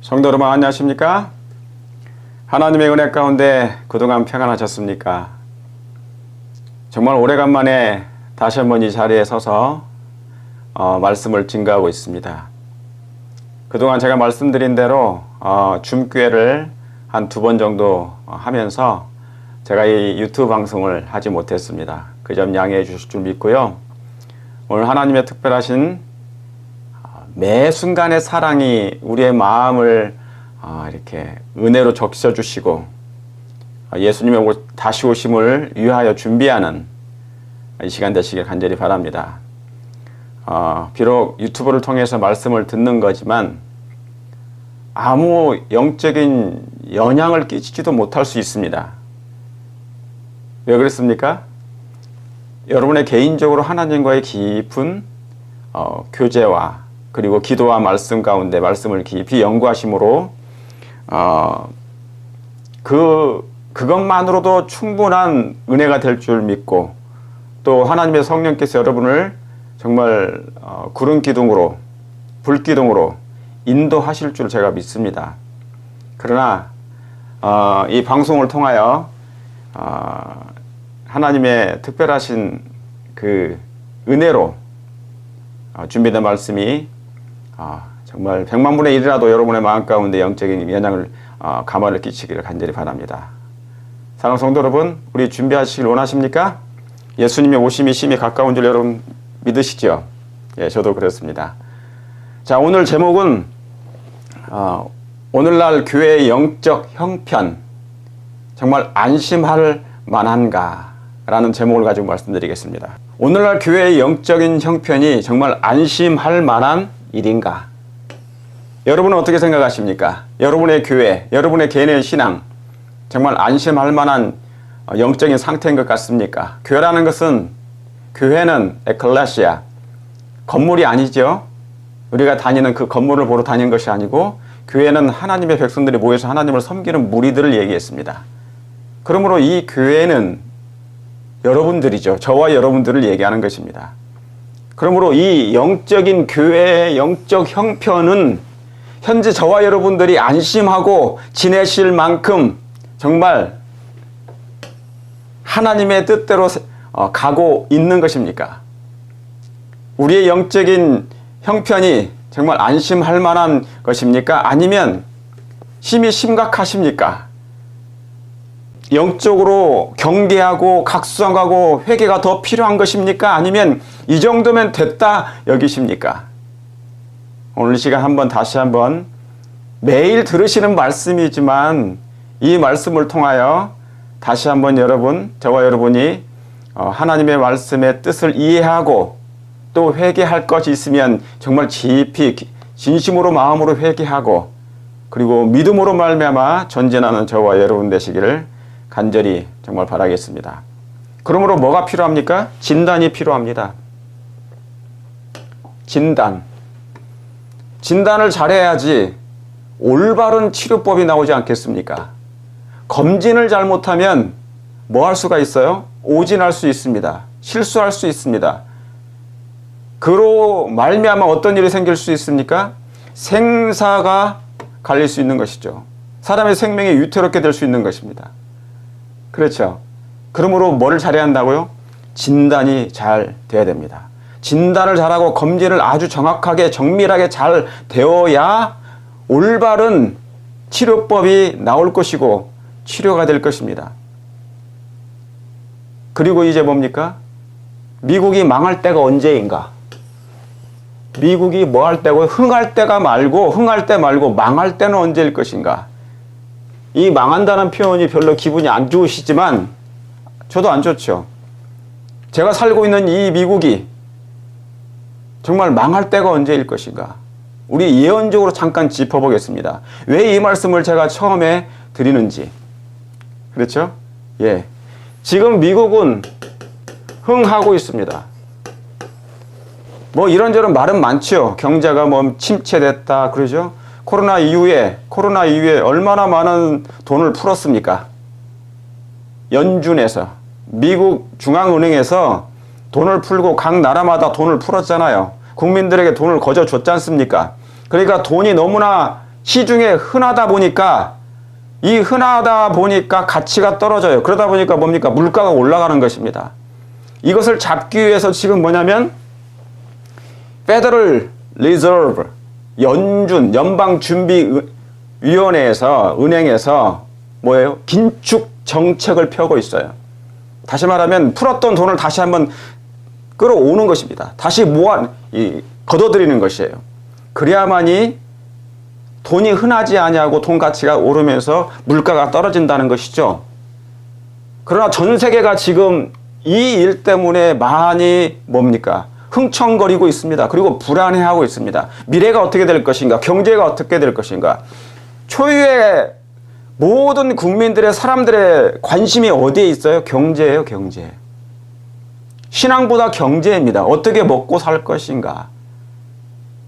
성도 여러분 안녕하십니까? 하나님의 은혜 가운데 그동안 평안하셨습니까? 정말 오래간만에 다시 한번 이 자리에 서서 말씀을 증거하고 있습니다. 그동안 제가 말씀드린 대로 줌교회를 한 2번 정도 하면서 제가 이 유튜브 방송을 하지 못했습니다. 그 점 양해해 주실 줄 믿고요. 오늘 하나님의 특별하신 매 순간의 사랑이 우리의 마음을 이렇게 은혜로 적셔주시고 예수님의 다시 오심을 위하여 준비하는 이 시간 되시길 간절히 바랍니다. 비록 유튜브를 통해서 말씀을 듣는 거지만 아무 영적인 영향을 끼치지도 못할 수 있습니다. 왜 그렇습니까? 여러분의 개인적으로 하나님과의 깊은 교제와 그리고 기도와 말씀 가운데 말씀을 깊이 연구하심으로 그것만으로도 충분한 은혜가 될 줄 믿고 또 하나님의 성령께서 여러분을 정말 구름 기둥으로 불 기둥으로 인도하실 줄 제가 믿습니다. 그러나 이 방송을 통하여 하나님의 특별하신 그 은혜로 준비된 말씀이 정말 100만 분의 1이라도 여러분의 마음 가운데 영적인 영향을 감화를 끼치기를 간절히 바랍니다. 사랑하는 성도 여러분, 우리 준비하시길 원하십니까? 예수님의 오심이 심히 가까운 줄 여러분 믿으시죠? 예, 저도 그렇습니다. 자, 오늘 제목은 오늘날 교회의 영적 형편 정말 안심할 만한가? 라는 제목을 가지고 말씀드리겠습니다. 오늘날 교회의 영적인 형편이 정말 안심할 만한 일인가? 여러분은 어떻게 생각하십니까? 여러분의 교회, 여러분의 개인의 신앙 정말 안심할 만한 영적인 상태인 것 같습니까? 교회는 에클레시아, 건물이 아니죠. 우리가 다니는 그 건물을 보러 다니는 것이 아니고 교회는 하나님의 백성들이 모여서 하나님을 섬기는 무리들을 얘기했습니다. 그러므로 이 교회는 여러분들이죠. 저와 여러분들을 얘기하는 것입니다. 그러므로 이 영적인 교회의 영적 형편은 현재 저와 여러분들이 안심하고 지내실 만큼 정말 하나님의 뜻대로 가고 있는 것입니까? 우리의 영적인 형편이 정말 안심할 만한 것입니까? 아니면 심히 심각하십니까? 영적으로 경계하고 각성하고 회개가 더 필요한 것입니까? 아니면 이 정도면 됐다 여기십니까? 오늘 시간 다시 한번 매일 들으시는 말씀이지만 이 말씀을 통하여 다시 한번 저와 여러분이 하나님의 말씀의 뜻을 이해하고 또 회개할 것이 있으면 정말 깊이 진심으로 마음으로 회개하고 그리고 믿음으로 말미암아 전진하는 저와 여러분 되시기를 간절히 정말 바라겠습니다. 그러므로 뭐가 필요합니까? 진단이 필요합니다. 진단을 잘해야지 올바른 치료법이 나오지 않겠습니까? 검진을 잘못하면 뭐 할 수가 있어요? 오진할 수 있습니다. 실수할 수 있습니다. 그로 말미암아 어떤 일이 생길 수 있습니까? 생사가 갈릴 수 있는 것이죠. 사람의 생명이 위태롭게 될 수 있는 것입니다. 그렇죠. 그러므로 뭐를 잘해야 한다고요? 진단이 잘 돼야 됩니다. 진단을 잘하고 검진을 아주 정확하게 정밀하게 잘 되어야 올바른 치료법이 나올 것이고 치료가 될 것입니다. 그리고 이제 뭡니까? 미국이 망할 때가 언제인가? 미국이 뭐 할 때고 흥할 때 말고 망할 때는 언제일 것인가? 이 망한다는 표현이 별로 기분이 안 좋으시지만 저도 안 좋죠. 제가 살고 있는 이 미국이 정말 망할 때가 언제일 것인가? 우리 예언적으로 잠깐 짚어보겠습니다. 왜 이 말씀을 제가 처음에 드리는지. 그렇죠? 예. 지금 미국은 흥하고 있습니다. 뭐 이런저런 말은 많죠. 경제가 뭐 침체됐다 그러죠. 코로나 이후에 얼마나 많은 돈을 풀었습니까? 연준에서 미국 중앙은행에서 돈을 풀고 각 나라마다 돈을 풀었잖아요. 국민들에게 돈을 거저 줬지 않습니까? 그러니까 돈이 너무나 시중에 흔하다 보니까 가치가 떨어져요. 그러다 보니까 뭡니까? 물가가 올라가는 것입니다. 이것을 잡기 위해서 지금 뭐냐면 Federal Reserve 연방준비위원회에서 은행에서 뭐예요? 긴축 정책을 펴고 있어요. 다시 말하면 풀었던 돈을 다시 한번 끌어오는 것입니다. 다시 걷어들이는 것이에요. 그래야만이 돈이 흔하지 아니하고 돈 가치가 오르면서 물가가 떨어진다는 것이죠. 그러나 전 세계가 지금 이 일 때문에 많이 뭡니까? 흥청거리고 있습니다. 그리고 불안해하고 있습니다. 미래가 어떻게 될 것인가? 경제가 어떻게 될 것인가? 초유의 모든 국민들의 사람들의 관심이 어디에 있어요? 경제예요, 경제. 신앙보다 경제입니다. 어떻게 먹고 살 것인가?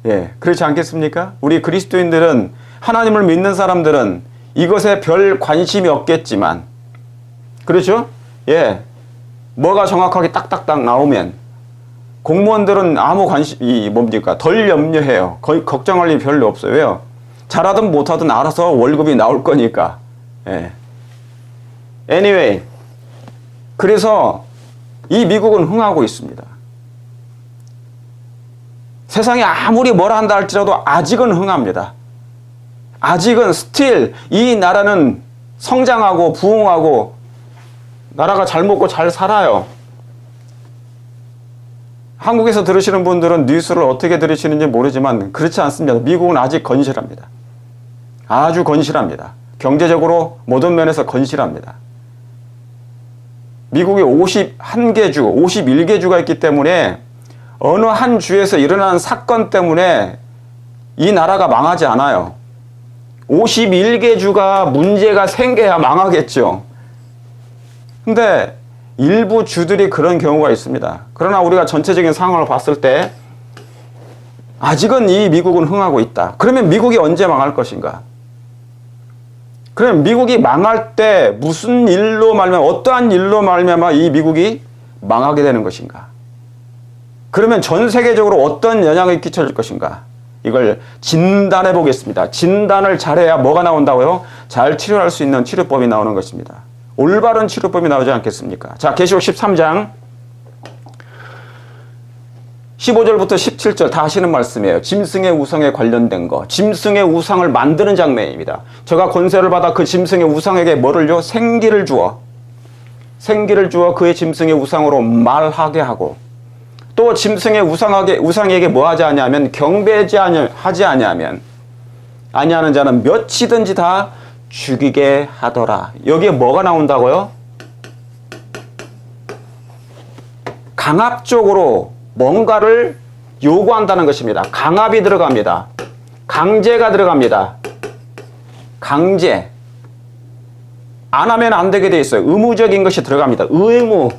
예, 그렇지 않겠습니까? 우리 그리스도인들은, 하나님을 믿는 사람들은 이것에 별 관심이 없겠지만, 그렇죠? 예, 뭐가 정확하게 딱딱딱 나오면 공무원들은 아무 관심이 뭡니까? 덜 염려해요. 거의 걱정할 일이 별로 없어요. 왜요? 잘하든 못하든 알아서 월급이 나올 거니까. 예. Anyway, 그래서 이 미국은 흥하고 있습니다. 세상이 아무리 뭐라 한다 할지라도 아직은 흥합니다. 아직은 still 이 나라는 성장하고 부흥하고 나라가 잘 먹고 잘 살아요. 한국에서 들으시는 분들은 뉴스를 어떻게 들으시는지 모르지만 그렇지 않습니다. 미국은 아직 건실합니다. 아주 건실합니다. 경제적으로 모든 면에서 건실합니다. 미국이 51개 주, 51개 주가 있기 때문에 어느 한 주에서 일어나는 사건 때문에 이 나라가 망하지 않아요. 51개 주가 문제가 생겨야 망하겠죠. 근데 일부 주들이 그런 경우가 있습니다. 그러나 우리가 전체적인 상황을 봤을 때 아직은 이 미국은 흥하고 있다. 그러면 미국이 언제 망할 것인가? 그럼 미국이 망할 때 무슨 일로 말미암아, 어떠한 일로 말미암아 이 미국이 망하게 되는 것인가? 그러면 전 세계적으로 어떤 영향을 끼쳐줄 것인가? 이걸 진단해 보겠습니다. 진단을 잘해야 뭐가 나온다고요? 잘 치료할 수 있는 치료법이 나오는 것입니다. 올바른 치료법이 나오지 않겠습니까? 자, 계시록 13장 15절부터 17절 다 하시는 말씀이에요. 짐승의 우상에 관련된 거. 짐승의 우상을 만드는 장면입니다. 저가 권세를 받아 그 짐승의 우상에게 뭐를 줘? 생기를 주어 그의 짐승의 우상으로 말하게 하고, 또 짐승의 우상에게 뭐 하지 아니하면 경배하지 아니하면 아니하는 자는 몇이든지 다 죽이게 하더라. 여기에 뭐가 나온다고요? 강압적으로 뭔가를 요구한다는 것입니다. 강압이 들어갑니다. 강제가 들어갑니다. 강제. 안 하면 안 되게 돼 있어요. 의무적인 것이 들어갑니다. 의무.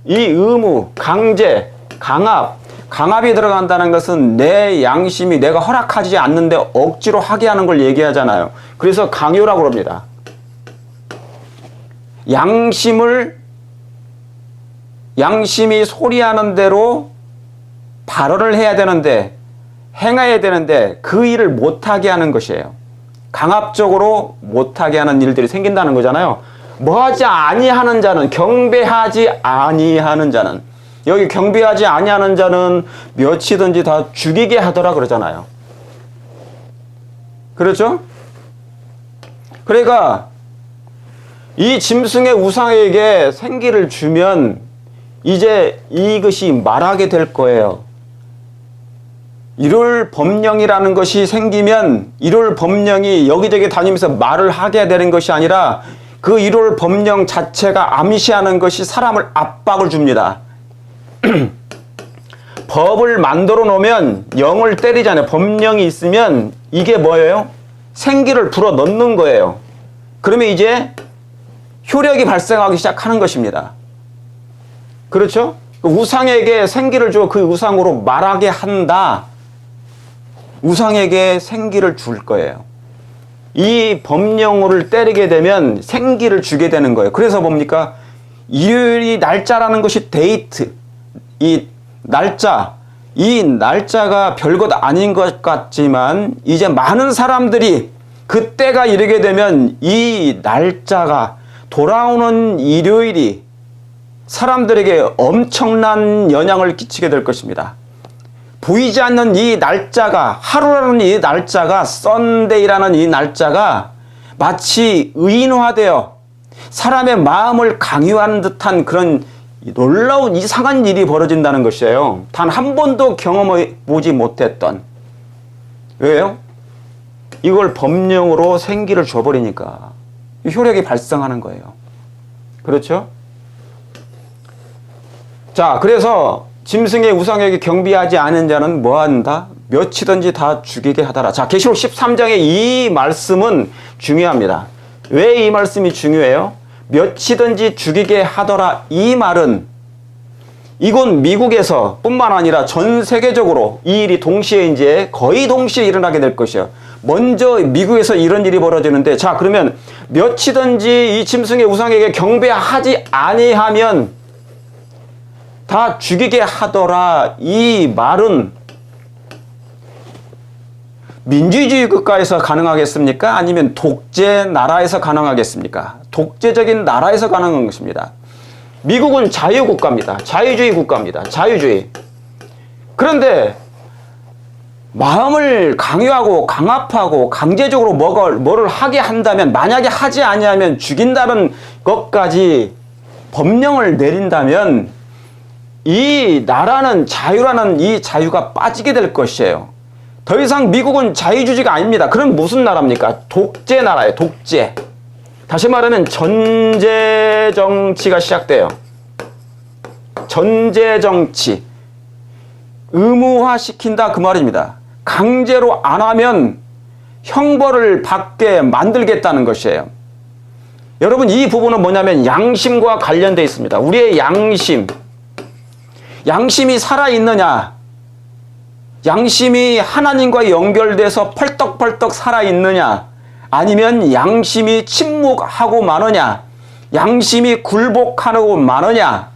이 의무, 강제, 강압이 들어간다는 것은 내 양심이 내가 허락하지 않는데 억지로 하게 하는 걸 얘기하잖아요. 그래서 강요라고 합니다. 양심이 소리하는 대로 발언을 해야 되는데, 행해야 되는데 그 일을 못하게 하는 것이에요. 강압적으로 못하게 하는 일들이 생긴다는 거잖아요. 뭐하지 아니하는 자는, 경배하지 아니하는 자는, 여기 경배하지 아니하는 자는 몇이든지 다 죽이게 하더라 그러잖아요. 그렇죠? 그러니까 이 짐승의 우상에게 생기를 주면 이제 이것이 말하게 될 거예요. 일월 법령이라는 것이 생기면 일월 법령이 여기저기 다니면서 말을 하게 되는 것이 아니라 그 일월 법령 자체가 암시하는 것이 사람을 압박을 줍니다. 법을 만들어 놓으면 영을 때리잖아요. 법령이 있으면 이게 뭐예요? 생기를 불어 넣는 거예요. 그러면 이제 효력이 발생하기 시작하는 것입니다. 그렇죠? 우상에게 생기를 줘 그 우상으로 말하게 한다. 우상에게 생기를 줄 거예요. 이 법령을 때리게 되면 생기를 주게 되는 거예요. 그래서 뭡니까? 일요일이 날짜라는 것이 데이트, 이 날짜, 이 날짜가 별것 아닌 것 같지만 이제 많은 사람들이 그때가 이르게 되면 이 날짜가 돌아오는 일요일이 사람들에게 엄청난 영향을 끼치게 될 것입니다. 보이지 않는 이 날짜가, 하루라는 이 날짜가, 썬데이라는 이 날짜가 마치 의인화되어 사람의 마음을 강요하는 듯한 그런 놀라운 이상한 일이 벌어진다는 것이에요. 단 한 번도 경험해 보지 못했던. 왜요? 이걸 법령으로 생기를 줘버리니까 효력이 발생하는 거예요. 그렇죠? 자, 그래서 짐승의 우상에게 경배하지 않은 자는 뭐한다? 몇이든지 다 죽이게 하더라. 자, 계시록 13장의 이 말씀은 중요합니다. 왜 이 말씀이 중요해요? 몇이든지 죽이게 하더라. 이 말은 이곳 미국에서 뿐만 아니라 전 세계적으로 이 일이 동시에 이제 거의 동시에 일어나게 될 것이에요. 먼저 미국에서 이런 일이 벌어지는데, 자, 그러면 몇이든지 이 짐승의 우상에게 경배하지 아니하면 다 죽이게 하더라. 이 말은 민주주의 국가에서 가능하겠습니까? 아니면 독재 나라에서 가능하겠습니까? 독재적인 나라에서 가능한 것입니다. 미국은 자유국가입니다. 자유주의 국가입니다. 자유주의. 그런데 마음을 강요하고 강압하고 강제적으로 뭐를 하게 한다면, 만약에 하지 아니하면 죽인다는 것까지 법령을 내린다면 이 나라는, 자유라는 이 자유가 빠지게 될 것이에요. 더 이상 미국은 자유주의가 아닙니다. 그럼 무슨 나라입니까? 독재 나라예요. 독재. 다시 말하면 전제 정치가 시작돼요. 전제 정치. 의무화 시킨다 그 말입니다. 강제로 안 하면 형벌을 받게 만들겠다는 것이에요. 여러분, 이 부분은 뭐냐면 양심과 관련되어 있습니다. 우리의 양심. 양심이 살아있느냐? 양심이 하나님과 연결돼서 펄떡펄떡 살아있느냐? 아니면 양심이 침묵하고 마느냐? 양심이 굴복하고 마느냐?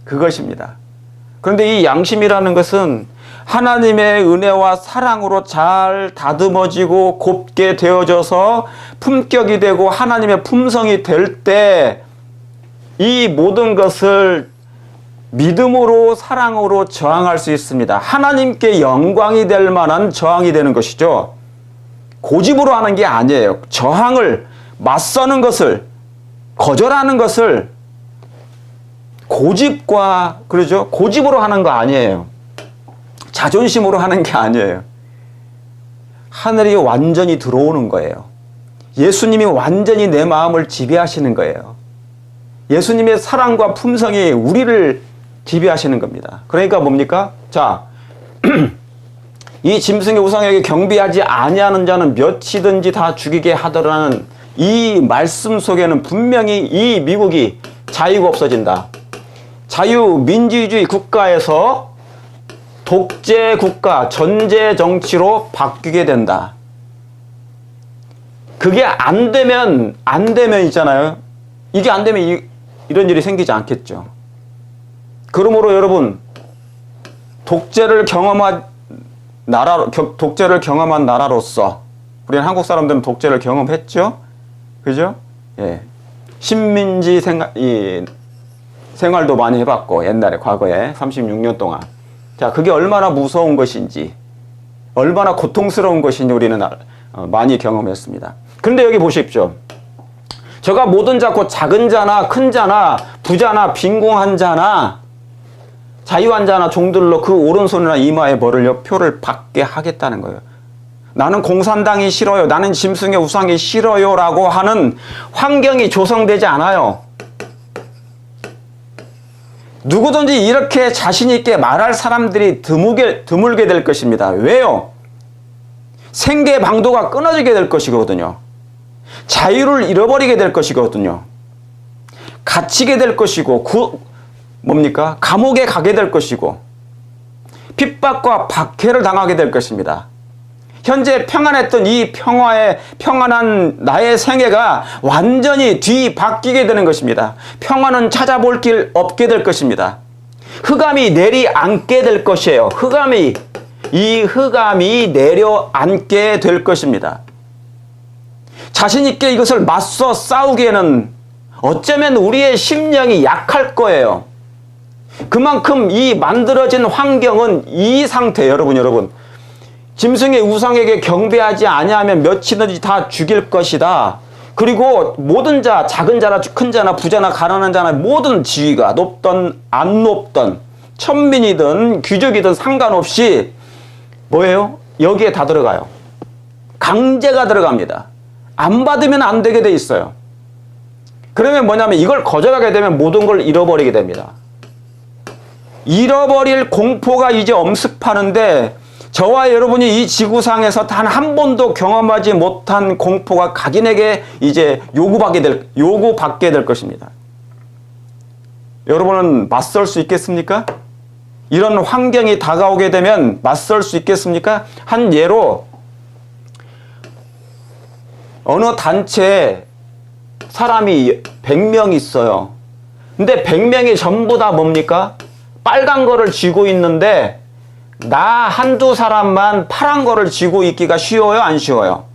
그것입니다. 그런데 이 양심이라는 것은 하나님의 은혜와 사랑으로 잘 다듬어지고 곱게 되어져서 품격이 되고 하나님의 품성이 될 때 이 모든 것을 믿음으로 사랑으로 저항할 수 있습니다. 하나님께 영광이 될 만한 저항이 되는 것이죠. 고집으로 하는 게 아니에요. 저항을, 맞서는 것을, 거절하는 것을 고집과, 그러죠? 고집으로 하는 거 아니에요. 자존심으로 하는 게 아니에요. 하늘이 완전히 들어오는 거예요. 예수님이 완전히 내 마음을 지배하시는 거예요. 예수님의 사랑과 품성이 우리를 지배하시는 겁니다. 그러니까 뭡니까? 자, 이 짐승의 우상에게 경배하지 아니하는 자는 몇이든지 다 죽이게 하더라는 이 말씀 속에는 분명히 이 미국이 자유가 없어진다. 자유민주주의 국가에서 독재 국가, 전제 정치로 바뀌게 된다. 그게 안 되면 있잖아요. 이게 안 되면 이런 일이 생기지 않겠죠. 그러므로 여러분, 독재를 경험한 나라로서, 우리는 한국 사람들은 독재를 경험했죠? 그죠? 예. 식민지 생활도 많이 해봤고, 옛날에, 과거에, 36년 동안. 자, 그게 얼마나 무서운 것인지, 얼마나 고통스러운 것인지 우리는 많이 경험했습니다. 그런데 여기 보십시오. 저가 모든 자, 곧 작은 자나 큰 자나 부자나 빈궁한 자나 자유한 자나 종들로 그 오른손이나 이마에 뭐를요? 표를 받게 하겠다는 거예요. 나는 공산당이 싫어요. 나는 짐승의 우상이 싫어요. 라고 하는 환경이 조성되지 않아요. 누구든지 이렇게 자신있게 말할 사람들이 드물게 될 것입니다. 왜요? 생계 방도가 끊어지게 될 것이거든요. 자유를 잃어버리게 될 것이거든요. 갇히게 될 것이고, 감옥에 가게 될 것이고, 핍박과 박해를 당하게 될 것입니다. 현재 평안했던 이 평안한 나의 생애가 완전히 뒤바뀌게 되는 것입니다. 평안은 찾아볼 길 없게 될 것입니다. 흑암이 내리앉게 될 것이에요. 이 흑암이 내려앉게 될 것입니다. 자신 있게 이것을 맞서 싸우기에는 어쩌면 우리의 심령이 약할 거예요. 그만큼 이 만들어진 환경은 이 상태, 여러분. 짐승의 우상에게 경배하지 아니하면 몇이든지 다 죽일 것이다. 그리고 모든 자, 작은 자나 큰 자나 부자나 가난한 자나 모든 지위가 높던 안 높던 천민이든 귀족이든 상관없이 뭐예요? 여기에 다 들어가요. 강제가 들어갑니다. 안 받으면 안 되게 돼 있어요. 그러면 뭐냐면 이걸 거절하게 되면 모든 걸 잃어버리게 됩니다. 잃어버릴 공포가 이제 엄습하는데 저와 여러분이 이 지구상에서 단 한 번도 경험하지 못한 공포가 각인에게 이제 요구받게 될 것입니다. 여러분은 맞설 수 있겠습니까? 이런 환경이 다가오게 되면 맞설 수 있겠습니까? 한 예로 어느 단체에 사람이 100명 있어요. 근데 100명이 전부 다 뭡니까? 빨간 거를 쥐고 있는데 나 한두 사람만 파란 거를 쥐고 있기가 쉬워요? 안 쉬워요?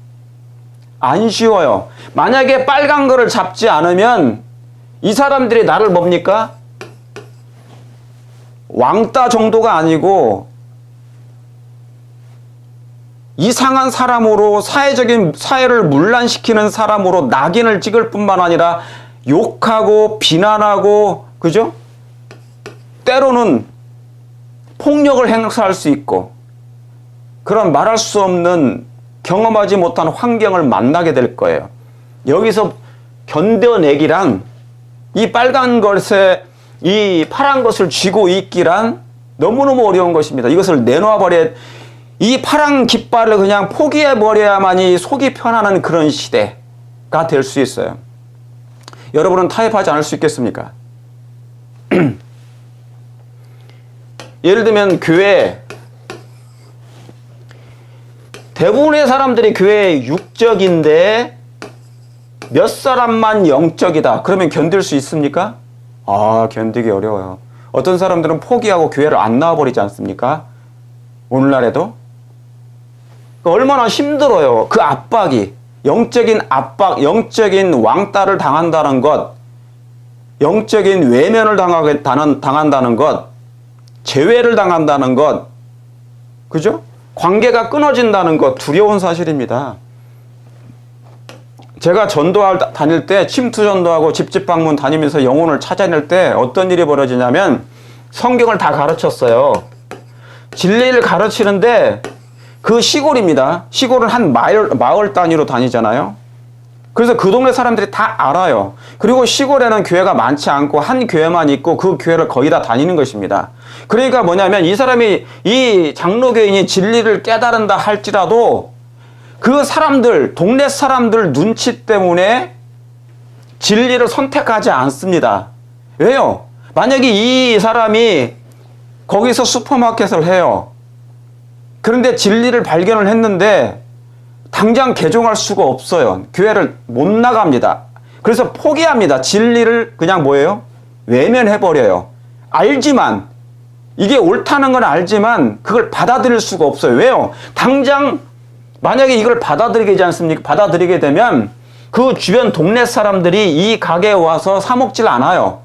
안 쉬워요. 만약에 빨간 거를 잡지 않으면 이 사람들이 나를 뭡니까? 왕따 정도가 아니고 이상한 사람으로 사회를 문란시키는 사람으로 낙인을 찍을 뿐만 아니라 욕하고 비난하고, 그죠? 때로는 폭력을 행사할 수 있고 그런 말할 수 없는 경험하지 못한 환경을 만나게 될 거예요. 여기서 견뎌내기란, 이 빨간 것에 이 파란 것을 쥐고 있기란 너무너무 어려운 것입니다. 이것을 내놓아버려, 이 파란 깃발을 그냥 포기해버려야만이 속이 편안한 그런 시대가 될 수 있어요. 여러분은 타협하지 않을 수 있겠습니까? 예를 들면 교회, 대부분의 사람들이 교회에 육적인데 몇 사람만 영적이다. 그러면 견딜 수 있습니까? 견디기 어려워요. 어떤 사람들은 포기하고 교회를 안 나와버리지 않습니까? 오늘날에도. 얼마나 힘들어요. 그 압박이. 영적인 압박, 영적인 왕따를 당한다는 것, 영적인 외면을 당한다는 것, 제외를 당한다는 것, 그죠? 관계가 끊어진다는 것, 두려운 사실입니다. 제가 다닐 때, 침투 전도하고 집집 방문 다니면서 영혼을 찾아낼 때 어떤 일이 벌어지냐면 성경을 다 가르쳤어요. 진리를 가르치는데 그 시골입니다. 시골은 한 마을 단위로 다니잖아요. 그래서 그 동네 사람들이 다 알아요. 그리고 시골에는 교회가 많지 않고 한 교회만 있고 그 교회를 거의 다 다니는 것입니다. 그러니까 뭐냐면 이 사람이, 이 장로교인이 진리를 깨달은다 할지라도 그 사람들, 동네 사람들 눈치 때문에 진리를 선택하지 않습니다. 왜요? 만약에 이 사람이 거기서 슈퍼마켓을 해요. 그런데 진리를 발견을 했는데 당장 개종할 수가 없어요. 교회를 못 나갑니다. 그래서 포기합니다. 진리를 그냥 뭐예요? 외면해버려요. 알지만, 이게 옳다는 건 알지만 그걸 받아들일 수가 없어요. 왜요? 당장 만약에 이걸 받아들이게 되지 않습니까? 받아들이게 되면 그 주변 동네 사람들이 이 가게에 와서 사 먹질 않아요.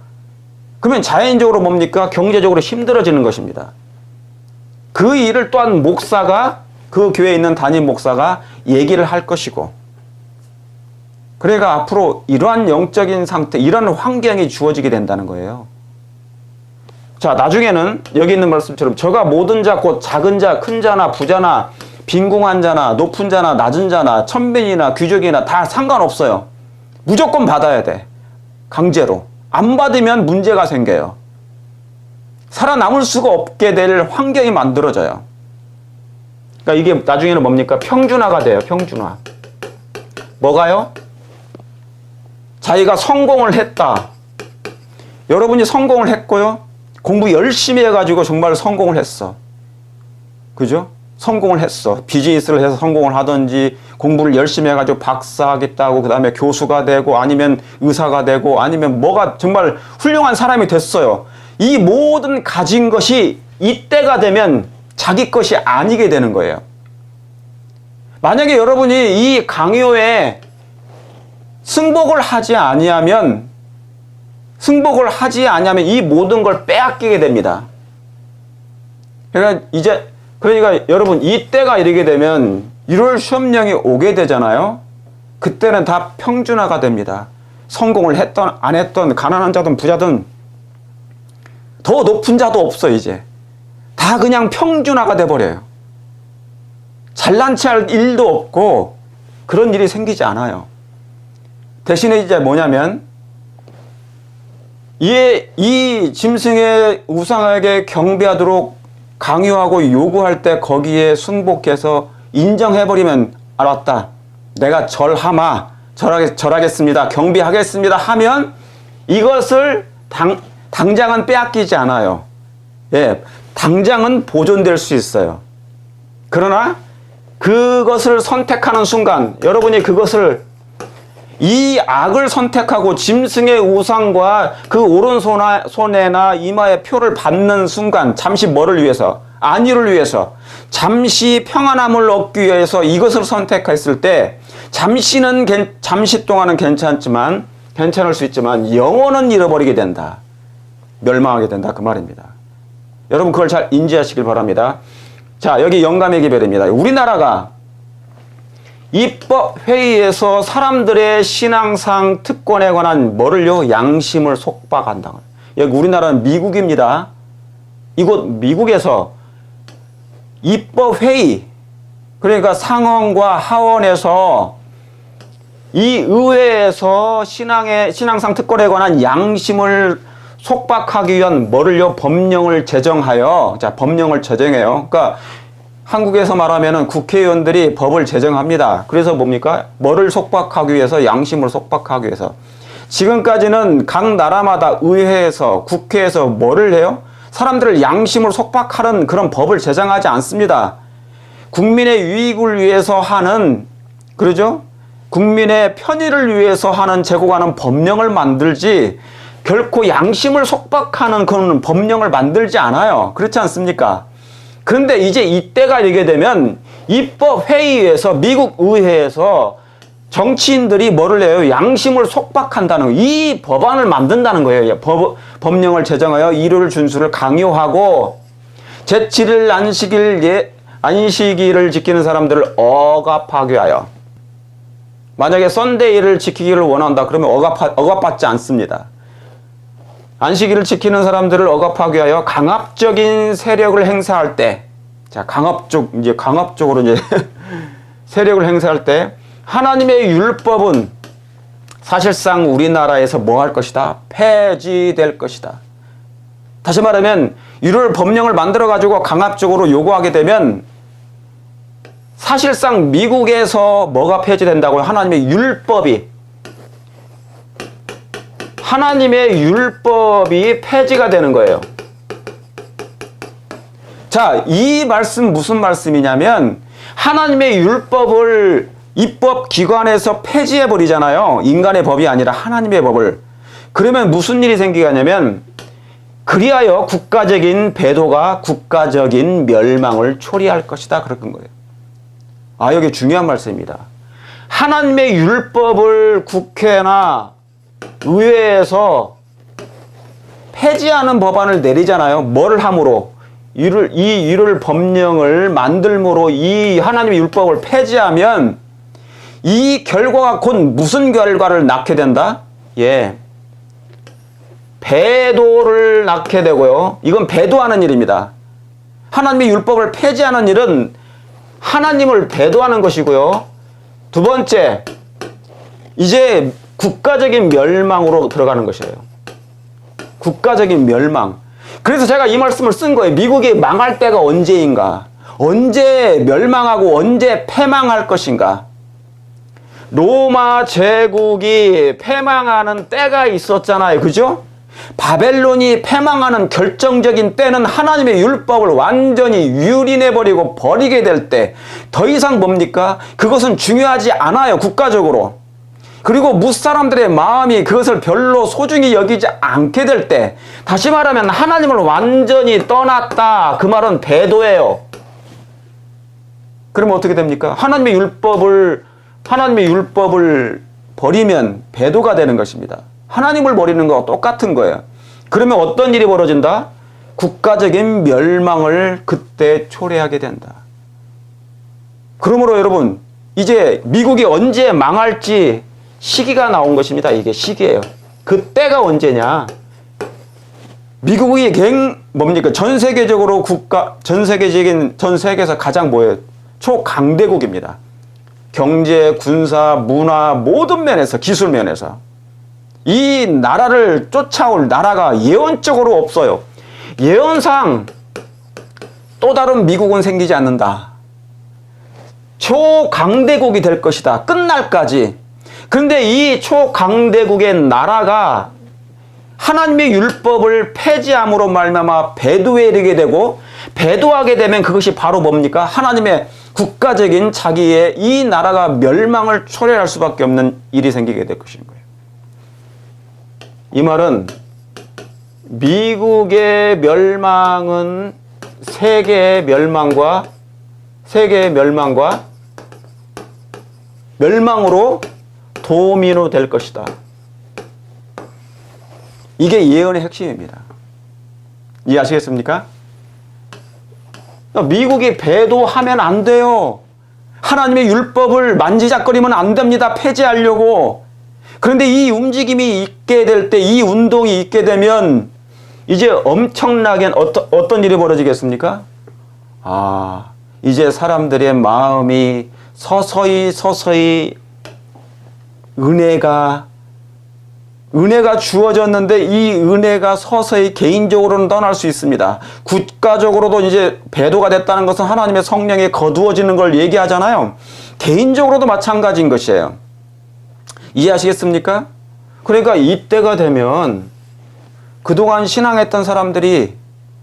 그러면 자연적으로 뭡니까? 경제적으로 힘들어지는 것입니다. 그 일을 또한 그 교회에 있는 담임 목사가 얘기를 할 것이고, 그러니까 앞으로 이러한 영적인 상태, 이런 환경이 주어지게 된다는 거예요. 자, 나중에는 여기 있는 말씀처럼 저가 모든 자, 곧 작은 자, 큰 자나 부자나 빈궁한 자나 높은 자나 낮은 자나 천민이나 귀족이나 다 상관없어요. 무조건 받아야 돼. 강제로. 안 받으면 문제가 생겨요. 살아남을 수가 없게 될 환경이 만들어져요. 그러니까 이게 나중에는 뭡니까? 평준화가 돼요. 평준화. 뭐가요? 자기가 성공을 했다. 여러분이 성공을 했고요. 공부 열심히 해가지고 정말 성공을 했어. 그죠? 성공을 했어. 비즈니스를 해서 성공을 하든지, 공부를 열심히 해가지고 박사하겠다고, 그 다음에 교수가 되고, 아니면 의사가 되고, 아니면 뭐가 정말 훌륭한 사람이 됐어요. 이 모든 가진 것이 이때가 되면 자기 것이 아니게 되는 거예요. 만약에 여러분이 이 강요에 승복을 하지 아니하면 이 모든 걸 빼앗기게 됩니다. 그러니까 여러분 이때가 이르게 되면 1월 시험령이 오게 되잖아요. 그때는 다 평준화가 됩니다. 성공을 했던 안 했던 가난한 자든 부자든 더 높은 자도 없어. 이제 다 그냥 평준화가 돼버려요. 잘난 체할 일도 없고 그런 일이 생기지 않아요. 대신에 이제 뭐냐면 이 짐승의 우상에게 경배하도록 강요하고 요구할 때 거기에 승복해서 인정해버리면 알았다. 내가 절하겠습니다. 경배하겠습니다. 하면 이것을 당장은 빼앗기지 않아요. 예, 당장은 보존될 수 있어요. 그러나 그것을 선택하는 순간 여러분이 이 악을 선택하고 짐승의 우상과 그 오른손에나 이마에 표를 받는 순간 잠시 뭐를 위해서? 안위를 위해서, 잠시 평안함을 얻기 위해서 이것을 선택했을 때 잠시 동안은 괜찮을 수 있지만 영원은 잃어버리게 된다. 멸망하게 된다. 그 말입니다. 여러분 그걸 잘 인지하시길 바랍니다. 자, 여기 영감의 기별입니다. 우리나라가 입법회의에서 사람들의 신앙상 특권에 관한 뭐를요? 양심을 속박한다. 여기 우리나라는 미국입니다. 이곳 미국에서 입법회의, 그러니까 상원과 하원에서 이 의회에서 신앙상 특권에 관한 양심을 속박하기 위한 뭐를요? 법령을 제정하여, 자, 법령을 제정해요. 그러니까 한국에서 말하면은 국회의원들이 법을 제정합니다. 그래서 뭡니까? 뭐를 속박하기 위해서? 양심을 속박하기 위해서. 지금까지는 각 나라마다 의회에서, 국회에서 뭐를 해요? 사람들을 양심을 속박하는 그런 법을 제정하지 않습니다. 국민의 유익을 위해서 하는, 그러죠? 국민의 편의를 위해서 하는 제공하는 법령을 만들지 결코 양심을 속박하는 그런 법령을 만들지 않아요. 그렇지 않습니까? 그런데 이제 이때가 이게 되면 입법회의에서, 미국 의회에서 정치인들이 뭐를 해요? 양심을 속박한다는 거예요. 이 법안을 만든다는 거예요. 법령을 제정하여 일요일 준수를 강요하고 제7일 안식일을 지키는 사람들을 억압하게 하여, 만약에 썬데이를 지키기를 원한다 그러면 억압받지 않습니다. 안식일을 지키는 사람들을 억압하게 하여 강압적인 세력을 행사할 때, 자, 강압적으로 세력을 행사할 때 하나님의 율법은 사실상 우리나라에서 뭐 할 것이다? 폐지될 것이다. 다시 말하면 율을 법령을 만들어 가지고 강압적으로 요구하게 되면 사실상 미국에서 뭐가 폐지된다고요? 하나님의 율법이 폐지가 되는 거예요. 자, 이 말씀 무슨 말씀이냐면 하나님의 율법을 입법기관에서 폐지해버리잖아요. 인간의 법이 아니라 하나님의 법을. 그러면 무슨 일이 생기냐면 그리하여 국가적인 배도가 국가적인 멸망을 초래할 것이다. 그런 거예요. 아, 여기 중요한 말씀입니다. 하나님의 율법을 국회나 의회에서 폐지하는 법안을 내리잖아요. 뭐를 함으로? 이 율을 법령을 만들므로 이 하나님의 율법을 폐지하면 이 결과가 곧 무슨 결과를 낳게 된다? 예. 배도를 낳게 되고요. 이건 배도하는 일입니다. 하나님의 율법을 폐지하는 일은 하나님을 배도하는 것이고요. 두 번째, 이제 국가적인 멸망으로 들어가는 것이에요. 국가적인 멸망. 그래서 제가 이 말씀을 쓴 거예요. 미국이 망할 때가 언제인가? 언제 멸망하고 언제 패망할 것인가? 로마 제국이 패망하는 때가 있었잖아요. 그죠? 바벨론이 패망하는 결정적인 때는 하나님의 율법을 완전히 유린해버리고 버리게 될 때, 더 이상 뭡니까? 그것은 중요하지 않아요. 국가적으로. 그리고 무사람들의 마음이 그것을 별로 소중히 여기지 않게 될 때, 다시 말하면 하나님을 완전히 떠났다, 그 말은 배도예요. 그러면 어떻게 됩니까? 하나님의 율법을 버리면 배도가 되는 것입니다. 하나님을 버리는 거와 똑같은 거예요. 그러면 어떤 일이 벌어진다? 국가적인 멸망을 그때 초래하게 된다. 그러므로 여러분, 이제 미국이 언제 망할지 시기가 나온 것입니다. 이게 시기예요. 그때가 언제냐? 미국이 뭡니까? 전 세계에서 가장 뭐예요? 초강대국입니다. 경제, 군사, 문화 모든 면에서, 기술 면에서. 이 나라를 쫓아올 나라가 예언적으로 없어요. 예언상 또 다른 미국은 생기지 않는다. 초강대국이 될 것이다. 끝날까지. 그런데 이 초강대국의 나라가 하나님의 율법을 폐지함으로 말미암아 배도에 이르게 되고, 배도하게 되면 그것이 바로 뭡니까? 하나님의 국가적인 자기의 이 나라가 멸망을 초래할 수밖에 없는 일이 생기게 될 것인 거예요. 이 말은 미국의 멸망은 세계의 멸망으로 도미노 될 것이다. 이게 예언의 핵심입니다. 이해하시겠습니까? 미국이 배도하면 안 돼요. 하나님의 율법을 만지작거리면 안 됩니다. 폐지하려고. 그런데 이 움직임이 있게 될 때, 이 운동이 있게 되면 이제 엄청나게 어떤 일이 벌어지겠습니까? 이제 사람들의 마음이 서서히 은혜가 주어졌는데 이 은혜가 서서히 개인적으로는 떠날 수 있습니다. 국가적으로도 이제 배도가 됐다는 것은 하나님의 성령이 거두어지는 걸 얘기하잖아요. 개인적으로도 마찬가지인 것이에요. 이해하시겠습니까? 그러니까 이때가 되면 그동안 신앙했던 사람들이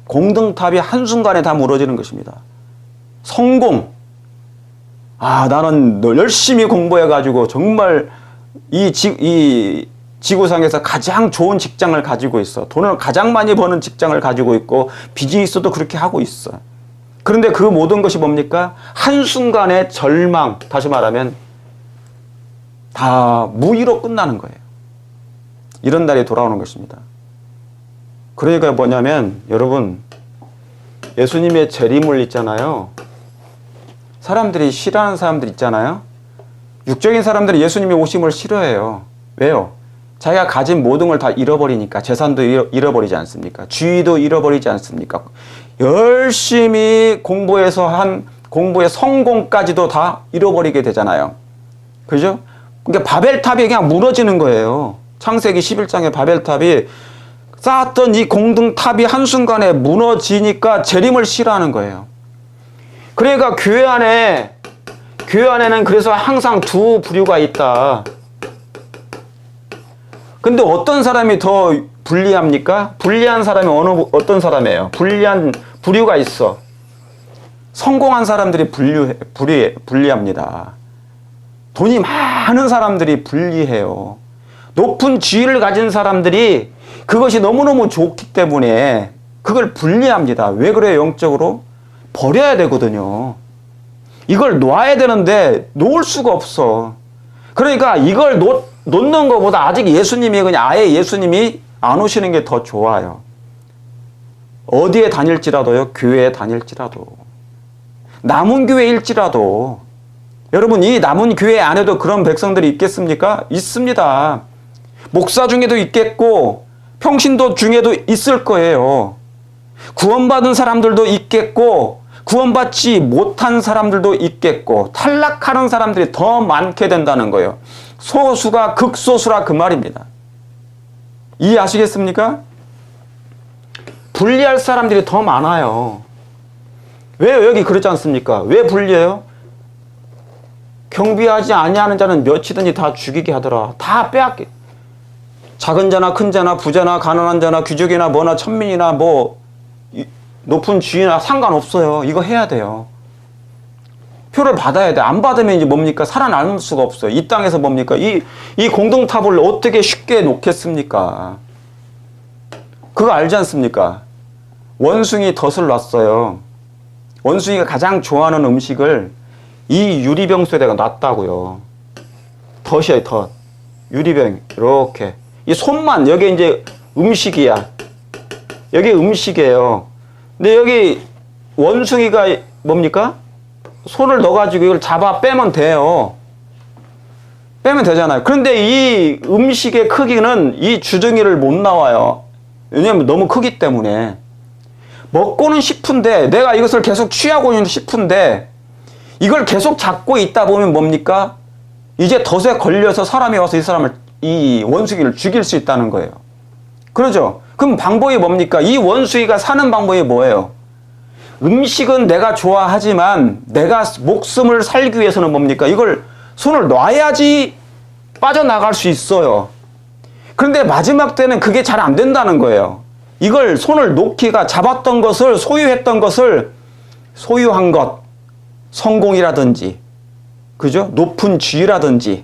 공등탑이 한순간에 다 무너지는 것입니다. 성공. 나는 열심히 공부해가지고 정말 이 지구상에서 가장 좋은 직장을 가지고 있어. 돈을 가장 많이 버는 직장을 가지고 있고 비즈니스도 그렇게 하고 있어. 그런데 그 모든 것이 뭡니까? 한순간의 절망, 다시 말하면 다 무의로 끝나는 거예요. 이런 날이 돌아오는 것입니다. 그러니까 뭐냐면 여러분, 예수님의 재림을 있잖아요. 사람들이 싫어하는 사람들 있잖아요. 육적인 사람들이 예수님이 오심을 싫어해요. 왜요? 자기가 가진 모든 걸 다 잃어버리니까. 재산도 잃어버리지 않습니까? 지위도 잃어버리지 않습니까? 열심히 공부해서 한 공부의 성공까지도 다 잃어버리게 되잖아요. 그죠? 그러니까 바벨탑이 그냥 무너지는 거예요. 창세기 11장의 바벨탑이 쌓았던 이 공등탑이 한순간에 무너지니까 재림을 싫어하는 거예요. 그러니까 교회 안에는 그래서 항상 두 부류가 있다. 근데 어떤 사람이 더 불리합니까? 불리한 사람이 어떤 사람이에요? 불리한 부류가 있어. 성공한 사람들이 불리합니다. 돈이 많은 사람들이 불리해요. 높은 지위를 가진 사람들이 그것이 너무너무 좋기 때문에 그걸 불리합니다. 왜 그래요? 영적으로? 버려야 되거든요. 이걸 놓아야 되는데 놓을 수가 없어. 그러니까 이걸 놓는 것보다 아직 예수님이 그냥 아예 예수님이 안 오시는 게 더 좋아요. 어디에 다닐지라도요. 교회에 다닐지라도. 남은 교회일지라도. 여러분, 이 남은 교회 안에도 그런 백성들이 있겠습니까? 있습니다. 목사 중에도 있겠고 평신도 중에도 있을 거예요. 구원받은 사람들도 있겠고 구원받지 못한 사람들도 있겠고 탈락하는 사람들이 더 많게 된다는 거예요. 소수가 극소수라 그 말입니다. 이해하시겠습니까? 분리할 사람들이 더 많아요. 왜 여기 그렇지 않습니까? 왜 분리해요? 경비하지 아니하는 자는 몇이든지 다 죽이게 하더라. 다 빼앗게. 작은 자나 큰 자나 부자나 가난한 자나 귀족이나 뭐나 천민이나 뭐 높은 지위나 상관없어요. 이거 해야 돼요. 표를 받아야 돼. 안 받으면 이제 뭡니까? 살아남을 수가 없어요. 이 땅에서 뭡니까? 이 공동탑을 어떻게 쉽게 놓겠습니까? 그거 알지 않습니까? 원숭이 덫을 놨어요. 원숭이가 가장 좋아하는 음식을 이 유리병 속에다가 놨다고요. 덫이에요, 덫. 유리병, 이렇게. 이 손만, 여기 이제 음식이야. 여기 음식이에요. 근데 여기 원숭이가 뭡니까? 손을 넣어가지고 이걸 잡아 빼면 돼요. 빼면 되잖아요. 그런데 이 음식의 크기는 이 주둥이를 못 나와요. 왜냐면 너무 크기 때문에. 먹고는 싶은데, 내가 이것을 계속 취하고는 싶은데, 이걸 계속 잡고 있다 보면 뭡니까? 이제 덫에 걸려서 사람이 와서 이 원숭이를 죽일 수 있다는 거예요. 그러죠? 그럼 방법이 뭡니까? 이 원숭이가 사는 방법이 뭐예요? 음식은 내가 좋아하지만 내가 목숨을 살기 위해서는 뭡니까? 이걸 손을 놔야지 빠져나갈 수 있어요. 그런데 마지막 때는 그게 잘 안 된다는 거예요. 이걸 손을 놓기가 잡았던 것을 소유했던 것을 소유한 것, 성공이라든지, 그죠? 높은 지위라든지,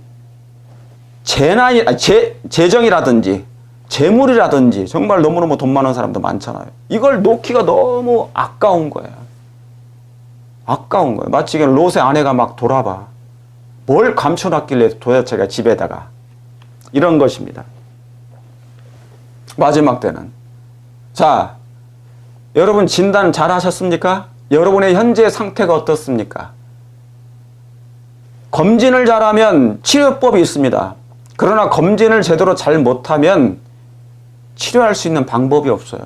재정이라든지, 재물이라든지, 정말 너무너무 돈 많은 사람도 많잖아요. 이걸 놓기가 너무 아까운 거예요. 아까운 거예요. 마치 롯의 아내가 막 돌아봐. 뭘 감춰놨길래 도대체가 집에다가. 이런 것입니다. 마지막 때는. 자, 여러분 진단 잘 하셨습니까? 여러분의 현재 상태가 어떻습니까? 검진을 잘하면 치료법이 있습니다. 그러나 검진을 제대로 잘 못하면 치료할 수 있는 방법이 없어요.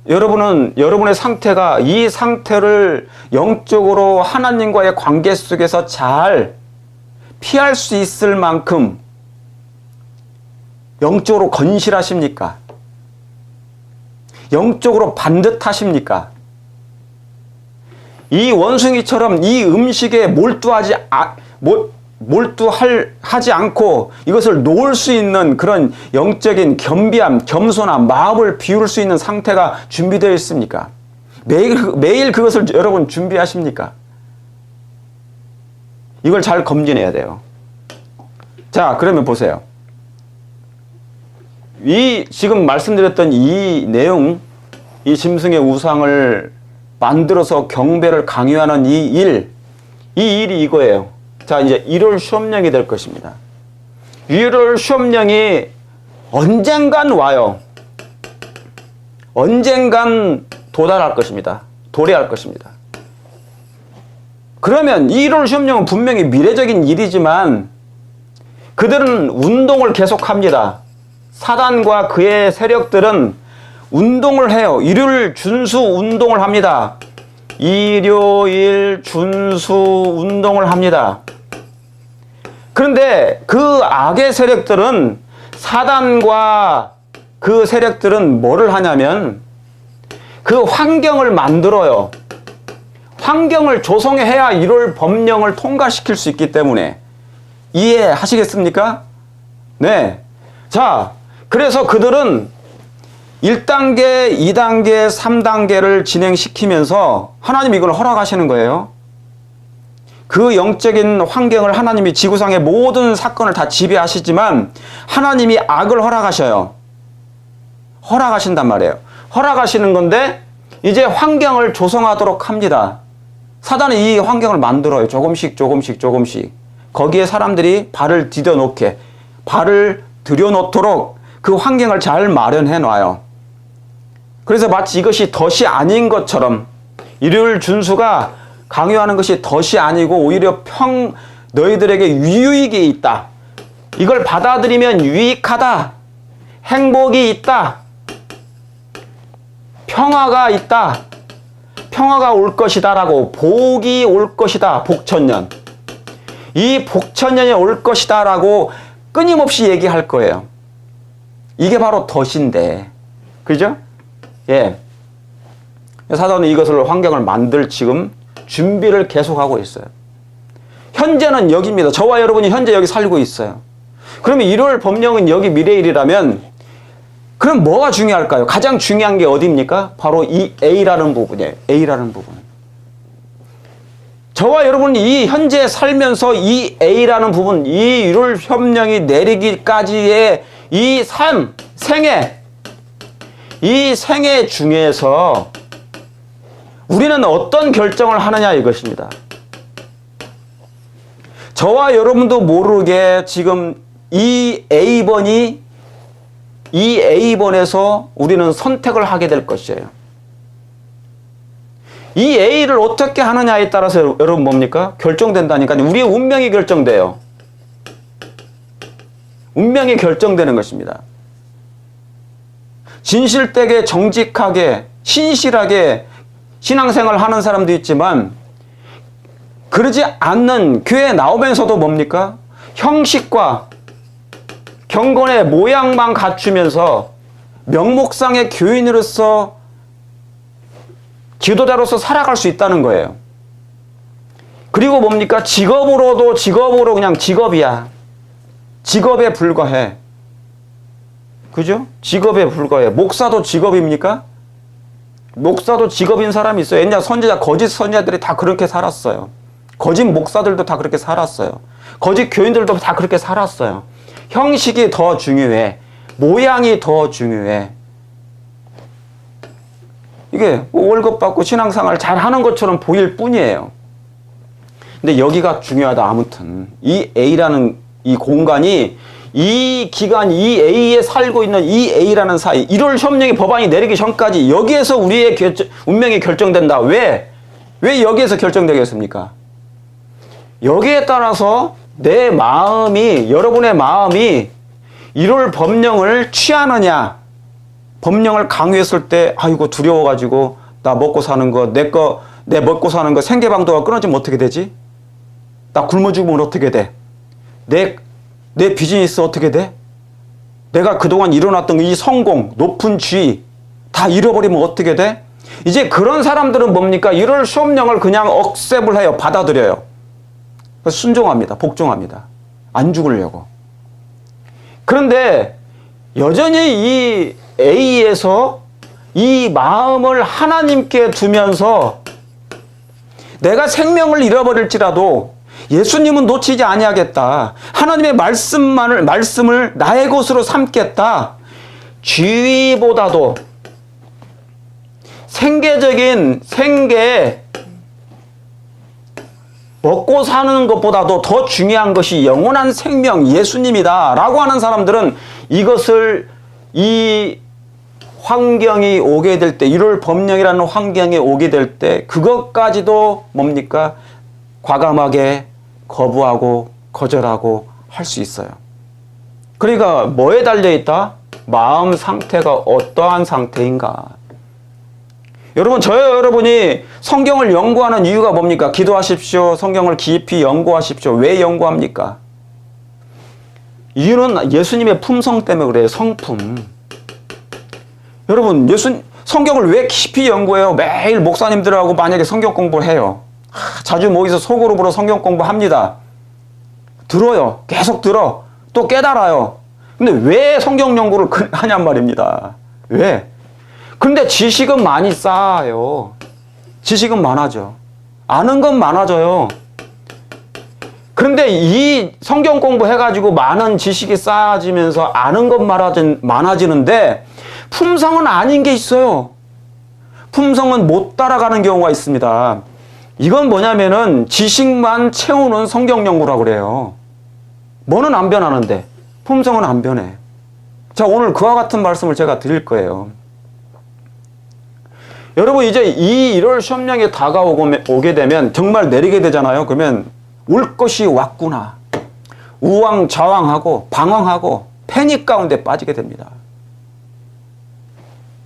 여러분은 여러분의 상태가 이 상태를 영적으로 하나님과의 관계 속에서 잘 피할 수 있을 만큼 영적으로 건실하십니까? 영적으로 반듯하십니까? 이 원숭이처럼 이 음식에 몰두하지 않고 이것을 놓을 수 있는 그런 영적인 겸비함, 겸손함, 마음을 비울 수 있는 상태가 준비되어 있습니까? 매일 그것을 여러분 준비하십니까? 이걸 잘 검진해야 돼요. 자, 그러면 보세요. 지금 말씀드렸던 이 내용, 이 짐승의 우상을 만들어서 경배를 강요하는 이 일이 이거예요. 자, 이제 1월 시험령이 될 것입니다. 1월 시험령이 언젠간 와요. 언젠간 도달할 것입니다. 도래할 것입니다. 그러면 1월 시험령은 분명히 미래적인 일이지만 그들은 운동을 계속합니다. 사단과 그의 세력들은 운동을 해요. 일요일 준수 운동을 합니다. 일요일 준수 운동을 합니다. 그런데 그 악의 세력들은, 사단과 그 세력들은 뭐를 하냐면 그 환경을 만들어요. 환경을 조성해야 1월 법령을 통과시킬 수 있기 때문에. 이해하시겠습니까? 네. 자, 그래서 그들은 1단계, 2단계, 3단계를 진행시키면서 하나님이 이걸 허락하시는 거예요. 그 영적인 환경을 하나님이 지구상의 모든 사건을 다 지배하시지만 하나님이 악을 허락하셔요. 허락하신단 말이에요. 허락하시는 건데 이제 환경을 조성하도록 합니다. 사단이 이 환경을 만들어요. 조금씩. 거기에 사람들이 발을 디뎌놓게, 발을 들여놓도록 그 환경을 잘 마련해 놔요. 그래서 마치 이것이 덫이 아닌 것처럼, 일요일 준수가 강요하는 것이 덫이 아니고 오히려 너희들에게 유익이 있다. 이걸 받아들이면 유익하다. 행복이 있다. 평화가 있다. 평화가 올 것이다 라고, 복이 올 것이다. 복천년. 이 복천년이 올 것이다 라고 끊임없이 얘기할 거예요. 이게 바로 덫인데. 그죠? 예. 사단은 이것을 환경을 만들 지금 준비를 계속하고 있어요. 현재는 여기입니다. 저와 여러분이 현재 여기 살고 있어요. 그러면 1월 법령은 여기 미래일이라면 그럼 뭐가 중요할까요? 가장 중요한 게 어디입니까? 바로 이 A라는 부분이에요. A라는 부분. 저와 여러분이 이 현재 살면서 이 A라는 부분, 이 율 협령이 내리기까지의 이 삶, 생애, 이 생애 중에서 우리는 어떤 결정을 하느냐 이것입니다. 저와 여러분도 모르게 지금 이 A번에서 우리는 선택을 하게 될 것이에요. 이 A를 어떻게 하느냐에 따라서 여러분 뭡니까? 결정된다니까요. 우리의 운명이 결정돼요. 운명이 결정되는 것입니다. 진실되게 정직하게 신실하게 신앙생활을 하는 사람도 있지만 그러지 않는 교회에 나오면서도 뭡니까? 형식과 경건의 모양만 갖추면서 명목상의 교인으로서 지도자로서 살아갈 수 있다는 거예요. 그리고 뭡니까? 직업으로 그냥 직업이야. 직업에 불과해. 그죠? 직업에 불과해. 목사도 직업입니까? 목사도 직업인 사람이 있어요. 옛날 선지자, 거짓 선지자들이 다 그렇게 살았어요. 거짓 목사들도 다 그렇게 살았어요. 거짓 교인들도 다 그렇게 살았어요. 형식이 더 중요해. 모양이 더 중요해. 이게 월급 받고 신앙생활 잘 하는 것처럼 보일 뿐이에요. 근데 여기가 중요하다. 아무튼 이 A라는 이 공간이 이 기간 이 A에 살고 있는 이 A라는 사이 1월 협령의 법안이 내리기 전까지 여기에서 우리의 운명이 결정된다. 왜 여기에서 결정되겠습니까? 여기에 따라서 내 마음이 여러분의 마음이 1월 법령을 취하느냐 법령을 강요했을 때 아이고 두려워가지고 나 먹고 사는 거 내 먹고 사는 거 생계방도가 끊어지면 어떻게 되지? 나 굶어 죽으면 어떻게 돼? 내 비즈니스 어떻게 돼? 내가 그동안 이뤄놨던 이 성공, 높은 지위 다 잃어버리면 어떻게 돼? 이제 그런 사람들은 뭡니까? 1월 시험령을 그냥 억셉을 해요. 받아들여요. 순종합니다. 복종합니다. 안 죽으려고. 그런데 여전히 이 A에서 이 마음을 하나님께 두면서 내가 생명을 잃어버릴지라도 예수님은 놓치지 아니하겠다. 하나님의 말씀을 나의 것으로 삼겠다. 지위보다도 생계적인 먹고 사는 것보다도 더 중요한 것이 영원한 생명 예수님이다 라고 하는 사람들은 이것을 이 환경이 오게 될 때 1월 법령이라는 환경이 오게 될 때 그것까지도 뭡니까? 과감하게 거부하고 거절하고 할 수 있어요. 그러니까 뭐에 달려있다? 마음 상태가 어떠한 상태인가? 여러분 여러분이 성경을 연구하는 이유가 뭡니까? 기도하십시오. 성경을 깊이 연구하십시오. 왜 연구합니까? 이유는 예수님의 품성 때문에 그래요. 성품. 여러분 성경을 왜 깊이 연구해요? 매일 목사님들하고 만약에 성경 공부를 해요. 자주 모여서 소그룹으로 성경 공부합니다. 들어요. 계속 들어. 또 깨달아요. 근데 왜 성경 연구를 하냔 말입니다. 왜? 근데 지식은 많이 쌓아요. 지식은 많아져. 아는 건 많아져요. 그런데 이 성경 공부해가지고 많은 지식이 쌓아지면서 아는 건 많아지는데 품성은 아닌 게 있어요. 품성은 못 따라가는 경우가 있습니다. 이건 뭐냐면은 지식만 채우는 성경 연구라고 그래요. 뭐는 안 변하는데 품성은 안 변해. 자, 오늘 그와 같은 말씀을 제가 드릴 거예요. 여러분 이제 이 1월 시험령이 다가오게 되면 정말 내리게 되잖아요. 그러면 올 것이 왔구나. 우왕좌왕하고 방황하고 패닉 가운데 빠지게 됩니다.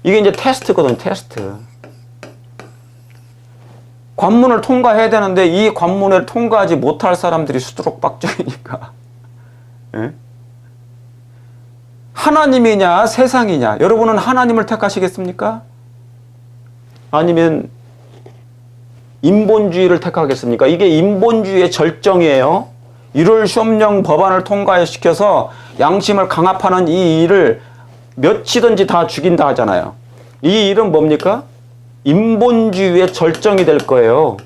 이게 이제 테스트거든요. 테스트. 관문을 통과해야 되는데 이 관문을 통과하지 못할 사람들이 수두룩박정이니까. 예? 하나님이냐 세상이냐. 여러분은 하나님을 택하시겠습니까? 아니면 인본주의를 택하겠습니까? 이게 인본주의의 절정이에요. 1월 시험령 법안을 통과시켜서 양심을 강압하는 이 일을 몇이든지 다 죽인다 하잖아요. 이 일은 뭡니까? 인본주의의 절정이 될 거예요.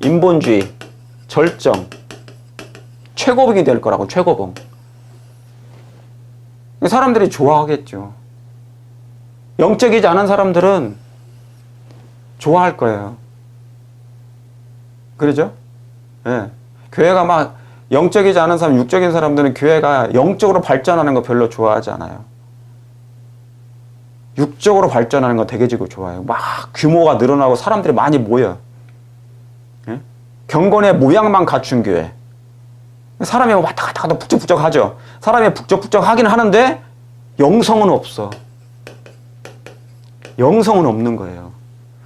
인본주의, 절정, 최고봉이 될 거라고, 최고봉. 사람들이 좋아하겠죠. 영적이지 않은 사람들은 좋아할 거예요. 그러죠? 예. 교회가 막 영적이지 않은 사람, 육적인 사람들은 교회가 영적으로 발전하는 거 별로 좋아하지 않아요. 육적으로 발전하는 거 되게 지고 좋아해요. 막 규모가 늘어나고 사람들이 많이 모여. 예? 경건의 모양만 갖춘 교회. 사람이 왔다 갔다 갔다 북적북적 하죠. 사람이 북적북적 하긴 하는데 영성은 없어. 영성은 없는 거예요.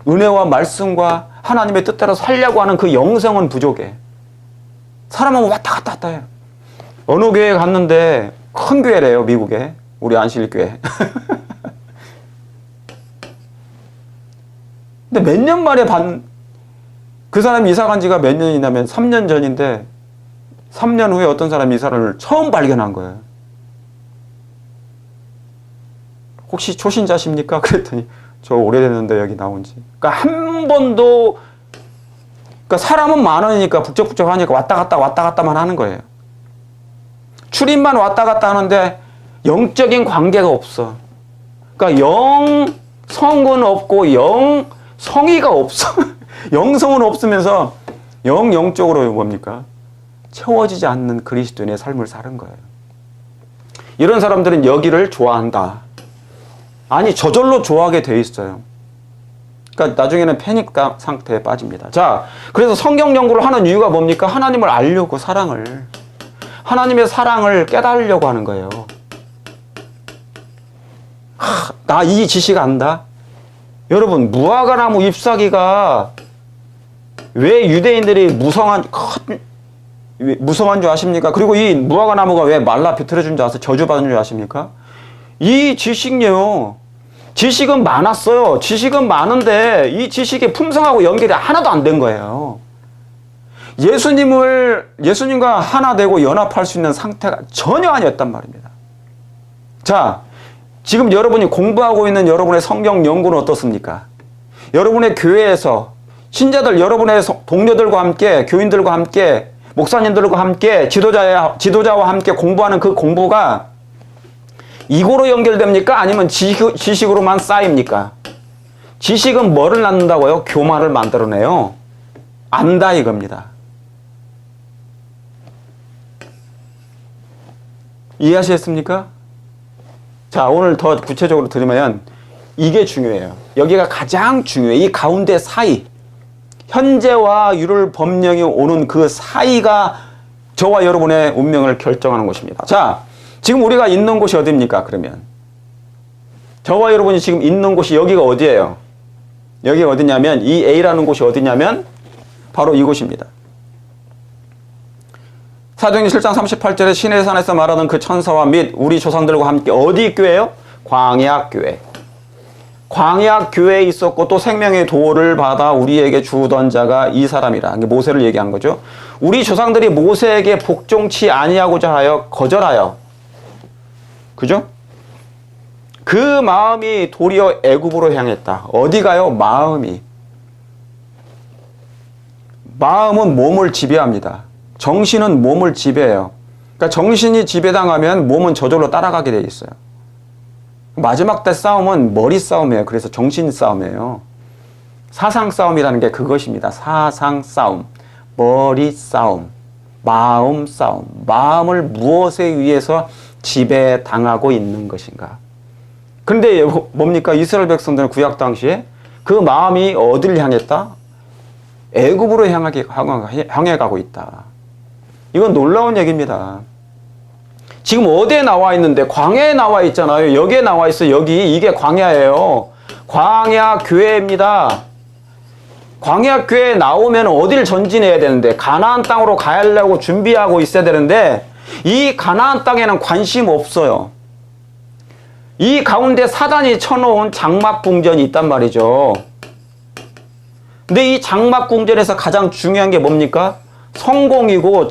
은혜와 말씀과 하나님의 뜻대로 살려고 하는 그 영성은 부족해. 사람은 왔다 갔다 갔다 해요. 어느 교회에 갔는데 큰 교회래요, 미국에. 우리 안실교회. 근데 몇 년 만에 그 사람이 이사 간 지가 몇 년이냐면 3년 전인데 3년 후에 어떤 사람이 이 사람을 처음 발견한 거예요. 혹시 초신자십니까? 그랬더니 저 오래됐는데 여기 나온 지. 그러니까 한 번도, 그러니까 사람은 많으니까 북적북적 하니까 왔다 갔다만 하는 거예요. 출입만 왔다 갔다 하는데 영적인 관계가 없어. 그러니까 영성은 없고 영성의가 없어. 영성은 없으면서 영적으로 뭡니까? 채워지지 않는 그리스도인의 삶을 사는 거예요. 이런 사람들은 여기를 좋아한다. 아니, 저절로 좋아하게 돼 있어요. 그러니까 나중에는 패닉 상태에 빠집니다. 자, 그래서 성경 연구를 하는 이유가 뭡니까? 하나님을 알려고, 하나님의 사랑을 깨달으려고 하는 거예요. 나 이 지식 안다? 여러분, 무화과나무 잎사귀가 왜 유대인들이 무성한 줄 아십니까? 그리고 이 무화과나무가 왜 말라 비틀어준 줄 아세요? 저주받은 줄 아십니까? 이 지식요. 지식은 많았어요. 지식은 많은데 이 지식의 품성하고 연결이 하나도 안 된 거예요. 예수님과 하나 되고 연합할 수 있는 상태가 전혀 아니었단 말입니다. 자, 지금 여러분이 공부하고 있는 여러분의 성경 연구는 어떻습니까? 여러분의 교회에서 신자들, 여러분의 동료들과 함께, 교인들과 함께, 목사님들과 함께, 지도자와 함께 공부하는 그 공부가 이거로 연결됩니까? 아니면 지식으로만 쌓입니까? 지식은 뭐를 낳는다고요? 교만을 만들어내요. 안다 이겁니다. 이해하시겠습니까? 자, 오늘 더 구체적으로 들으면 이게 중요해요. 여기가 가장 중요해요. 이 가운데 사이, 현재와 율을 법령이 오는 그 사이가 저와 여러분의 운명을 결정하는 것입니다. 자, 지금 우리가 있는 곳이 어디입니까? 그러면 저와 여러분이 지금 있는 곳이 여기가 어디예요? 여기가 어디냐면 이 A라는 곳이 어디냐면 바로 이곳입니다. 사도행전 7장 38절에 신의 산에서 말하는 그 천사와 및 우리 조상들과 함께 어디 교회요? 광야교회. 광야교회에 있었고 또 생명의 도를 받아 우리에게 주던 자가 이 사람이라. 모세를 얘기한 거죠. 우리 조상들이 모세에게 복종치 아니하고자 하여 거절하여, 그죠? 그 마음이 도리어 애굽으로 향했다. 어디 가요? 마음은 몸을 지배합니다. 정신은 몸을 지배해요. 그러니까 정신이 지배당하면 몸은 저절로 따라가게 돼 있어요. 마지막 때 싸움은 머리 싸움이에요. 그래서 정신 싸움이에요. 사상 싸움이라는 게 그것입니다. 사상 싸움, 머리 싸움, 마음 싸움. 마음을 무엇에 의해서 지배당하고 있는 것인가? 근데 뭡니까? 이스라엘 백성들은 구약 당시에 그 마음이 어디를 향했다? 애굽으로 향해 가고 있다. 이건 놀라운 얘기입니다. 지금 어디에 나와 있는데? 광야에 나와 있잖아요. 여기에 나와 있어. 이게 광야예요. 광야 교회입니다. 광야 교회에 나오면 어디를 전진해야 되는데? 가나안 땅으로 가려고 준비하고 있어야 되는데 이 가나안 땅에는 관심 없어요. 이 가운데 사단이 쳐놓은 장막궁전이 있단 말이죠. 근데 이 장막궁전에서 가장 중요한 게 뭡니까? 성공이고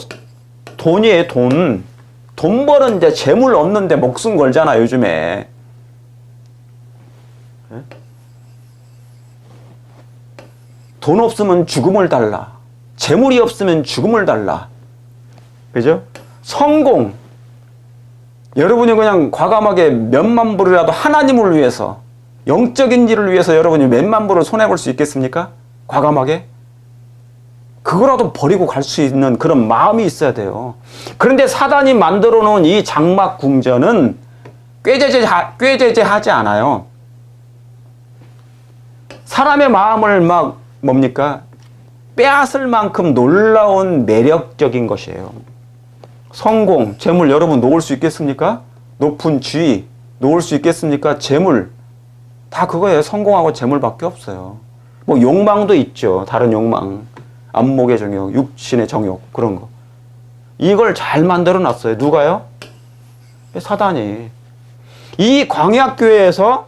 돈이에요. 돈 버는데 재물 없는데 목숨 걸잖아 요즘에. 돈 없으면 죽음을 달라. 재물이 없으면 죽음을 달라. 그죠? 성공. 여러분이 그냥 과감하게 몇만 불이라도 하나님을 위해서, 영적인 일을 위해서 여러분이 몇만 불을 손해볼 수 있겠습니까? 과감하게? 그거라도 버리고 갈 수 있는 그런 마음이 있어야 돼요. 그런데 사단이 만들어 놓은 이 장막 궁전은 꾀죄죄하지 않아요. 사람의 마음을 막 뭡니까? 빼앗을 만큼 놀라운 매력적인 것이에요. 성공, 재물 여러분 놓을 수 있겠습니까? 높은 지위 놓을 수 있겠습니까? 재물 다 그거예요. 성공하고 재물밖에 없어요. 뭐 욕망도 있죠. 다른 욕망, 안목의 정욕, 육신의 정욕 그런 거. 이걸 잘 만들어 놨어요. 누가요? 사단이. 이 광야교회에서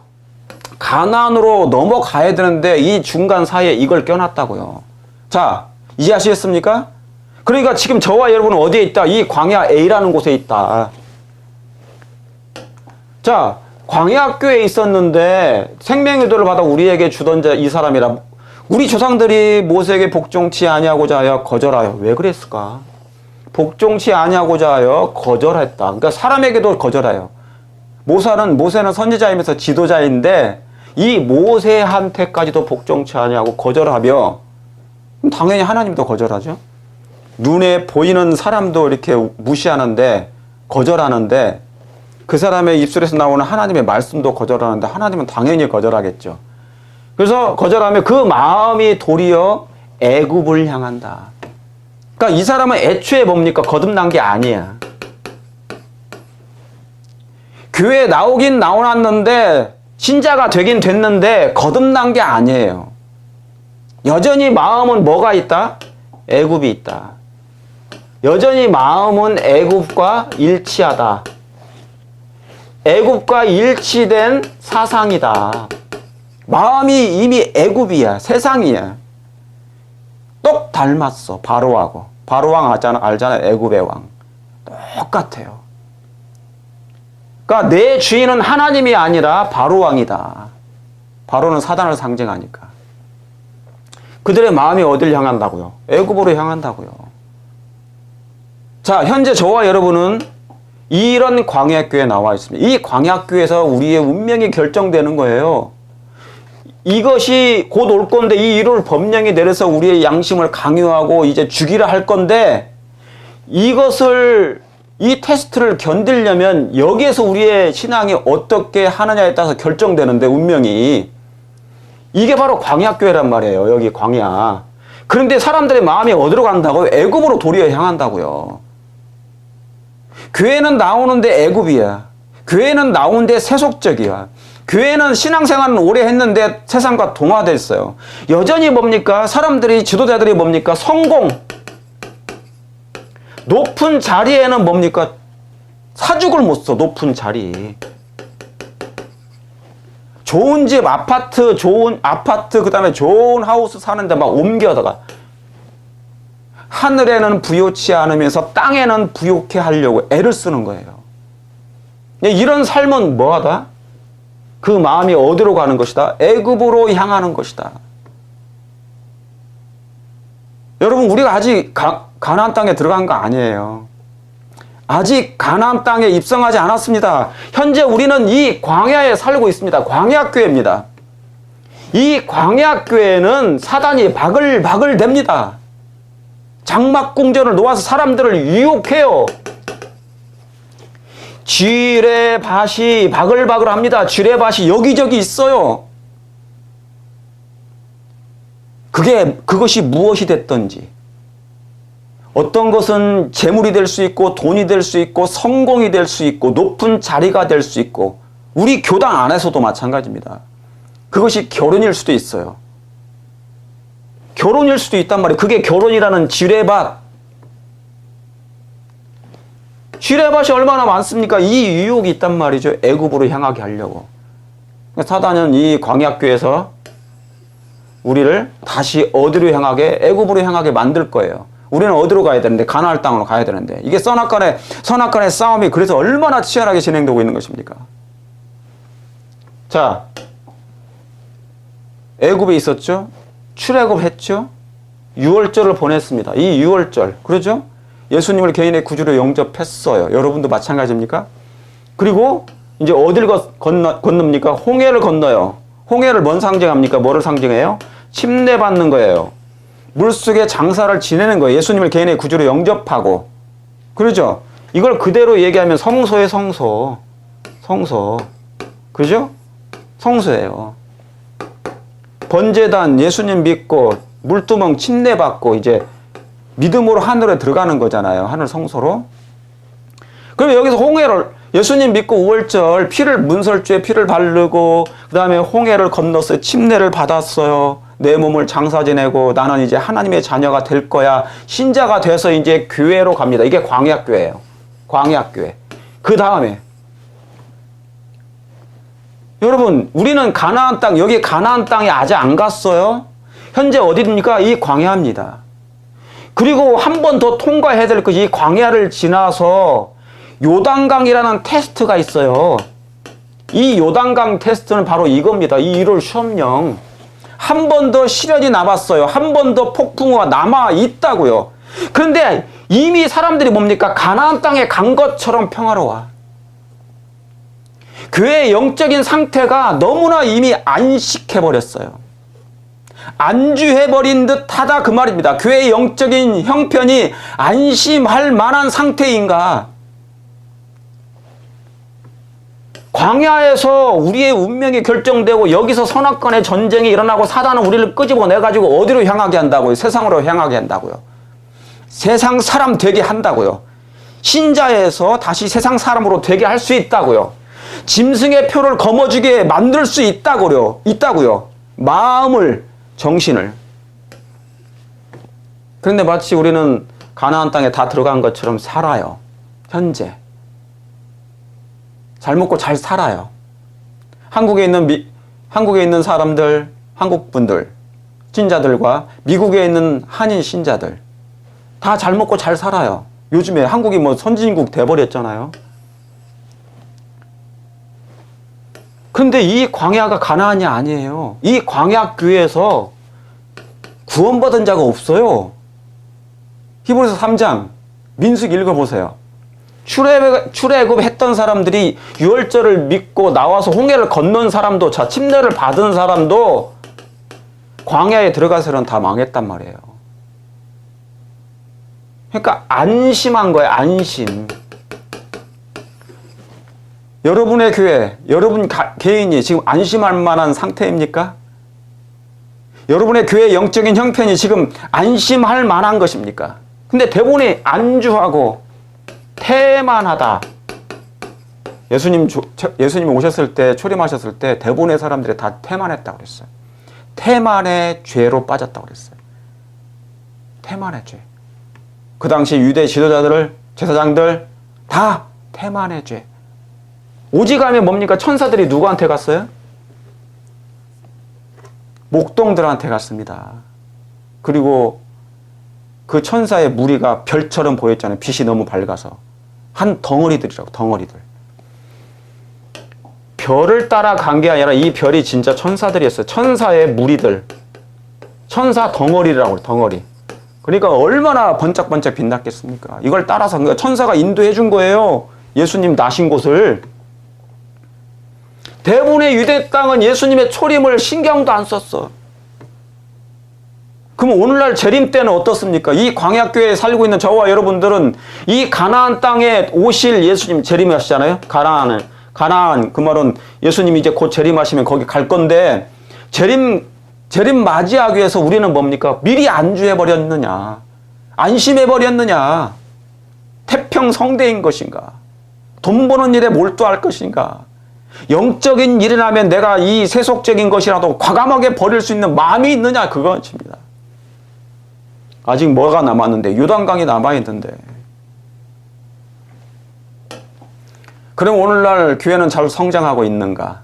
가나안으로 넘어가야 되는데 이 중간 사이에 이걸 껴놨다고요. 자, 이해하시겠습니까? 그러니까 지금 저와 여러분은 어디에 있다? 이 광야 A라는 곳에 있다. 자, 광야교회에 있었는데 생명의도를 받아 우리에게 주던 자 이 사람이라. 우리 조상들이 모세에게 복종치 아니하고자 하여 거절하여. 왜 그랬을까? 복종치 아니하고자 하여 거절했다. 그러니까 사람에게도 거절해요. 모세는 선지자이면서 지도자인데 이 모세한테까지도 복종치 아니하고 거절하며, 당연히 하나님도 거절하죠. 눈에 보이는 사람도 이렇게 무시하는데, 거절하는데, 그 사람의 입술에서 나오는 하나님의 말씀도 거절하는데 하나님은 당연히 거절하겠죠. 그래서 거절하며 그 마음이 도리어 애굽을 향한다. 그러니까 이 사람은 애초에 뭡니까? 거듭난 게 아니야. 교회에 나오긴 나왔는데, 신자가 되긴 됐는데 거듭난 게 아니에요. 여전히 마음은 뭐가 있다? 애굽이 있다. 여전히 마음은 애굽과 일치하다. 애굽과 일치된 사상이다. 마음이 이미 애굽이야. 세상이야. 똑 닮았어. 바로하고. 바로왕 알잖아요. 애굽의 왕. 똑같아요. 그러니까 내 주인은 하나님이 아니라 바로왕이다. 바로는 사단을 상징하니까. 그들의 마음이 어딜 향한다고요? 애굽으로 향한다고요. 자, 현재 저와 여러분은 이런 광야교회에 나와 있습니다. 이 광야교회에서 우리의 운명이 결정되는 거예요. 이것이 곧 올 건데 이 일을 법령이 내려서 우리의 양심을 강요하고 이제 죽이라 할 건데, 이 테스트를 견디려면 여기에서 우리의 신앙이 어떻게 하느냐에 따라서 결정되는데, 운명이. 이게 바로 광야교회란 말이에요. 여기 광야. 그런데 사람들의 마음이 어디로 간다고요? 애굽으로 도리어 향한다고요. 교회는 나오는데 애굽이야. 교회는 나오는데 세속적이야. 교회는 신앙생활은 오래 했는데 세상과 동화됐어요. 여전히 뭡니까? 사람들이, 지도자들이 뭡니까? 성공. 높은 자리에는 뭡니까? 사죽을 못 써. 높은 자리. 좋은 집, 아파트, 그 다음에 좋은 하우스 사는데 막 옮겨다가. 하늘에는 부요치 않으면서 땅에는 부요케 하려고 애를 쓰는 거예요. 이런 삶은 뭐하다? 그 마음이 어디로 가는 것이다? 애굽으로 향하는 것이다. 여러분, 우리가 아직 가나안 땅에 들어간 거 아니에요. 아직 가나안 땅에 입성하지 않았습니다. 현재 우리는 이 광야에 살고 있습니다. 광야교회입니다. 이 광야교회는 사단이 바글바글 댑니다. 장막궁전을 놓아서 사람들을 유혹해요. 지뢰밭이 바글바글합니다. 지뢰밭이 여기저기 있어요. 그것이 무엇이 됐든지, 어떤 것은 재물이 될 수 있고 돈이 될 수 있고 성공이 될 수 있고 높은 자리가 될 수 있고, 우리 교당 안에서도 마찬가지입니다. 그것이 결혼일 수도 있어요. 결혼일 수도 있단 말이에요. 그게 결혼이라는 지뢰밭. 지뢰밭이 얼마나 많습니까? 이 유혹이 있단 말이죠. 애굽으로 향하게 하려고. 사단은 이 광야교에서 우리를 다시 어디로 향하게? 애굽으로 향하게 만들 거예요. 우리는 어디로 가야 되는데? 가나안 땅으로 가야 되는데. 이게 선악간의 싸움이 그래서 얼마나 치열하게 진행되고 있는 것입니까? 자, 애굽에 있었죠. 출애굽했죠. 유월절을 보냈습니다. 이 유월절, 그러죠? 예수님을 개인의 구주로 영접했어요. 여러분도 마찬가지입니까? 그리고 이제 어딜 건넙니까? 홍해를 건너요. 홍해를 뭔 상징합니까? 뭐를 상징해요? 침례받는 거예요. 물속에 장사를 지내는 거예요. 예수님을 개인의 구주로 영접하고. 그러죠? 이걸 그대로 얘기하면 성소예요, 성소. 성소. 그죠? 성소예요. 번제단 예수님 믿고 물두멍 침례받고 이제 믿음으로 하늘에 들어가는 거잖아요. 하늘 성소로. 그럼 여기서 홍해를 예수님 믿고 5월절 피를 문설주에 피를 바르고 그 다음에 홍해를 건넜어요. 침례를 받았어요. 내 몸을 장사 지내고 나는 이제 하나님의 자녀가 될 거야. 신자가 돼서 이제 교회로 갑니다. 이게 광야교회예요. 광야교회. 그 다음에 여러분 우리는 가나안 땅, 여기 가나안 땅에 아직 안 갔어요. 현재 어디입니까? 이 광야입니다. 그리고 한 번 더 통과해야 될 것이 이 광야를 지나서 요단강이라는 테스트가 있어요. 이 요단강 테스트는 바로 이겁니다. 이 1월 시험령. 한 번 더 시련이 남았어요. 한 번 더 폭풍우가 남아 있다고요. 그런데 이미 사람들이 뭡니까? 가나안 땅에 간 것처럼 평화로워. 교회의 영적인 상태가 너무나 이미 안식해버렸어요. 안주해버린 듯 하다 그 말입니다. 교회의 영적인 형편이 안심할 만한 상태인가? 광야에서 우리의 운명이 결정되고 여기서 선악간의 전쟁이 일어나고 사단은 우리를 끄집어내가지고 어디로 향하게 한다고요? 세상으로 향하게 한다고요. 세상 사람 되게 한다고요. 신자에서 다시 세상 사람으로 되게 할 수 있다고요. 짐승의 표를 거머쥐게 만들 수 있다고요. 마음을, 정신을. 그런데 마치 우리는 가나안 땅에 다 들어간 것처럼 살아요. 현재. 잘 먹고 잘 살아요. 한국에 있는 사람들, 한국분들, 신자들과 미국에 있는 한인 신자들 다 잘 먹고 잘 살아요. 요즘에 한국이 뭐 선진국 돼버렸잖아요. 그런데 이 광야가 가나안이 아니에요. 이 광야 교회에서 구원받은 자가 없어요. 히브리서 3장 민수기 읽어보세요. 출애굽 했던 사람들이 유월절을 믿고 나와서 홍해를 건넌 사람도, 자 침례를 받은 사람도 광야에 들어가서는 다 망했단 말이에요. 그러니까 안심한 거예요. 안심. 여러분의 교회, 여러분 개인이 지금 안심할 만한 상태입니까? 여러분의 교회의 영적인 형편이 지금 안심할 만한 것입니까? 근데 대부분이 안주하고 태만하다. 예수님 오셨을 때, 초림하셨을 때 대부분의 사람들이 다 태만했다고 그랬어요. 태만의 죄로 빠졌다고 그랬어요. 태만의 죄. 그 당시 유대 지도자들, 제사장들 다 태만의 죄. 오지감이 뭡니까? 천사들이 누구한테 갔어요? 목동들한테 갔습니다. 그리고 그 천사의 무리가 별처럼 보였잖아요. 빛이 너무 밝아서. 한 덩어리들이라고, 덩어리들. 별을 따라간 게 아니라 이 별이 진짜 천사들이었어요. 천사의 무리들. 천사 덩어리라고, 덩어리. 그러니까 얼마나 번쩍번쩍 빛났겠습니까? 이걸 따라서, 그러니까 천사가 인도해 준 거예요. 예수님 나신 곳을. 대부분의 유대 땅은 예수님의 초림을 신경도 안 썼어. 그럼 오늘날 재림 때는 어떻습니까? 이 광야교회에 살고 있는 저와 여러분들은 이 가나안 땅에 오실 예수님 재림하시잖아요. 가나안 그 말은 예수님이 이제 곧 재림하시면 거기 갈 건데 재림 맞이하기 위해서 우리는 뭡니까? 미리 안주해 버렸느냐? 안심해 버렸느냐? 태평성대인 것인가? 돈 버는 일에 몰두할 것인가? 영적인 일이라면 내가 이 세속적인 것이라도 과감하게 버릴 수 있는 마음이 있느냐? 그것입니다. 아직 뭐가 남았는데? 요단강이 남아있는데. 그럼 오늘날 교회는 잘 성장하고 있는가?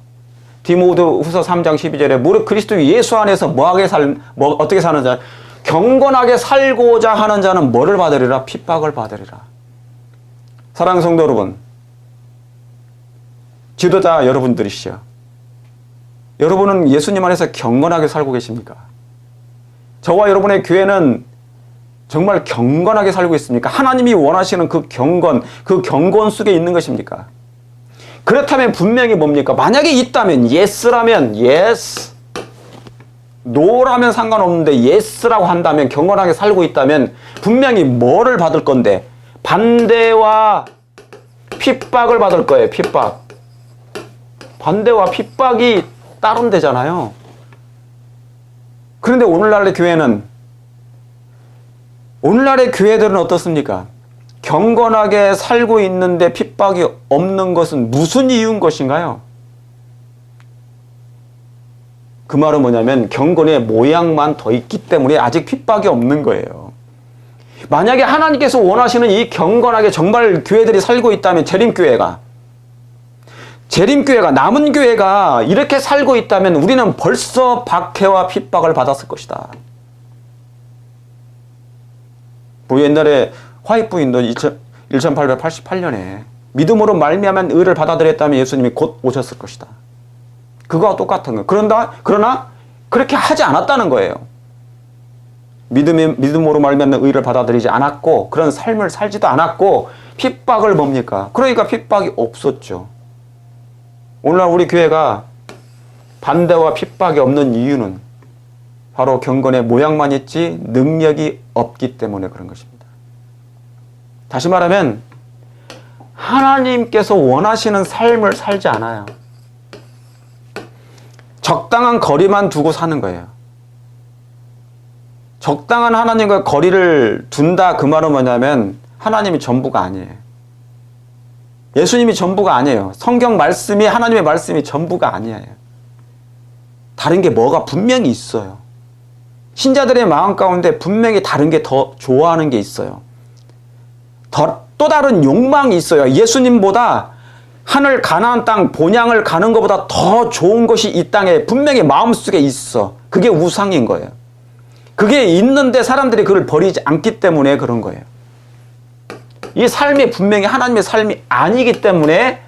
디모데후서 3장 12절에 무릇 그리스도 예수 안에서 어떻게 사는 자? 경건하게 살고자 하는 자는 뭐를 받으리라? 핍박을 받으리라. 사랑하는 성도 여러분, 지도자 여러분들이시죠. 여러분은 예수님 안에서 경건하게 살고 계십니까? 저와 여러분의 교회는 정말 경건하게 살고 있습니까? 하나님이 원하시는 그 경건 속에 있는 것입니까? 그렇다면 분명히 뭡니까? 만약에 있다면 yes라면 yes, no라면 상관없는데 yes라고 한다면, 경건하게 살고 있다면 분명히 뭐를 받을 건데? 반대와 핍박을 받을 거예요. 핍박. 반대와 핍박이 따른대잖아요. 그런데 오늘날의 교회들은 어떻습니까? 경건하게 살고 있는데 핍박이 없는 것은 무슨 이유인 것인가요? 그 말은 뭐냐면 경건의 모양만 더 있기 때문에 아직 핍박이 없는 거예요. 만약에 하나님께서 원하시는 이 경건하게 정말 교회들이 살고 있다면, 재림교회가 남은 교회가 이렇게 살고 있다면 우리는 벌써 박해와 핍박을 받았을 것이다. 뭐 옛날에 화이트 부인도 1888년에 믿음으로 말미암은 의를 받아들였다면 예수님이 곧 오셨을 것이다. 그거와 똑같은 거예요. 그러나 그렇게 하지 않았다는 거예요. 믿음으로 말미암는 의를 받아들이지 않았고, 그런 삶을 살지도 않았고, 핍박을 뭡니까? 그러니까 핍박이 없었죠. 오늘날 우리 교회가 반대와 핍박이 없는 이유는 바로 경건의 모양만 있지 능력이 없기 때문에 그런 것입니다. 다시 말하면 하나님께서 원하시는 삶을 살지 않아요. 적당한 거리만 두고 사는 거예요. 적당한 하나님과 거리를 둔다, 그 말은 뭐냐면 하나님이 전부가 아니에요. 예수님이 전부가 아니에요. 성경 말씀이, 하나님의 말씀이 전부가 아니에요. 다른 게 뭐가 분명히 있어요. 신자들의 마음 가운데 분명히 다른 게 더 좋아하는 게 있어요. 또 다른 욕망이 있어요. 예수님보다 하늘 가나안 땅 본향을 가는 것보다 더 좋은 것이 이 땅에 분명히 마음속에 있어. 그게 우상인 거예요. 그게 있는데 사람들이 그걸 버리지 않기 때문에 그런 거예요. 이 삶이 분명히 하나님의 삶이 아니기 때문에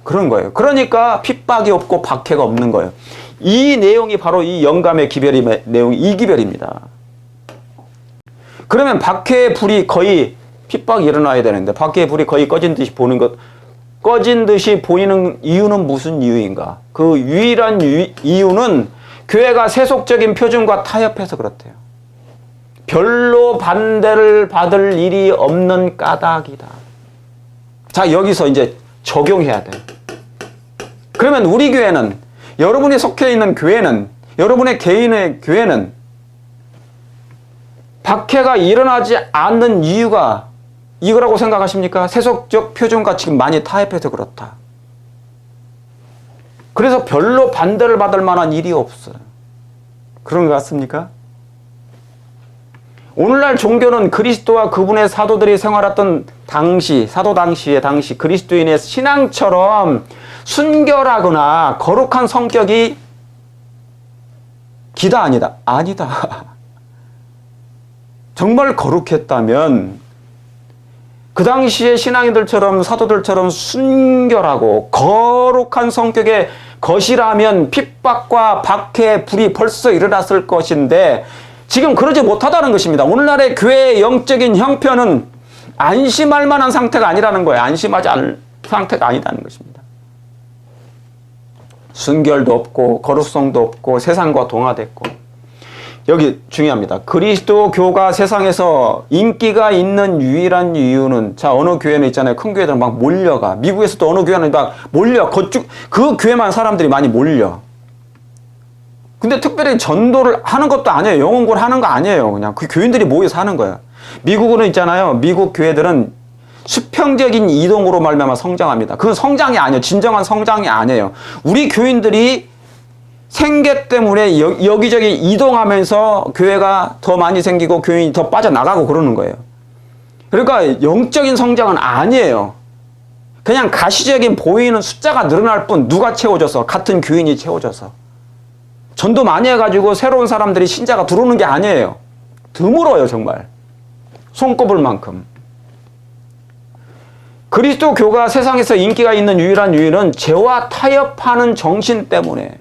그런 거예요. 그러니까 핍박이 없고 박해가 없는 거예요. 이 내용이 바로 이 영감의 기별의 내용이 이 기별입니다. 그러면 박해의 불이 거의, 핍박이 일어나야 되는데 박해의 불이 거의 꺼진 듯이 보이는 이유는 무슨 이유인가? 그 유일한 이유는 교회가 세속적인 표준과 타협해서 그렇대요. 별로 반대를 받을 일이 없는 까닭이다. 자, 여기서 이제 적용해야 돼요. 그러면 우리 교회는, 여러분이 속해 있는 교회는, 여러분의 개인의 교회는 박해가 일어나지 않는 이유가 이거라고 생각하십니까? 세속적 표준과 지금 많이 타협해서 그렇다. 그래서 별로 반대를 받을 만한 일이 없어요. 그런 것 같습니까? 오늘날 종교는 그리스도와 그분의 사도들이 생활했던 사도 당시의 그리스도인의 신앙처럼 순결하거나 거룩한 성격이 기다 아니다. 아니다. 정말 거룩했다면 그 당시의 신앙인들처럼 사도들처럼 순결하고 거룩한 성격의 것이라면 핍박과 박해의 불이 벌써 일어났을 것인데 지금 그러지 못하다는 것입니다. 오늘날의 교회의 영적인 형편은 안심할 만한 상태가 아니라는 거예요. 안심하지 않을 상태가 아니라는 것입니다. 순결도 없고 거룩성도 없고 세상과 동화됐고. 여기 중요합니다. 그리스도 교가 세상에서 인기가 있는 유일한 이유는, 자, 어느 교회는 있잖아요. 큰 교회들은 막 몰려가. 미국에서도 어느 교회는 막 몰려. 그 교회만 사람들이 많이 몰려. 근데 특별히 전도를 하는 것도 아니에요. 영어 공부를 하는 거 아니에요. 그냥 그 교인들이 모여서 하는 거예요. 미국은 있잖아요. 미국 교회들은 수평적인 이동으로 말미암아 성장합니다. 그건 성장이 아니에요. 진정한 성장이 아니에요. 우리 교인들이 생계 때문에 여기저기 이동하면서 교회가 더 많이 생기고 교인이 더 빠져나가고 그러는 거예요. 그러니까 영적인 성장은 아니에요. 그냥 가시적인 보이는 숫자가 늘어날 뿐, 누가 채워줘서, 같은 교인이 채워줘서. 전도 많이 해가지고 새로운 사람들이 신자가 들어오는 게 아니에요. 드물어요, 정말. 손꼽을 만큼. 그리스도 교가 세상에서 인기가 있는 유일한 이유는 죄와 타협하는 정신 때문에.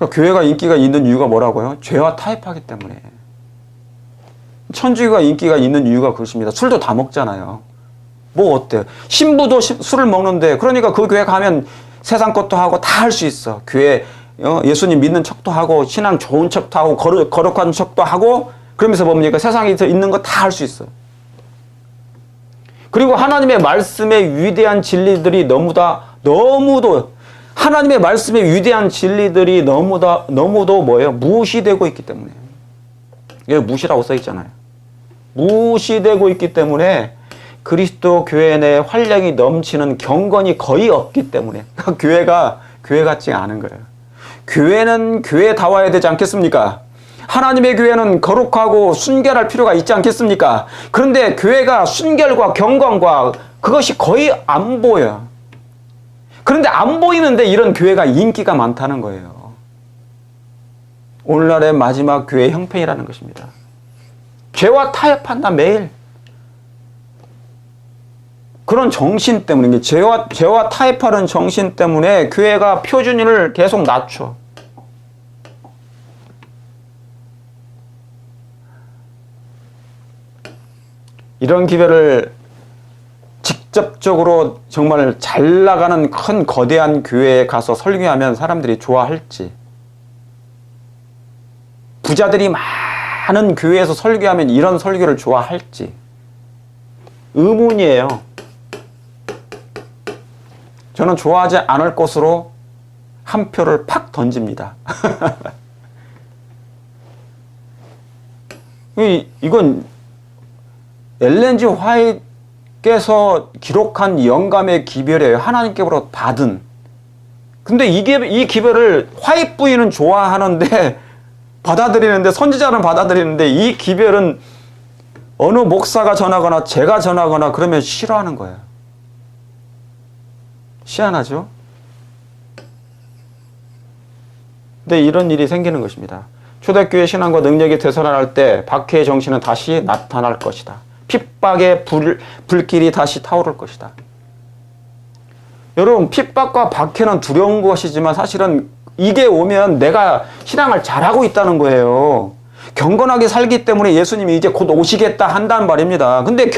그러니까 교회가 인기가 있는 이유가 뭐라고요? 죄와 타협하기 때문에. 천주교가 인기가 있는 이유가 그것입니다. 술도 다 먹잖아요. 뭐 어때요? 신부도 술을 먹는데, 그러니까 그 교회 가면 세상 것도 하고 다 할 수 있어. 교회 예수님 믿는 척도 하고 신앙 좋은 척도 하고 거룩한 척도 하고, 그러면서 뭡니까? 세상에 있는 거 다 할 수 있어. 그리고 하나님의 말씀의 위대한 진리들이 너무도 하나님의 말씀의 위대한 진리들이 너무도 뭐예요? 무시되고 있기 때문에. 여기 무시라고 써 있잖아요. 무시되고 있기 때문에 그리스도 교회 내 활력이 넘치는 경건이 거의 없기 때문에 교회가 교회 같지 않은 거예요. 교회는 교회다워야 되지 않겠습니까? 하나님의 교회는 거룩하고 순결할 필요가 있지 않겠습니까? 그런데 교회가 순결과 경건과 그것이 거의 안 보여요. 그런데 안 보이는데 이런 교회가 인기가 많다는 거예요. 오늘날의 마지막 교회 형편이라는 것입니다. 죄와 타협한다 매일. 그런 정신 때문에, 죄와 타협하는 정신 때문에 교회가 표준을 계속 낮춰. 이런 기회를 직접적으로 정말 잘 나가는 큰 거대한 교회에 가서 설교하면 사람들이 좋아할지, 부자들이 많은 교회에서 설교하면 이런 설교를 좋아할지 의문이에요. 저는 좋아하지 않을 것으로 한 표를 팍 던집니다. 이건 엘렌 G 화이트께서 기록한 영감의 기별이에요. 하나님께로부터 받은. 근데 이 기별을 화이트 부인은 좋아하는데 받아들이는데, 선지자는 받아들이는데, 이 기별은 어느 목사가 전하거나 제가 전하거나 그러면 싫어하는 거예요. 희한하죠? 근데 이런 일이 생기는 것입니다. 초대교회 신앙과 능력이 되살아날 때 박해의 정신은 다시 나타날 것이다. 핍박의 불길이 다시 타오를 것이다. 여러분, 핍박과 박해는 두려운 것이지만 사실은 이게 오면 내가 신앙을 잘하고 있다는 거예요. 경건하게 살기 때문에 예수님이 이제 곧 오시겠다 한다는 말입니다. 근데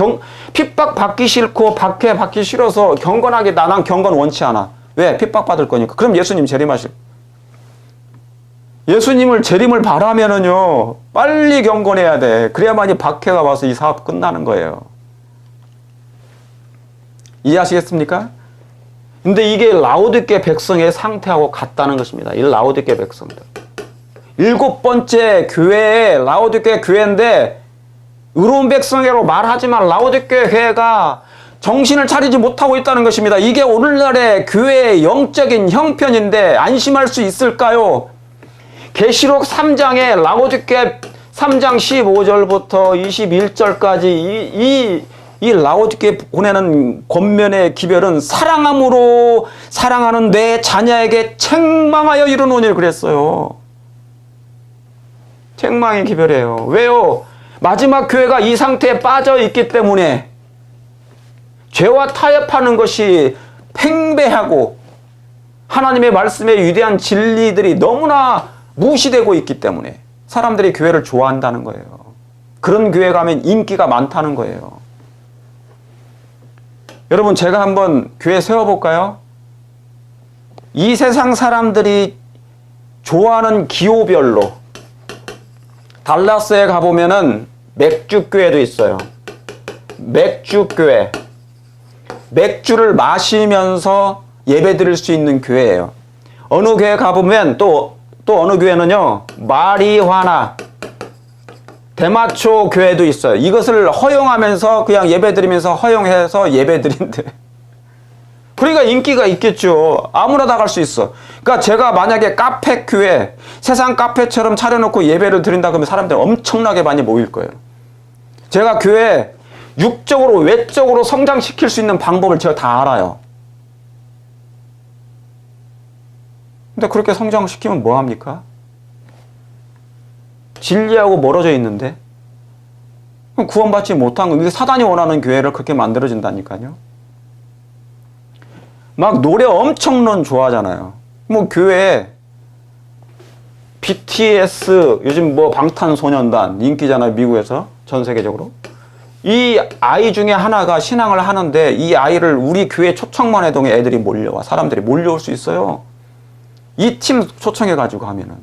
핍박 받기 싫고 박해 받기 싫어서 경건하게 난 경건 원치 않아. 왜? 핍박 받을 거니까. 그럼 예수님 재림하실. 예수님을 재림을 바라면은요, 빨리 경건해야 돼. 그래야만이 박해가 와서 이 사업 끝나는 거예요. 이해하시겠습니까? 근데 이게 라오디게 백성의 상태하고 같다는 것입니다. 이 라오디게 백성들. 7번째 교회에 라오디게 교회인데, 의로운 백성이라고 말하지만 라오디게 교회가 정신을 차리지 못하고 있다는 것입니다. 이게 오늘날의 교회의 영적인 형편인데 안심할 수 있을까요? 계시록 3장에 라오디게 3장 15절부터 21절까지 이 라오디게 보내는 권면의 기별은 사랑함으로 사랑하는 내 자녀에게 책망하여 이르노니 그랬어요. 책망의 기별이에요. 왜요? 마지막 교회가 이 상태에 빠져 있기 때문에 죄와 타협하는 것이 팽배하고 하나님의 말씀의 위대한 진리들이 너무나 무시되고 있기 때문에 사람들이 교회를 좋아한다는 거예요. 그런 교회 가면 인기가 많다는 거예요. 여러분, 제가 한번 교회 세워볼까요? 이 세상 사람들이 좋아하는 기호별로 달라스에 가보면은 맥주교회도 있어요. 맥주교회. 맥주를 마시면서 예배 드릴 수 있는 교회예요. 어느 교회 가보면 또 어느 교회는요, 마리화나, 대마초 교회도 있어요. 이것을 허용하면서 그냥 예배 드리면서 허용해서 예배 드린대. 그러니까 인기가 있겠죠. 아무나 다 갈 수 있어. 그러니까 제가 만약에 카페 교회, 세상 카페처럼 차려놓고 예배를 드린다 그러면 사람들 엄청나게 많이 모일 거예요. 제가 교회 육적으로, 외적으로 성장시킬 수 있는 방법을 제가 다 알아요. 근데 그렇게 성장시키면 뭐합니까? 진리하고 멀어져 있는데? 그럼 구원받지 못한 거, 이게 사단이 원하는 교회를 그렇게 만들어진다니까요. 막 노래 엄청 좋아하잖아요. 뭐 교회에 BTS 요즘 뭐 방탄소년단 인기잖아요. 미국에서 전 세계적으로. 이 아이 중에 하나가 신앙을 하는데 이 아이를 우리 교회 초청만 해도 애들이 몰려와. 사람들이 몰려올 수 있어요. 이 팀 초청해가지고 하면은.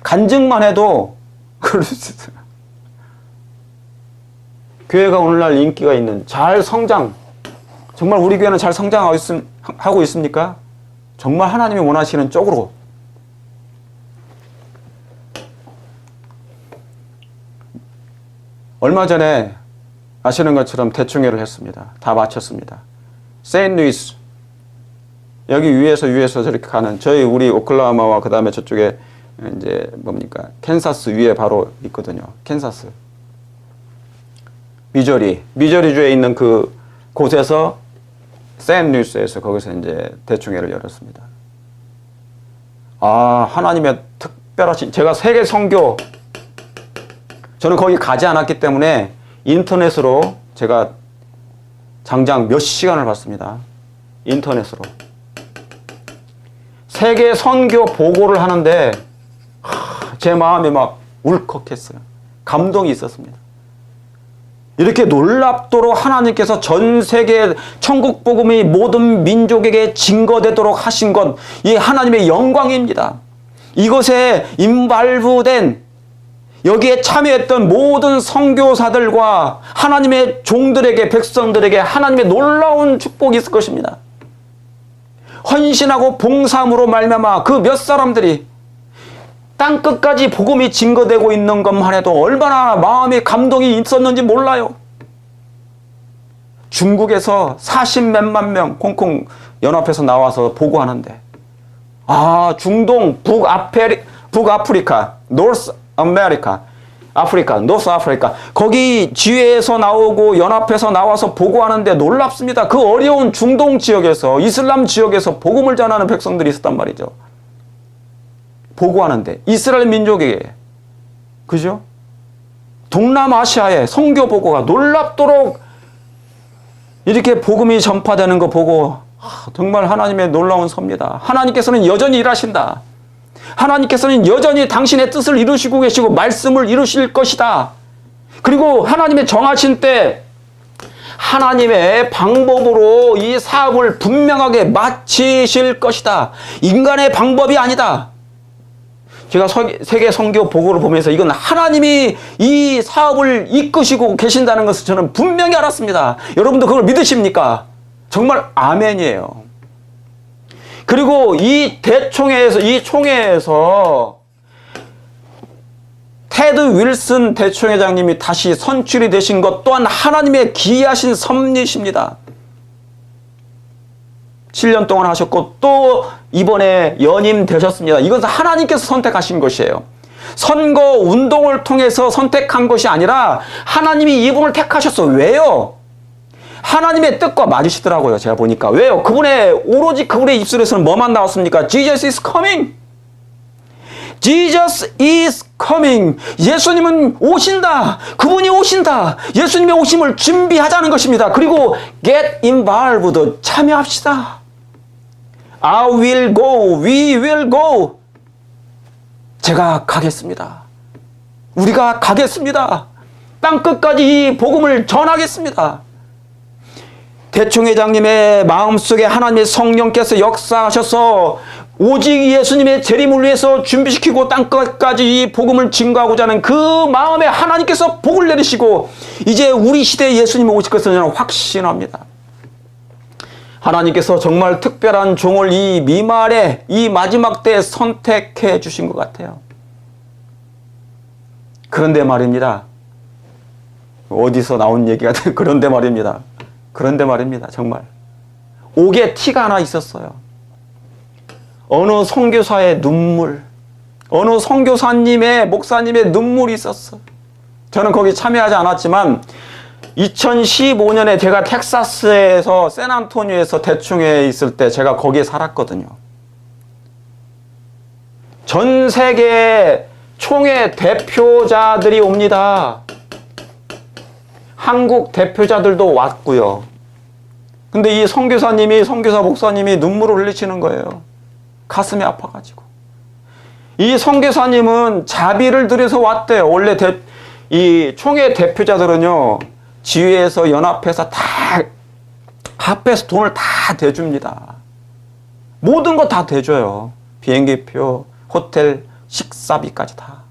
간증만 해도 그럴 수 있어요. 교회가 오늘날 인기가 있는, 잘 성장. 정말 우리 교회는 잘 성장하고 있습니까? 정말 하나님이 원하시는 쪽으로. 얼마 전에 아시는 것처럼 대총회를 했습니다. 다 마쳤습니다. 세인트루이스 여기 위에서 저렇게 가는 우리 오클라호마와 그 다음에 저쪽에 이제 뭡니까 캔사스 위에 바로 있거든요. 캔사스 미저리주에 있는 그 곳에서 세인트루이스에서 거기서 이제 대총회를 열었습니다. 아 하나님의 특별하신 제가 세계 선교 저는 거기 가지 않았기 때문에 인터넷으로 제가 장장 몇 시간을 봤습니다. 인터넷으로. 세계 선교 보고를 하는데 제 마음이 막 울컥했어요. 감동이 있었습니다. 이렇게 놀랍도록 하나님께서 전 세계 천국 복음이 모든 민족에게 증거되도록 하신 것, 이 하나님의 영광입니다. 이것에 인발부된 여기에 참여했던 모든 선교사들과 하나님의 종들에게 백성들에게 하나님의 놀라운 축복이 있을 것입니다. 헌신하고 봉사함으로 말미암아 그 몇 사람들이 땅끝까지 복음이 증거되고 있는 것만 해도 얼마나 마음의 감동이 있었는지 몰라요. 중국에서 40몇만 명 홍콩 연합에서 나와서 보고하는데 중동 북아프리카 노스 아프리카 거기 지회에서 나오고 연합해서 나와서 보고하는데 놀랍습니다. 그 어려운 중동 지역에서 이슬람 지역에서 복음을 전하는 백성들이 있었단 말이죠. 보고하는데 이스라엘 민족에게 그죠? 동남아시아의 선교 보고가 놀랍도록 이렇게 복음이 전파되는 거 보고 정말 하나님의 놀라운 섭니다. 하나님께서는 여전히 일하신다. 하나님께서는 여전히 당신의 뜻을 이루시고 계시고 말씀을 이루실 것이다. 그리고 하나님의 정하신 때 하나님의 방법으로 이 사업을 분명하게 마치실 것이다. 인간의 방법이 아니다. 제가 세계 선교 보고를 보면서 이건 하나님이 이 사업을 이끄시고 계신다는 것을 저는 분명히 알았습니다. 여러분도 그걸 믿으십니까? 정말 아멘이에요. 그리고 이 총회에서 테드 윌슨 대총회장님이 다시 선출이 되신 것 또한 하나님의 기이하신 섭리십니다. 7년 동안 하셨고 또 이번에 연임되셨습니다. 이것은 하나님께서 선택하신 것이에요. 선거 운동을 통해서 선택한 것이 아니라 하나님이 이분을 택하셨어. 왜요? 하나님의 뜻과 맞으시더라고요. 제가 보니까. 왜요? 오로지 그분의 입술에서는 뭐만 나왔습니까? Jesus is coming. Jesus is coming. 예수님은 오신다. 그분이 오신다. 예수님의 오심을 준비하자는 것입니다. 그리고 get involved. 참여합시다. I will go. We will go. 제가 가겠습니다. 우리가 가겠습니다. 땅끝까지 이 복음을 전하겠습니다. 대총회장님의 마음속에 하나님의 성령께서 역사하셔서 오직 예수님의 재림을 위해서 준비시키고 땅끝까지 이 복음을 증거하고자 하는 그 마음에 하나님께서 복을 내리시고 이제 우리 시대에 예수님이 오실 것을 저는 확신합니다. 하나님께서 정말 특별한 종을 이 미말에 이 마지막 때에 선택해 주신 것 같아요. 그런데 말입니다. 어디서 나온 얘기가 그런데 말입니다. 정말 옥에 티가 하나 있었어요. 어느 선교사의 눈물, 어느 선교사님의 목사님의 눈물이 있었어. 저는 거기 참여하지 않았지만 2015년에 제가 텍사스에서 샌안토니오에서 대총회에 있을 때 제가 거기에 살았거든요. 전 세계 총회 대표자들이 옵니다. 한국 대표자들도 왔고요. 근데 이 선교사 목사님이 눈물을 흘리시는 거예요. 가슴이 아파가지고. 이 선교사님은 자비를 들여서 왔대요. 원래 이 총회 대표자들은요, 지회에서 연합해서 다 합해서 돈을 다 대줍니다. 모든 거 다 대줘요. 비행기표, 호텔, 식사비까지 다.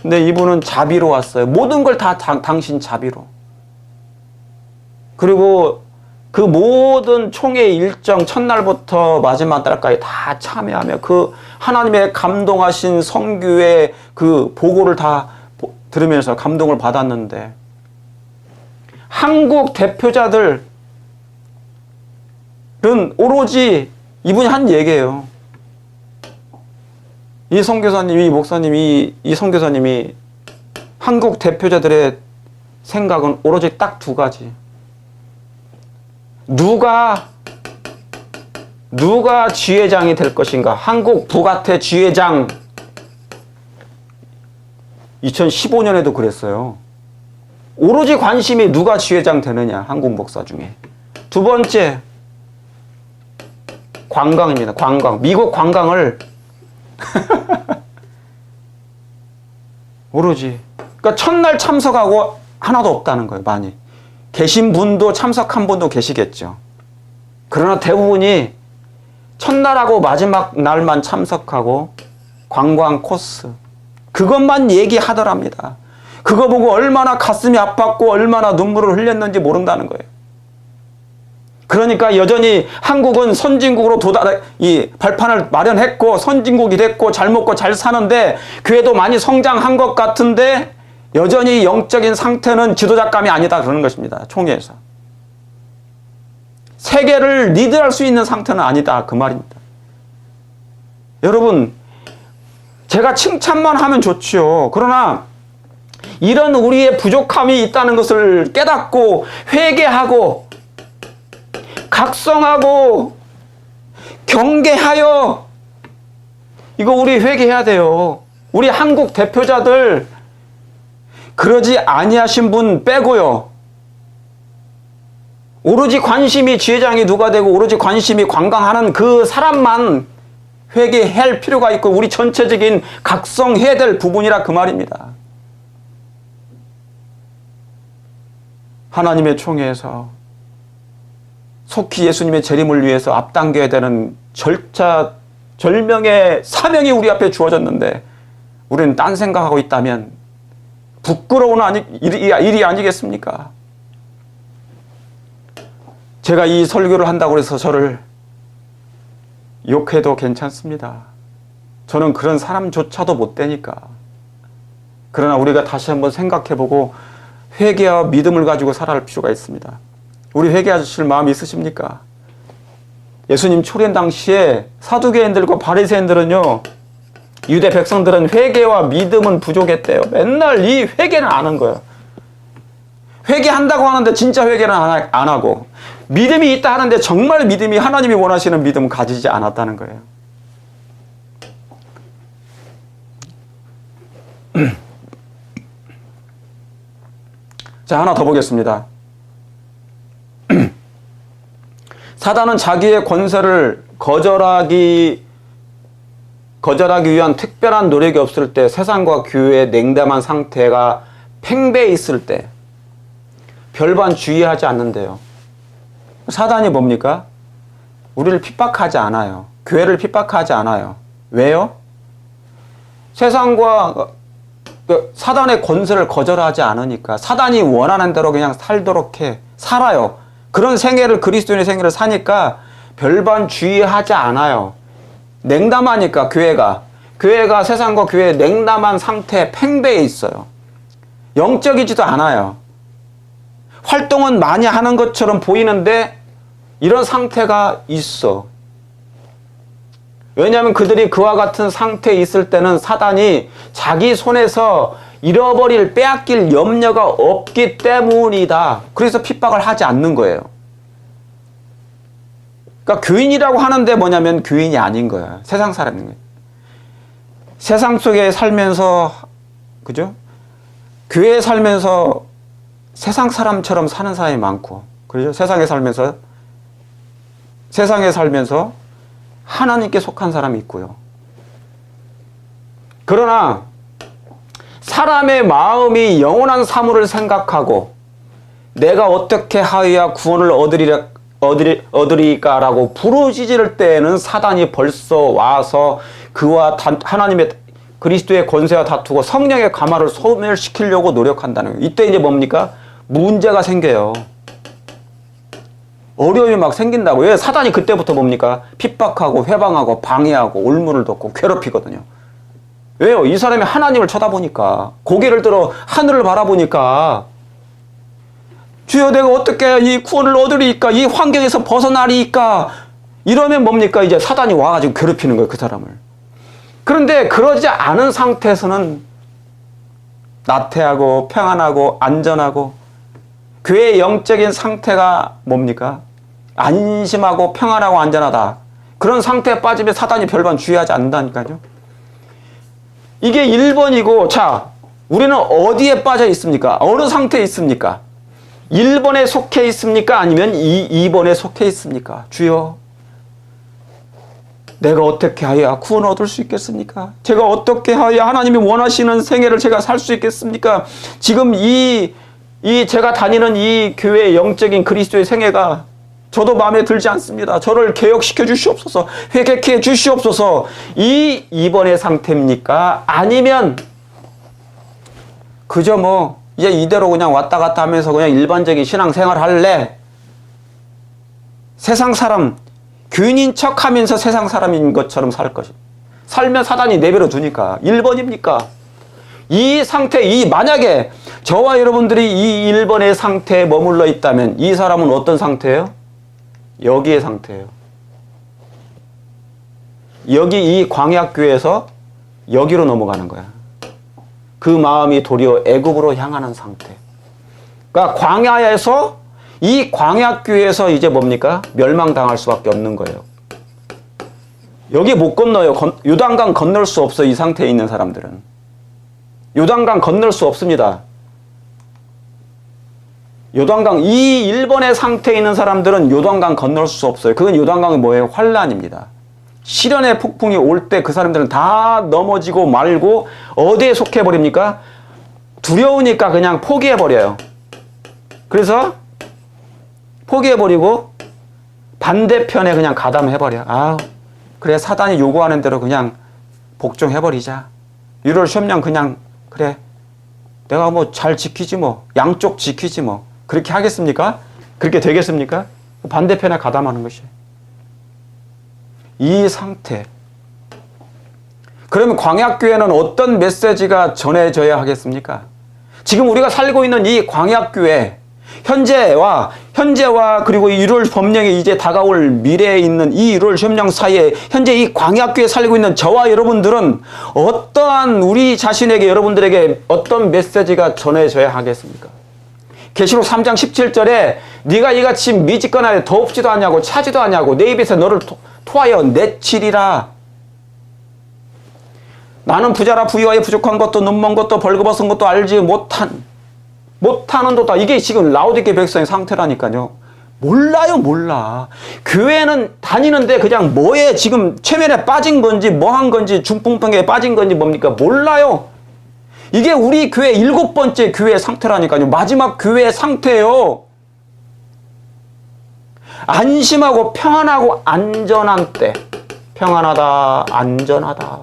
근데 이분은 자비로 왔어요. 모든 걸 다 당신 자비로. 그리고 그 모든 총회 일정 첫날부터 마지막 날까지 다 참여하며 그 하나님의 감동하신 선교의 그 보고를 다 들으면서 감동을 받았는데, 한국 대표자들은 오로지 이분이 한 얘기예요. 이 선교사님이, 이 목사님이, 이 선교사님이 한국 대표자들의 생각은 오로지 딱 두 가지. 누가 지회장이 될 것인가? 한국 부가태 지회장. 2015년에도 그랬어요. 오로지 관심이 누가 지회장 되느냐, 한국 목사 중에. 두 번째, 관광입니다. 관광. 미국 관광을 오로지. 그러니까 첫날 참석하고 하나도 없다는 거예요, 많이. 계신 분도 참석한 분도 계시겠죠. 그러나 대부분이 첫날하고 마지막 날만 참석하고 관광 코스, 그것만 얘기하더랍니다. 그거 보고 얼마나 가슴이 아팠고 얼마나 눈물을 흘렸는지 모른다는 거예요. 그러니까 여전히 한국은 선진국으로 이 발판을 마련했고 선진국이 됐고 잘 먹고 잘 사는데 교회도 많이 성장한 것 같은데 여전히 영적인 상태는 지도자감이 아니다 그러는 것입니다. 총회에서. 세계를 리드할 수 있는 상태는 아니다 그 말입니다. 여러분, 제가 칭찬만 하면 좋지요. 그러나 이런 우리의 부족함이 있다는 것을 깨닫고 회개하고 각성하고 경계하여, 이거 우리 회개해야 돼요. 우리 한국 대표자들 그러지 아니하신 분 빼고요. 오로지 관심이 지회장이 누가 되고 오로지 관심이 관광하는 그 사람만 회개할 필요가 있고 우리 전체적인 각성해야 될 부분이라 그 말입니다. 하나님의 총회에서 속히 예수님의 재림을 위해서 앞당겨야 되는 절명의 사명이 우리 앞에 주어졌는데 우리는 딴 생각하고 있다면 부끄러운 일이 아니겠습니까? 제가 이 설교를 한다고 해서 저를 욕해도 괜찮습니다. 저는 그런 사람조차도 못 되니까. 그러나 우리가 다시 한번 생각해보고 회개와 믿음을 가지고 살아갈 필요가 있습니다. 우리 회개하실 마음이 있으십니까? 예수님 초림 당시에 사두개인들과 바리새인들은요, 유대 백성들은 회개와 믿음은 부족했대요. 맨날 이 회개는 안 한 거예요. 회개한다고 하는데 진짜 회개는 안 하고, 믿음이 있다 하는데 정말 믿음이 하나님이 원하시는 믿음을 가지지 않았다는 거예요. 자, 하나 더 보겠습니다. 사단은 자기의 권세를 거절하기 위한 특별한 노력이 없을 때, 세상과 교회의 냉담한 상태가 팽배해 있을 때 별반 주의하지 않는데요. 사단이 뭡니까? 우리를 핍박하지 않아요. 교회를 핍박하지 않아요. 왜요? 세상과 사단의 권세를 거절하지 않으니까. 사단이 원하는 대로 그냥 살도록 살아요. 그런 생애를, 그리스도인의 생애를 사니까 별반 주의하지 않아요. 냉담하니까 교회가 세상과 교회의 냉담한 상태에 팽배해 있어요. 영적이지도 않아요. 활동은 많이 하는 것처럼 보이는데 이런 상태가 있어. 왜냐하면 그들이 그와 같은 상태에 있을 때는 사단이 자기 손에서 잃어버릴, 빼앗길 염려가 없기 때문이다. 그래서 핍박을 하지 않는 거예요. 그러니까 교인이라고 하는데 뭐냐면 교인이 아닌 거예요. 세상 사람인 거예요. 세상 속에 살면서, 그죠? 교회에 살면서 세상 사람처럼 사는 사람이 많고, 그죠? 세상에 살면서 하나님께 속한 사람이 있고요. 그러나 사람의 마음이 영원한 사물을 생각하고 내가 어떻게 하여야 구원을 얻으리까라고 부르짖을 때에는 사단이 벌써 와서 그와 하나님의 그리스도의 권세와 다투고 성령의 가마를 소멸시키려고 노력한다는 거예요. 이때 이제 뭡니까? 문제가 생겨요. 어려움이 막 생긴다고. 왜? 사단이 그때부터 뭡니까? 핍박하고 회방하고 방해하고 올무를 덮고 괴롭히거든요. 왜요? 이 사람이 하나님을 쳐다보니까, 고개를 들어 하늘을 바라보니까, 주여 내가 어떻게 이 구원을 얻으리까? 이 환경에서 벗어나리까? 이러면 뭡니까? 이제 사단이 와가지고 괴롭히는 거예요, 그 사람을. 그런데 그러지 않은 상태에서는 나태하고 평안하고 안전하고 그의 영적인 상태가 뭡니까? 안심하고 평안하고 안전하다. 그런 상태에 빠지면 사단이 별반 주의하지 않는다니까요. 이게 1번이고, 자, 우리는 어디에 빠져 있습니까? 어느 상태에 있습니까? 1번에 속해 있습니까? 아니면 2번에 속해 있습니까? 주여, 내가 어떻게 하여야 구원을 얻을 수 있겠습니까? 제가 어떻게 하여야 하나님이 원하시는 생애를 제가 살 수 있겠습니까? 지금 제가 다니는 이 교회의 영적인 그리스도의 생애가 저도 마음에 들지 않습니다. 저를 개혁시켜 주시옵소서. 회개케 해 주시옵소서. 2번의 상태입니까? 아니면 그저 뭐 이제 이대로 그냥 왔다 갔다 하면서 그냥 일반적인 신앙생활 할래? 세상 사람, 교인인 척 하면서 세상 사람인 것처럼 살 것입니다. 살면 사단이 내버려 두니까. 1번입니까? 이 상태, 만약에 저와 여러분들이 이 1번의 상태에 머물러 있다면 이 사람은 어떤 상태예요? 여기의 상태예요. 여기 이 광야교에서 여기로 넘어가는 거야. 그 마음이 도리어 애굽으로 향하는 상태. 그러니까 광야에서 이 광야교에서 이제 뭡니까? 멸망당할 수밖에 없는 거예요. 여기 못 건너요. 요단강 건널 수 없어. 이 상태에 있는 사람들은. 요단강 건널 수 없습니다. 요단강, 이 1번의 상태에 있는 사람들은 요단강 건널 수 없어요. 그건 요단강이 뭐예요? 환란입니다. 시련의 폭풍이 올 때 그 사람들은 다 넘어지고 말고 어디에 속해버립니까? 두려우니까 그냥 포기해버려요. 그래서 포기해버리고 반대편에 그냥 가담해버려. 아, 그래, 사단이 요구하는 대로 그냥 복종해버리자. 유월 시험령 그냥, 그래, 내가 뭐 잘 지키지 뭐, 양쪽 지키지 뭐. 그렇게 하겠습니까? 그렇게 되겠습니까? 반대편에 가담하는 것이에요. 이 상태. 그러면 광야교회는 어떤 메시지가 전해져야 하겠습니까? 지금 우리가 살고 있는 이 광야교회, 현재와 그리고 이 1월 법령이 이제 다가올 미래에 있는 이 1월 시험령 사이에 현재 이 광야교회에 살고 있는 저와 여러분들은 어떠한 우리 자신에게 여러분들에게 어떤 메시지가 전해져야 하겠습니까? 계시록 3장 17절에 네가 이같이 미지근하여 더웁지도 않냐고 차지도 않냐고 내 입에서 너를 토하여 내치리라. 나는 부자라 부유하여 부족한 것도 눈먼 것도 벌거벗은 것도 알지 못하는 도다. 이게 지금 라오디게 백성의 상태라니까요. 몰라요, 몰라. 교회는 다니는데 그냥 뭐에 지금 최면에 빠진 건지 뭐 한 건지 중풍병에 빠진 건지 뭡니까? 몰라요. 이게 우리 교회 7번째 교회의 상태라니까요. 마지막 교회의 상태예요. 안심하고 평안하고 안전한 때. 평안하다, 안전하다.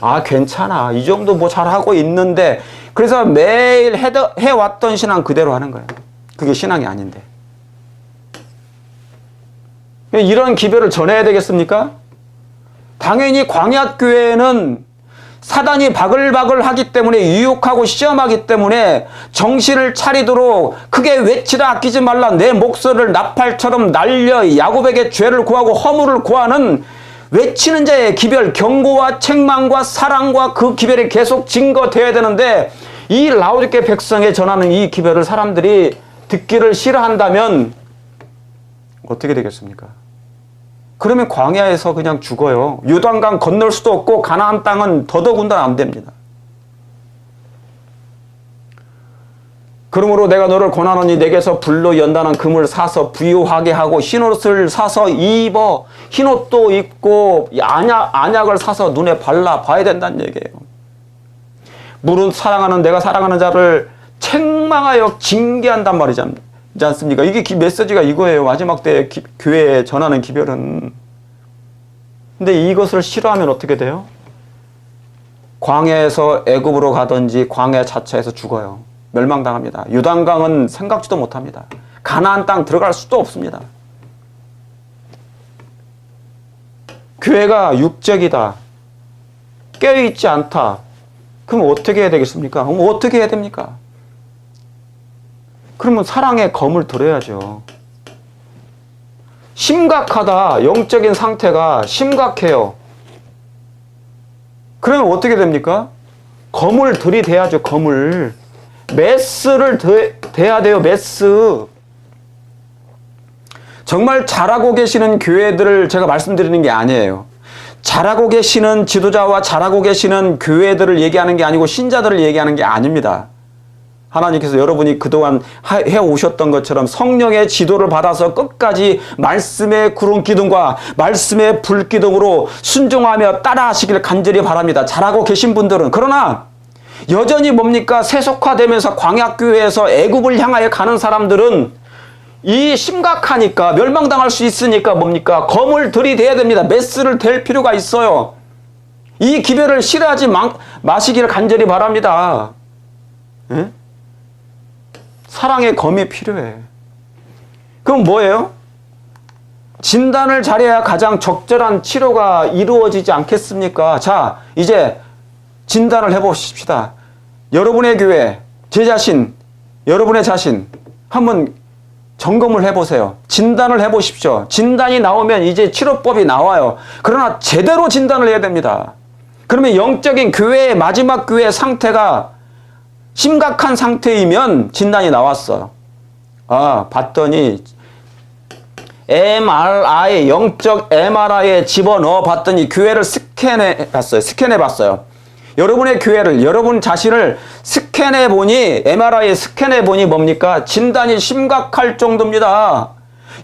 아, 괜찮아. 이 정도 뭐 잘하고 있는데. 그래서 매일 해왔던 신앙 그대로 하는 거예요. 그게 신앙이 아닌데. 이런 기별을 전해야 되겠습니까? 당연히 광야교회는 사단이 바글바글 하기 때문에 유혹하고 시험하기 때문에 정신을 차리도록 크게 외치라 아끼지 말라 내 목소리를 나팔처럼 날려 야곱에게 죄를 구하고 허물을 구하는 외치는 자의 기별, 경고와 책망과 사랑과 그 기별이 계속 증거되어야 되는데 이 라오디게 백성에 전하는 이 기별을 사람들이 듣기를 싫어한다면 어떻게 되겠습니까? 그러면 광야에서 그냥 죽어요. 요단강 건널 수도 없고 가나안 땅은 더더군다나 안 됩니다. 그러므로 내가 너를 권하노니 내게서 불로 연단한 금을 사서 부유하게 하고 흰옷을 사서 입어. 흰옷도 입고 안약을 사서 눈에 발라 봐야 된다는 얘기예요. 무릇 사랑하는 내가 사랑하는 자를 책망하여 징계한단 말이지 않습니까? 이게 메시지가 이거예요. 마지막 때 교회에 전하는 기별은. 근데 이것을 싫어하면 어떻게 돼요? 광야에서 애굽으로 가든지 광야 자체에서 죽어요. 멸망당합니다. 요단강은 생각지도 못합니다. 가나안 땅 들어갈 수도 없습니다. 교회가 육적이다. 깨어있지 않다. 그럼 어떻게 해야 되겠습니까? 그럼 어떻게 해야 됩니까? 그러면 사랑의 검을 들어야죠. 심각하다. 영적인 상태가 심각해요. 그러면 어떻게 됩니까? 검을 들이대야죠. 검을. 메스를 대야 돼요. 메스. 정말 잘하고 계시는 교회들을 제가 말씀드리는 게 아니에요. 잘하고 계시는 지도자와 잘하고 계시는 교회들을 얘기하는 게 아니고 신자들을 얘기하는 게 아닙니다. 하나님께서 여러분이 그동안 해오셨던 것처럼 성령의 지도를 받아서 끝까지 말씀의 구름 기둥과 말씀의 불 기둥으로 순종하며 따라하시길 간절히 바랍니다. 잘하고 계신 분들은. 그러나 여전히 뭡니까? 세속화되면서 광야교회에서 애굽을 향하여 가는 사람들은 이 심각하니까 멸망당할 수 있으니까 뭡니까? 검을 들이대야 됩니다. 메스를 댈 필요가 있어요. 이 기별을 싫어하지 마시기를 간절히 바랍니다. 에? 사랑의 검이 필요해. 그럼 뭐예요? 진단을 잘해야 가장 적절한 치료가 이루어지지 않겠습니까? 자, 이제 진단을 해보십시다. 여러분의 교회, 제 자신, 여러분의 자신 한번 점검을 해보세요. 진단을 해보십시오. 진단이 나오면 이제 치료법이 나와요. 그러나 제대로 진단을 해야 됩니다. 그러면 영적인 교회의 마지막 교회의 상태가 심각한 상태이면 진단이 나왔어요. 봤더니 MRI, 영적 MRI에 집어넣어 봤더니 교회를 스캔해 봤어요. 여러분의 교회를, 여러분 자신을 스캔해 보니, MRI에 스캔해 보니 뭡니까? 진단이 심각할 정도입니다.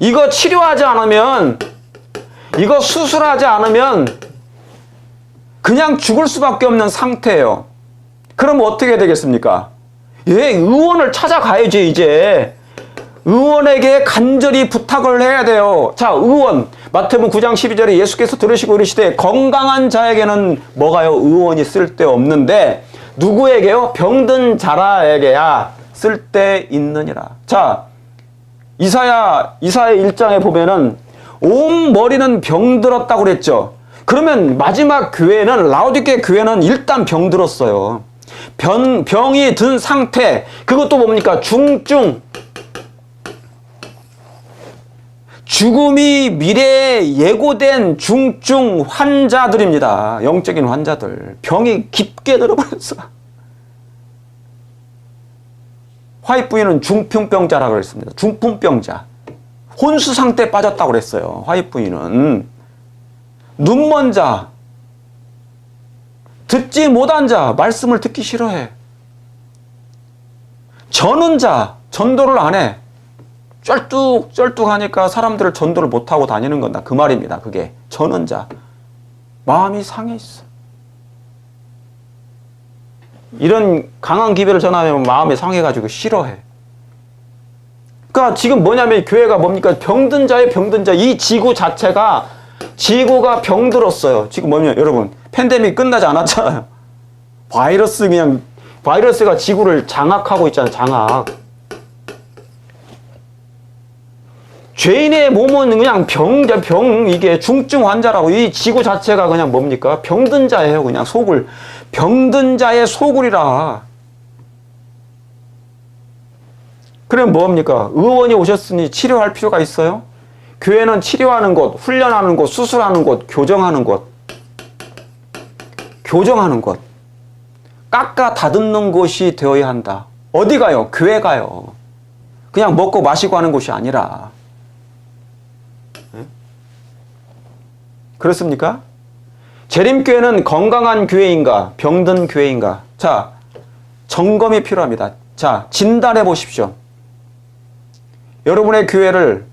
이거 치료하지 않으면, 이거 수술하지 않으면 그냥 죽을 수밖에 없는 상태예요. 그럼 어떻게 되겠습니까? 의원을 찾아가야지, 이제. 의원에게 간절히 부탁을 해야 돼요. 자, 의원. 마태복음 9장 12절에 예수께서 들으시고 이르시되 건강한 자에게는 뭐가요? 의원이 쓸데없는데 누구에게요? 병든 자라에게야 쓸데있느니라. 자, 이사야 1장에 보면은 온 머리는 병들었다고 그랬죠. 그러면 마지막 교회는, 라오디게 교회는 일단 병들었어요. 병이 든 상태, 그것도 뭡니까? 중증. 죽음이 미래에 예고된 중증 환자들입니다. 영적인 환자들. 병이 깊게 들어버렸어. 화이트 부인은 중풍병자라고 그랬습니다. 중풍병자. 혼수 상태에 빠졌다고 그랬어요. 화이트 부인은. 눈먼 자. 듣지 못한 자. 말씀을 듣기 싫어해. 저는 자. 전도를 안 해. 쩔뚝하니까 사람들을 전도를 못하고 다니는 건다. 그 말입니다. 그게. 전원자. 마음이 상해 있어. 이런 강한 기별을 전하면 마음이 상해가지고 싫어해. 그러니까 지금 뭐냐면 교회가 뭡니까? 병든 자의 병든 자. 이 지구 자체가, 지구가 병들었어요. 지금 뭐냐, 여러분. 팬데믹 끝나지 않았잖아요. 바이러스가 지구를 장악하고 있잖아요. 장악. 죄인의 몸은 그냥 이게 중증 환자라고. 이 지구 자체가 그냥 뭡니까? 병든 자예요. 그냥 소굴. 병든 자의 소굴이라. 그럼 뭡니까? 의원이 오셨으니 치료할 필요가 있어요? 교회는 치료하는 곳, 훈련하는 곳, 수술하는 곳, 교정하는 곳. 깎아 다듬는 곳이 되어야 한다. 어디 가요? 교회 가요. 그냥 먹고 마시고 하는 곳이 아니라. 그렇습니까? 재림교회는 건강한 교회인가? 병든 교회인가? 자, 점검이 필요합니다. 자, 진단해 보십시오. 여러분의 교회를,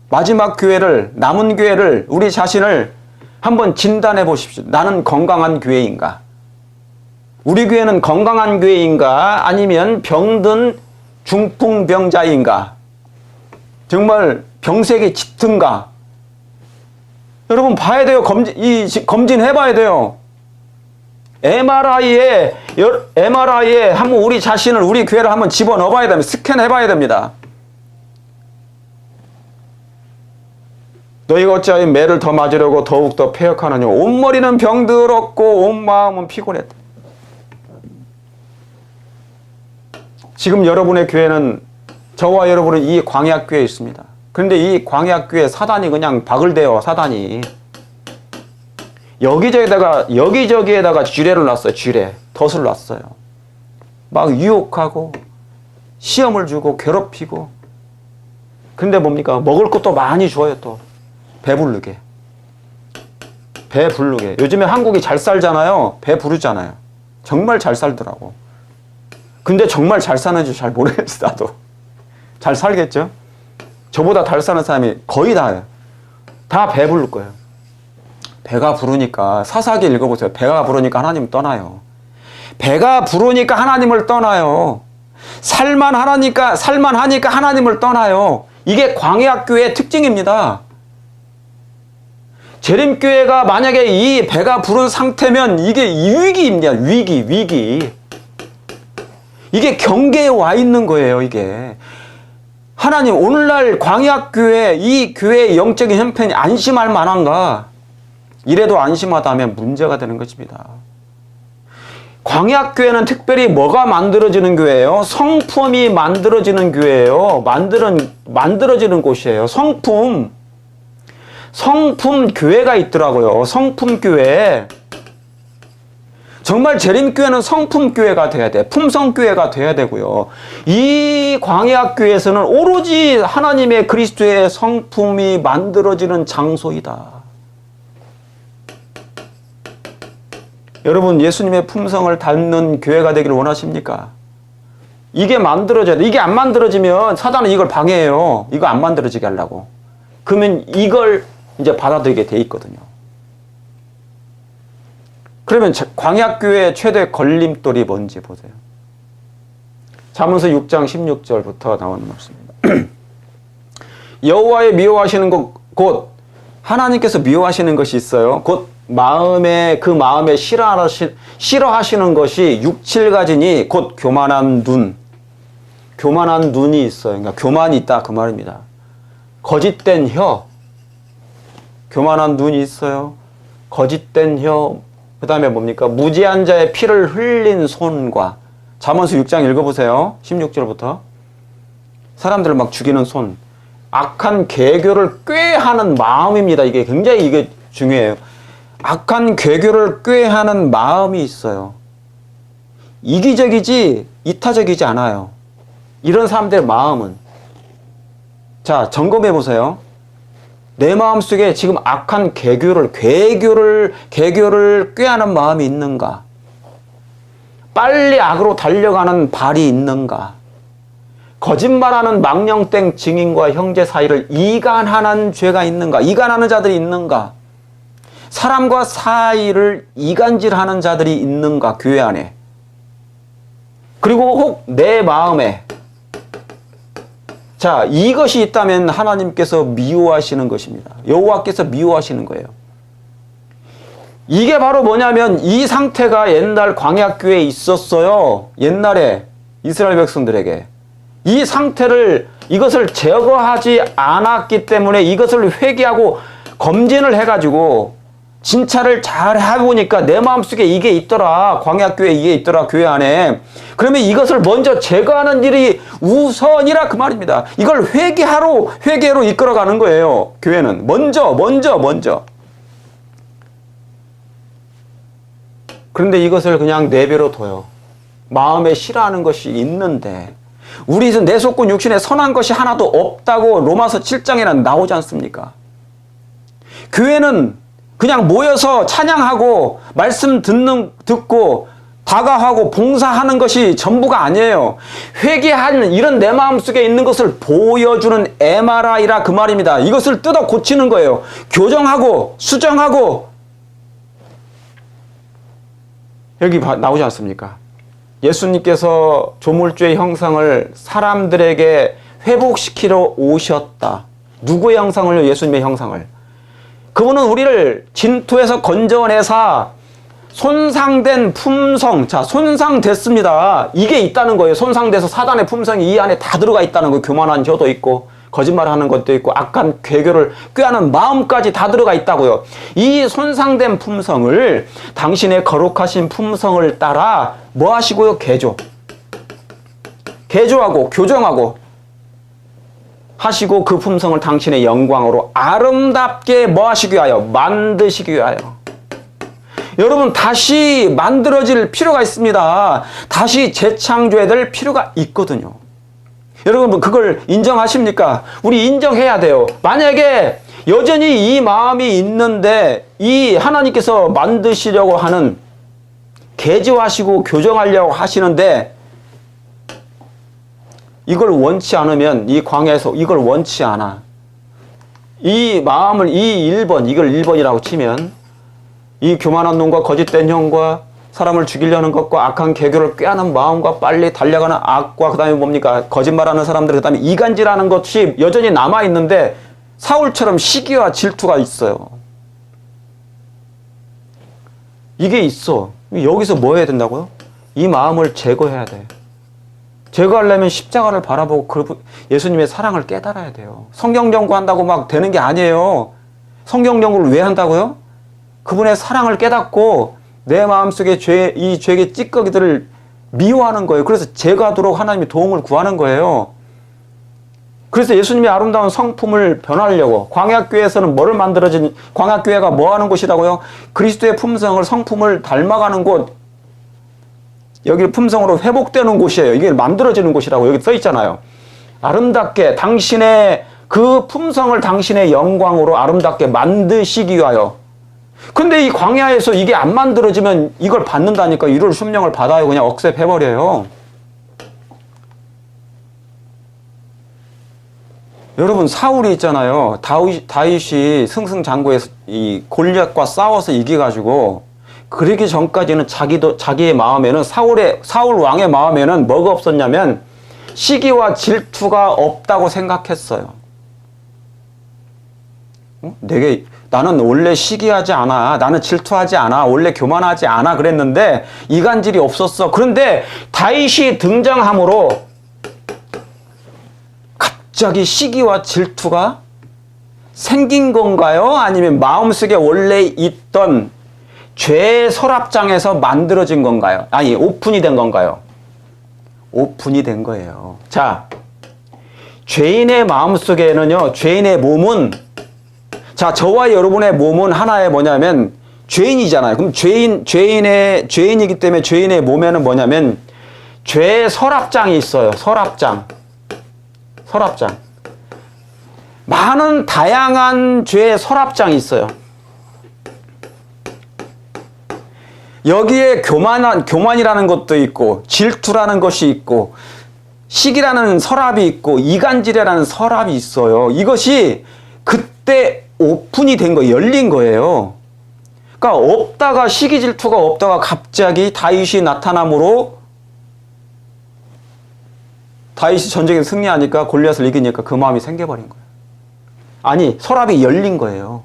마지막 교회를, 남은 교회를, 우리 자신을 한번 진단해 보십시오. 나는 건강한 교회인가? 우리 교회는 건강한 교회인가? 아니면 병든 중풍병자인가? 정말 병색이 짙은가? 여러분 봐야 돼요. 검진해 봐야 돼요. MRI에 한번 우리 자신을, 우리 교회를 한번 집어넣어 봐야 됩니다. 스캔해 봐야 됩니다. 너희가 어찌하여 매를 더 맞으려고 더욱더 패역하느냐. 온머리는 병들었고 온 마음은 피곤했다. 지금 여러분의 교회는, 저와 여러분은 이 광약교회에 있습니다. 그런데 이 광약교회 사단이 그냥 박을 대요. 사단이 여기저기에다가 쥐레를 놨어요. 쥐레, 덫을 놨어요. 막 유혹하고 시험을 주고 괴롭히고. 근데 뭡니까? 먹을 것도 많이 줘요. 또 배부르게. 요즘에 한국이 잘 살잖아요. 배부르잖아요. 정말 잘 살더라고. 근데 정말 잘 사는지 잘 모르겠어. 나도 잘 살겠죠? 저보다 잘 사는 사람이 거의 다예요. 다 배부를 거예요. 배가 부르니까, 사사기 읽어보세요. 배가 부르니까 하나님 떠나요. 배가 부르니까 하나님을 떠나요. 살만하니까 하나님을 떠나요. 이게 광야교회의 특징입니다. 재림교회가 만약에 이 배가 부른 상태면 이게 위기입니다. 위기. 이게 경계에 와 있는 거예요. 이게 하나님, 오늘날 광야교회, 이 교회의 영적인 형편이 안심할 만한가? 이래도 안심하다면 문제가 되는 것입니다. 광야교회는 특별히 뭐가 만들어지는 교회예요? 성품이 만들어지는 교회예요. 만들어지는 곳이에요. 성품 교회가 있더라고요. 성품 교회. 정말 재림교회는 성품교회가 돼야 돼. 품성교회가 돼야 되고요. 이 광야교회에서는 오로지 하나님의 그리스도의 성품이 만들어지는 장소이다. 여러분, 예수님의 품성을 닮는 교회가 되기를 원하십니까? 이게 만들어져야 돼. 이게 안 만들어지면 사단은 이걸 방해해요. 이거 안 만들어지게 하려고. 그러면 이걸 이제 받아들이게 돼 있거든요. 그러면 광야교회의 최대 걸림돌이 뭔지 보세요. 잠언서 6장 16절부터 나오는 말씀입니다. 여호와의 미워하시는 것, 곧 하나님께서 미워하시는 것이 있어요. 곧 마음에 싫어하시는 것이 6, 7가지니 곧 교만한 눈이 있어요. 그러니까 교만이 있다 그 말입니다. 거짓된 혀, 교만한 눈이 있어요. 거짓된 혀, 그 다음에 뭡니까? 무지한 자의 피를 흘린 손과, 잠언서 6장 읽어보세요. 16절부터. 사람들을 막 죽이는 손. 악한 계교를 꾀하는 마음입니다. 이게 굉장히 중요해요. 악한 계교를 꾀하는 마음이 있어요. 이기적이지 이타적이지 않아요. 이런 사람들의 마음은. 자, 점검해 보세요. 내 마음속에 지금 악한 계교를 꾀하는 마음이 있는가? 빨리 악으로 달려가는 발이 있는가? 거짓말하는 망령된 증인과 형제 사이를 이간하는 죄가 있는가? 이간하는 자들이 있는가? 사람과 사이를 이간질하는 자들이 있는가? 교회 안에. 그리고 혹 내 마음에, 자, 이것이 있다면 하나님께서 미워하시는 것입니다. 여호와께서 미워하시는 거예요. 이게 바로 뭐냐면 이 상태가 옛날 광야교회에 있었어요. 옛날에 이스라엘 백성들에게. 이 상태를, 이것을 제거하지 않았기 때문에 이것을 회개하고 검진을 해가지고 진찰을 잘 해보니까 내 마음속에 이게 있더라. 광야교회에 이게 있더라. 교회 안에. 그러면 이것을 먼저 제거하는 일이 우선이라 그 말입니다. 이걸 회개로 이끌어가는 거예요. 교회는. 먼저. 그런데 이것을 그냥 내버려 둬요. 마음에 싫어하는 것이 있는데, 우리 내 속군 육신에 선한 것이 하나도 없다고 로마서 7장에는 나오지 않습니까? 교회는 그냥 모여서 찬양하고 말씀 듣고 다가하고 봉사하는 것이 전부가 아니에요. 회개하는 이런 내 마음속에 있는 것을 보여주는 MRI라 그 말입니다. 이것을 뜯어 고치는 거예요. 교정하고 수정하고. 여기 나오지 않습니까? 예수님께서 조물주의 형상을 사람들에게 회복시키러 오셨다. 누구의 형상을요? 예수님의 형상을. 그분은 우리를 진토에서 건져내사 손상된 품성, 자, 손상됐습니다. 이게 있다는 거예요. 손상돼서 사단의 품성이 이 안에 다 들어가 있다는 거예요. 교만한 혀도 있고, 거짓말하는 것도 있고, 악한 괴교를 꾀하는 마음까지 다 들어가 있다고요. 이 손상된 품성을 당신의 거룩하신 품성을 따라 뭐 하시고요? 개조하고, 교정하고 하시고 그 품성을 당신의 영광으로 아름답게 뭐 하시기 위하여? 만드시기 위하여. 여러분, 다시 만들어질 필요가 있습니다. 다시 재창조해야 될 필요가 있거든요. 여러분, 그걸 인정하십니까? 우리 인정해야 돼요. 만약에 여전히 이 마음이 있는데 이 하나님께서 만드시려고 하는, 개조하시고 교정하려고 하시는데 이걸 원치 않으면, 이 광야에서 이걸 원치 않아. 이 마음을, 이걸 1번이라고 치면 이 교만한 놈과 거짓된 형과 사람을 죽이려는 것과 악한 개교를 꾀하는 마음과 빨리 달려가는 악과 그 다음에 뭡니까? 거짓말하는 사람들, 그 다음에 이간질하는 것이 여전히 남아있는데 사울처럼 시기와 질투가 있어요. 이게 있어. 여기서 뭐 해야 된다고요? 이 마음을 제거해야 돼. 제거하려면 십자가를 바라보고 예수님의 사랑을 깨달아야 돼요. 성경 연구한다고 막 되는 게 아니에요. 성경 연구를 왜 한다고요? 그분의 사랑을 깨닫고 내 마음속에 이 죄의 찌꺼기들을 미워하는 거예요. 그래서 제거하도록 하나님이 도움을 구하는 거예요. 그래서 예수님의 아름다운 성품을 변하려고 광야교회에서는 뭐를 광야교회가 뭐 하는 곳이라고요? 그리스도의 품성을, 성품을 닮아가는 곳, 여기 품성으로 회복되는 곳이에요. 이게 만들어지는 곳이라고 여기 써 있잖아요. 아름답게 당신의 그 품성을 당신의 영광으로 아름답게 만드시기 위하여. 근데 이 광야에서 이게 안 만들어지면 이걸 받는다니까. 이를 순명을 받아요. 그냥 억셉해버려요. 여러분, 사울이 있잖아요. 다윗이 승승장구해서 이 골리앗과 싸워서 이겨가지고, 그러기 전까지는 자기의 마음에는, 사울 왕의 마음에는 뭐가 없었냐면 시기와 질투가 없다고 생각했어요. 나는 원래 시기하지 않아. 나는 질투하지 않아. 원래 교만하지 않아. 그랬는데 이간질이 없었어. 그런데 다윗이 등장함으로 갑자기 시기와 질투가 생긴 건가요? 아니면 마음속에 원래 있던 죄의 서랍장에서 만들어진 건가요? 아니, 오픈이 된 건가요? 오픈이 된 거예요. 자, 죄인의 마음속에는요, 죄인의 몸은, 자, 저와 여러분의 몸은 하나의 뭐냐면 죄인이잖아요. 그럼 죄인이기 때문에 죄인의 몸에는 뭐냐면 죄의 서랍장이 있어요. 서랍장. 많은 다양한 죄의 서랍장이 있어요. 여기에 교만이라는 것도 있고, 질투라는 것이 있고, 시기라는 서랍이 있고, 이간질이라는 서랍이 있어요. 이것이 그때 오픈이 된 거예요. 열린 거예요. 그러니까 없다가, 시기 질투가 없다가 갑자기 다윗이 나타남으로 다윗이 전쟁에서 승리하니까, 골리앗을 이기니까 그 마음이 생겨버린 거예요. 아니, 서랍이 열린 거예요.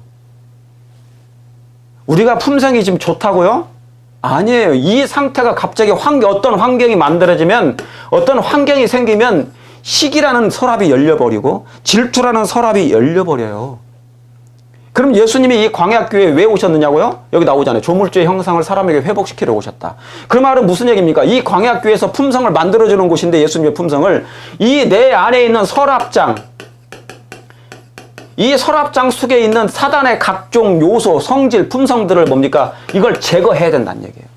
우리가 품성이 지금 좋다고요? 아니에요. 이 상태가 갑자기 어떤 환경이 만들어지면, 어떤 환경이 생기면 시기라는 서랍이 열려버리고 질투라는 서랍이 열려버려요. 그럼 예수님이 이 광야교회에 왜 오셨느냐고요? 여기 나오잖아요. 조물주의 형상을 사람에게 회복시키러 오셨다. 그 말은 무슨 얘기입니까? 이 광야교회에서 품성을 만들어주는 곳인데, 예수님의 품성을, 이 내 안에 있는 서랍장, 이 서랍장 속에 있는 사단의 각종 요소, 성질, 품성들을 뭡니까? 이걸 제거해야 된다는 얘기예요.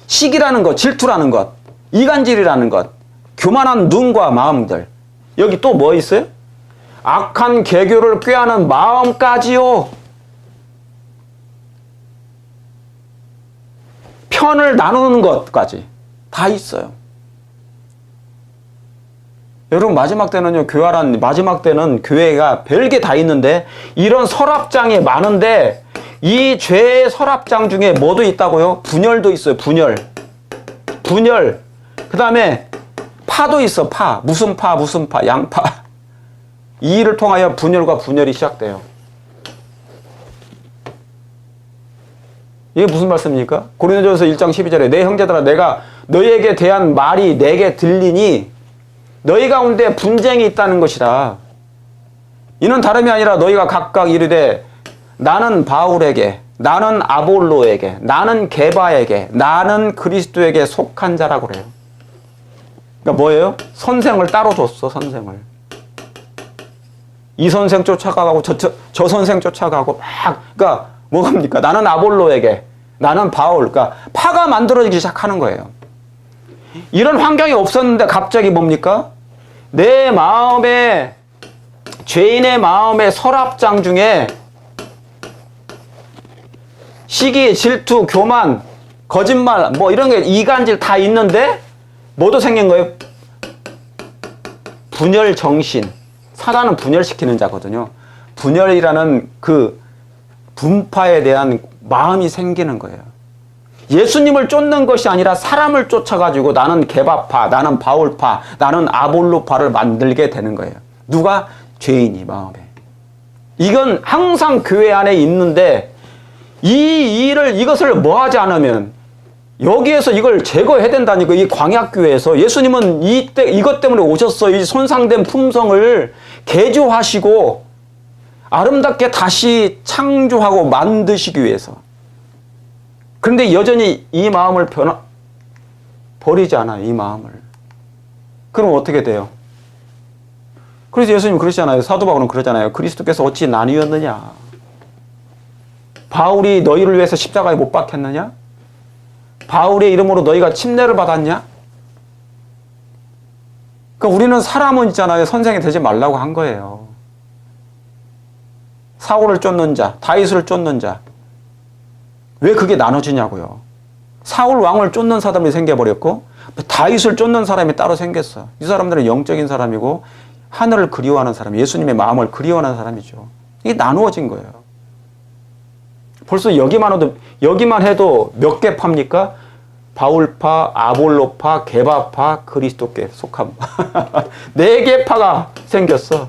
시기라는 것, 질투라는 것, 이간질이라는 것, 교만한 눈과 마음들. 여기 또 뭐 있어요? 악한 개교를 꾀하는 마음까지요. 편을 나누는 것까지 다 있어요. 여러분, 마지막 때는요, 마지막 때는 교회가 별게 다 있는데, 이런 서랍장이 많은데, 이 죄의 서랍장 중에 뭐도 있다고요? 분열도 있어요, 분열. 그 다음에 파도 있어, 파. 무슨 파, 양파. 이 일을 통하여 분열과 분열이 시작돼요. 이게 무슨 말씀입니까? 고린도전서 1장 12절에 내 형제들아, 내가 너희에게 대한 말이 내게 들리니 너희 가운데 분쟁이 있다는 것이라. 이는 다름이 아니라 너희가 각각 이르되 나는 바울에게, 나는 아볼로에게, 나는 게바에게, 나는 그리스도에게 속한 자라고 그래요. 그러니까 뭐예요? 선생을 따로 줬어, 선생을. 이 선생 쫓아가고 저 선생 쫓아가고 막, 그러니까 뭐합니까? 나는 아볼로에게, 나는 바울. 그러니까 파가 만들어지기 시작하는 거예요. 이런 환경이 없었는데 갑자기 뭡니까? 내 마음에, 죄인의 마음의 서랍장 중에 시기, 질투, 교만, 거짓말, 뭐 이런 게 이간질 다 있는데 뭐도 생긴 거예요? 분열 정신. 사단은 분열시키는 자거든요. 분열이라는 그 분파에 대한 마음이 생기는 거예요. 예수님을 쫓는 것이 아니라 사람을 쫓아가지고 나는 게바파, 나는 바울파, 나는 아볼로파를 만들게 되는 거예요. 누가? 죄인이 마음에. 이건 항상 교회 안에 있는데 이것을 뭐 하지 않으면 여기에서 이걸 제거해야 된다니까. 이 광약교회에서 예수님은 이것 때문에 오셨어. 이 손상된 품성을 개조하시고 아름답게 다시 창조하고 만드시기 위해서. 그런데 여전히 이 마음을 버리지 않아요. 이 마음을. 그럼 어떻게 돼요? 그래서 예수님 그러시잖아요. 사도 바울은 그러잖아요. 그리스도께서 어찌 나뉘었느냐? 바울이 너희를 위해서 십자가에 못 박혔느냐? 바울의 이름으로 너희가 침례를 받았냐? 그러니까 우리는 사람은 있잖아요. 선생이 되지 말라고 한 거예요. 사울을 쫓는 자, 다윗을 쫓는 자. 왜 그게 나눠지냐고요. 사울 왕을 쫓는 사람이 생겨버렸고 다윗을 쫓는 사람이 따로 생겼어. 이 사람들은 영적인 사람이고 하늘을 그리워하는 사람, 예수님의 마음을 그리워하는 사람이죠. 이게 나누어진 거예요. 벌써 여기만 해도 몇 개 파입니까? 바울파, 아볼로파, 게바파, 그리스도께 속함. 4개 파가 생겼어.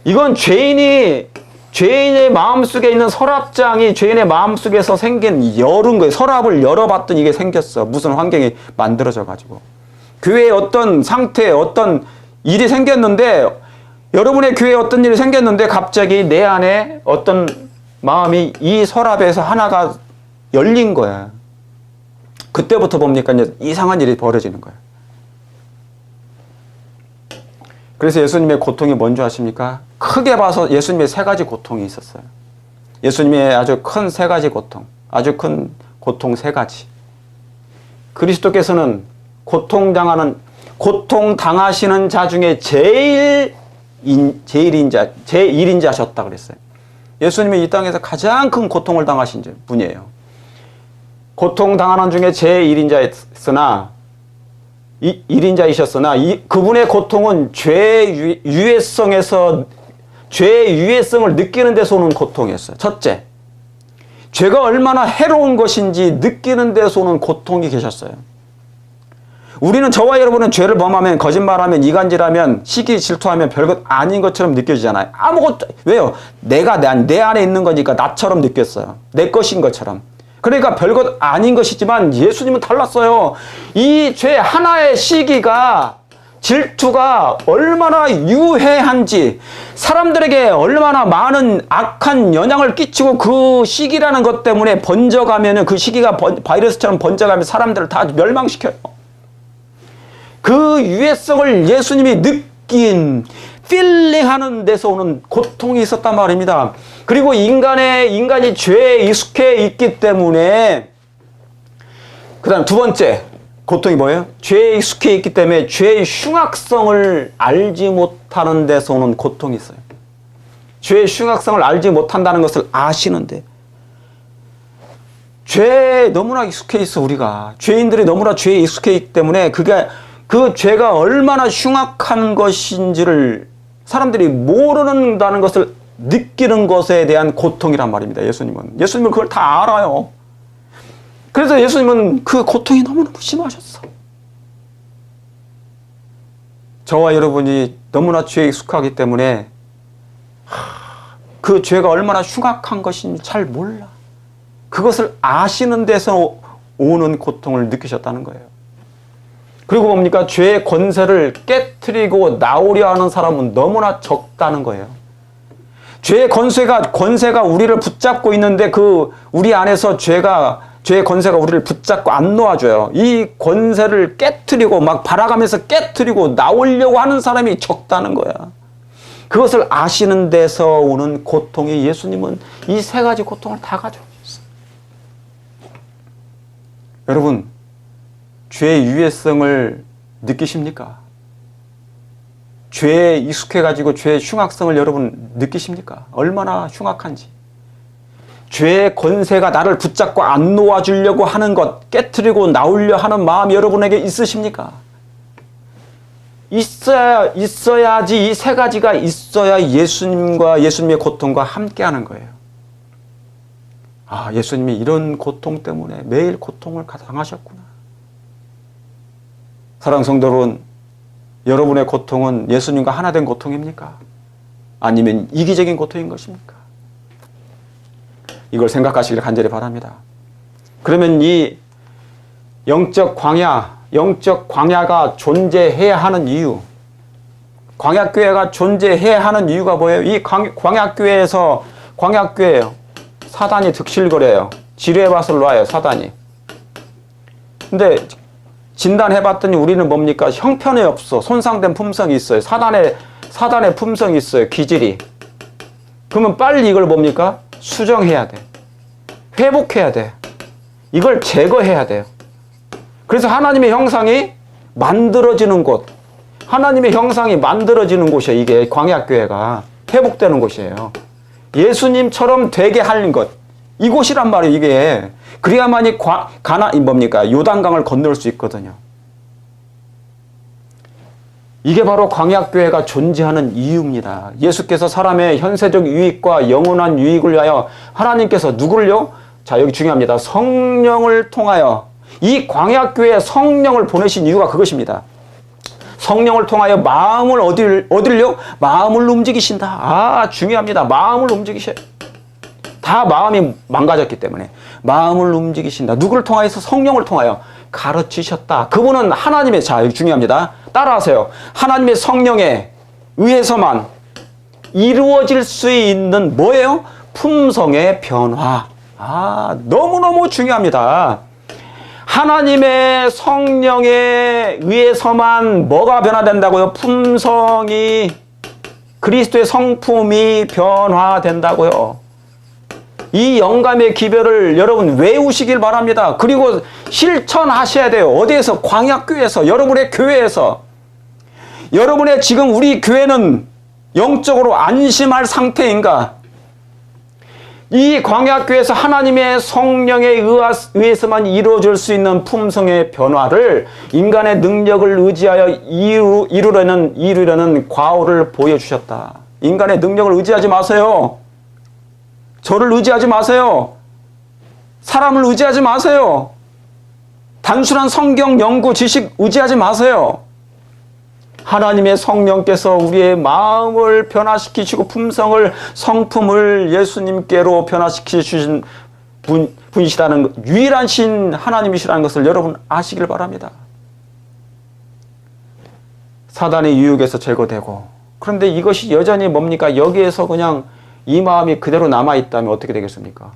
이건 죄인의 마음속에 있는 서랍장이 죄인의 마음속에서 생긴 열은 거예요. 서랍을 열어봤더니 이게 생겼어. 무슨 환경이 만들어져 가지고. 교회에 어떤 상태에 어떤 일이 생겼는데, 여러분의 교회에 어떤 일이 생겼는데 갑자기 내 안에 어떤 마음이 이 서랍에서 하나가 열린 거야. 그때부터 뭡니까? 이제 이상한 일이 벌어지는 거야. 그래서 예수님의 고통이 뭔지 아십니까? 크게 봐서 예수님의 3가지 고통이 있었어요. 예수님의 아주 큰 3가지 고통. 아주 큰 고통 3가지. 그리스도께서는 고통당하시는 자 중에 제1인자셨다 그랬어요. 예수님이 이 땅에서 가장 큰 고통을 당하신 분이에요. 고통당하는 중에 제1인자였으나, 1인자이셨으나, 그분의 고통은 죄의 유해성을 느끼는 데서 오는 고통이었어요. 첫째, 죄가 얼마나 해로운 것인지 느끼는 데서 오는 고통이 계셨어요. 우리는, 저와 여러분은 죄를 범하면, 거짓말하면, 이간질하면, 시기 질투하면 별것 아닌 것처럼 느껴지잖아요. 아무것도. 왜요? 내 안에 있는 거니까 나처럼 느꼈어요. 내 것인 것처럼. 그러니까 별것 아닌 것이지만 예수님은 달랐어요. 이 죄 하나의 시기가, 질투가 얼마나 유해한지, 사람들에게 얼마나 많은 악한 영향을 끼치고 그 시기라는 것 때문에 번져가면, 그 시기가 바이러스처럼 번져가면 사람들을 다 멸망시켜요. 그 유해성을 예수님이 느낀, 필링하는 데서 오는 고통이 있었단 말입니다. 그리고 인간이 죄에 익숙해 있기 때문에, 그 다음 2번째 고통이 뭐예요? 죄에 익숙해 있기 때문에 죄의 흉악성을 알지 못하는 데서 오는 고통이 있어요. 죄의 흉악성을 알지 못한다는 것을 아시는데, 죄에 너무나 익숙해 있어, 우리가. 죄인들이 너무나 죄에 익숙해 있기 때문에 그 죄가 얼마나 흉악한 것인지를 사람들이 모른다는 것을 느끼는 것에 대한 고통이란 말입니다. 예수님은 그걸 다 알아요. 그래서 예수님은 그 고통이 너무너무 심하셨어. 저와 여러분이 너무나 죄에 익숙하기 때문에 그 죄가 얼마나 흉악한 것인지 잘 몰라. 그것을 아시는 데서 오는 고통을 느끼셨다는 거예요. 그리고 뭡니까? 죄의 권세를 깨트리고 나오려 하는 사람은 너무나 적다는 거예요. 죄의 권세가 우리를 붙잡고 있는데 우리 안에서 죄의 권세가 우리를 붙잡고 안 놓아줘요. 이 권세를 깨트리고 막 바라가면서 깨트리고 나오려고 하는 사람이 적다는 거야. 그것을 아시는 데서 오는 고통이 예수님은 이 세 가지 고통을 다 가져오셨어요. 여러분, 죄의 유해성을 느끼십니까? 죄에 익숙해가지고 죄의 흉악성을 여러분 느끼십니까? 얼마나 흉악한지. 죄의 권세가 나를 붙잡고 안 놓아주려고 하는 것, 깨트리고 나오려 하는 마음이 여러분에게 있으십니까? 있어야지. 이 세 가지가 있어야 예수님과 예수님의 고통과 함께하는 거예요. 아, 예수님이 이런 고통 때문에 매일 고통을 당하셨구나. 사랑하는 성도 여러분, 여러분의 고통은 예수님과 하나 된 고통입니까? 아니면 이기적인 고통인 것입니까? 이걸 생각하시길 간절히 바랍니다. 그러면 이 영적 광야가 존재해야 하는 이유, 광야교회가 존재해야 하는 이유가 뭐예요? 이 광야교회에요. 사단이 득실거려요. 지뢰의 밭을 놔요, 사단이. 근데 진단해봤더니 우리는 뭡니까? 형편이 없어. 손상된 품성이 있어요. 사단의 품성이 있어요. 기질이. 그러면 빨리 이걸 뭡니까? 수정해야 돼. 회복해야 돼. 이걸 제거해야 돼요. 그래서 하나님의 형상이 만들어지는 곳, 하나님의 형상이 만들어지는 곳이에요. 이게 광야교회가 회복되는 곳이에요. 예수님처럼 되게 하는 것, 이곳이란 말이에요. 이게 그래야만이 요단강을 건널 수 있거든요. 이게 바로 광야교회가 존재하는 이유입니다. 예수께서 사람의 현세적 유익과 영원한 유익을 위하여 하나님께서 누구를요? 자, 여기 중요합니다. 성령을 통하여, 이 광야교회에 성령을 보내신 이유가 그것입니다. 성령을 통하여 마음을 어디를요? 마음을 움직이신다. 아, 중요합니다. 마음을 움직이셔요. 다 마음이 망가졌기 때문에 마음을 움직이신다. 누구를 통하여서? 성령을 통하여 가르치셨다. 그분은 하나님의, 자, 여기 중요합니다. 따라하세요. 하나님의 성령에 의해서만 이루어질 수 있는 뭐예요? 품성의 변화. 아, 너무너무 중요합니다. 하나님의 성령에 의해서만 뭐가 변화된다고요? 품성이, 그리스도의 성품이 변화된다고요. 이 영감의 기별을 여러분 외우시길 바랍니다. 그리고 실천하셔야 돼요. 어디에서? 광야교회에서, 여러분의 교회에서. 여러분의 지금 우리 교회는 영적으로 안심할 상태인가? 이 광야교회에서 하나님의 성령에 의해서만 이루어질 수 있는 품성의 변화를 인간의 능력을 의지하여 이루려는 과오를 보여주셨다. 인간의 능력을 의지하지 마세요. 저를 의지하지 마세요. 사람을 의지하지 마세요. 단순한 성경 연구 지식 의지하지 마세요. 하나님의 성령께서 우리의 마음을 변화시키시고 성품을 예수님께로 변화시키신 분이시라는, 유일한 신 하나님이시라는 것을 여러분 아시길 바랍니다. 사단의 유혹에서 제거되고, 그런데 이것이 여전히 뭡니까? 여기에서 그냥 이 마음이 그대로 남아있다면 어떻게 되겠습니까?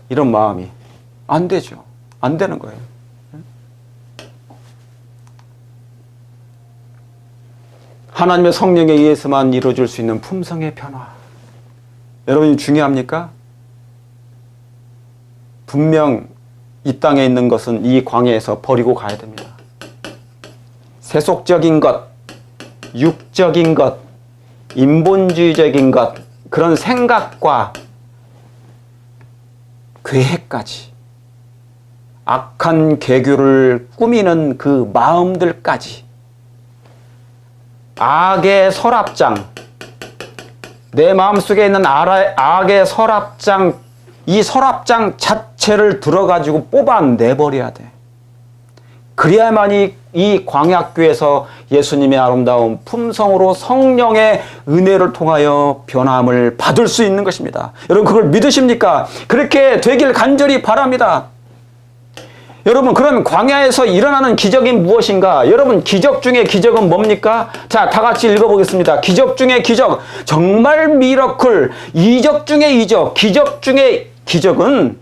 이런 마음이 안 되죠. 안 되는 거예요. 하나님의 성령에 의해서만 이루어질 수 있는 품성의 변화. 여러분이 중요합니까? 분명 이 땅에 있는 것은 이 광야에서 버리고 가야 됩니다. 세속적인 것, 육적인 것, 인본주의적인 것, 그런 생각과 계획까지, 악한 계교를 꾸미는 그 마음들까지, 악의 서랍장, 내 마음속에 있는 악의 서랍장, 이 서랍장 자체를 들어가지고 뽑아내버려야 돼. 그래야만이 이 광야교에서 예수님의 아름다운 품성으로 성령의 은혜를 통하여 변함을 받을 수 있는 것입니다. 여러분 그걸 믿으십니까? 그렇게 되길 간절히 바랍니다. 여러분 그럼 광야에서 일어나는 기적이 무엇인가? 여러분 기적 중에 기적은 뭡니까? 자, 다 같이 읽어보겠습니다. 기적 중에 기적, 정말 미러클, 이적 중에 이적, 기적 중에 기적은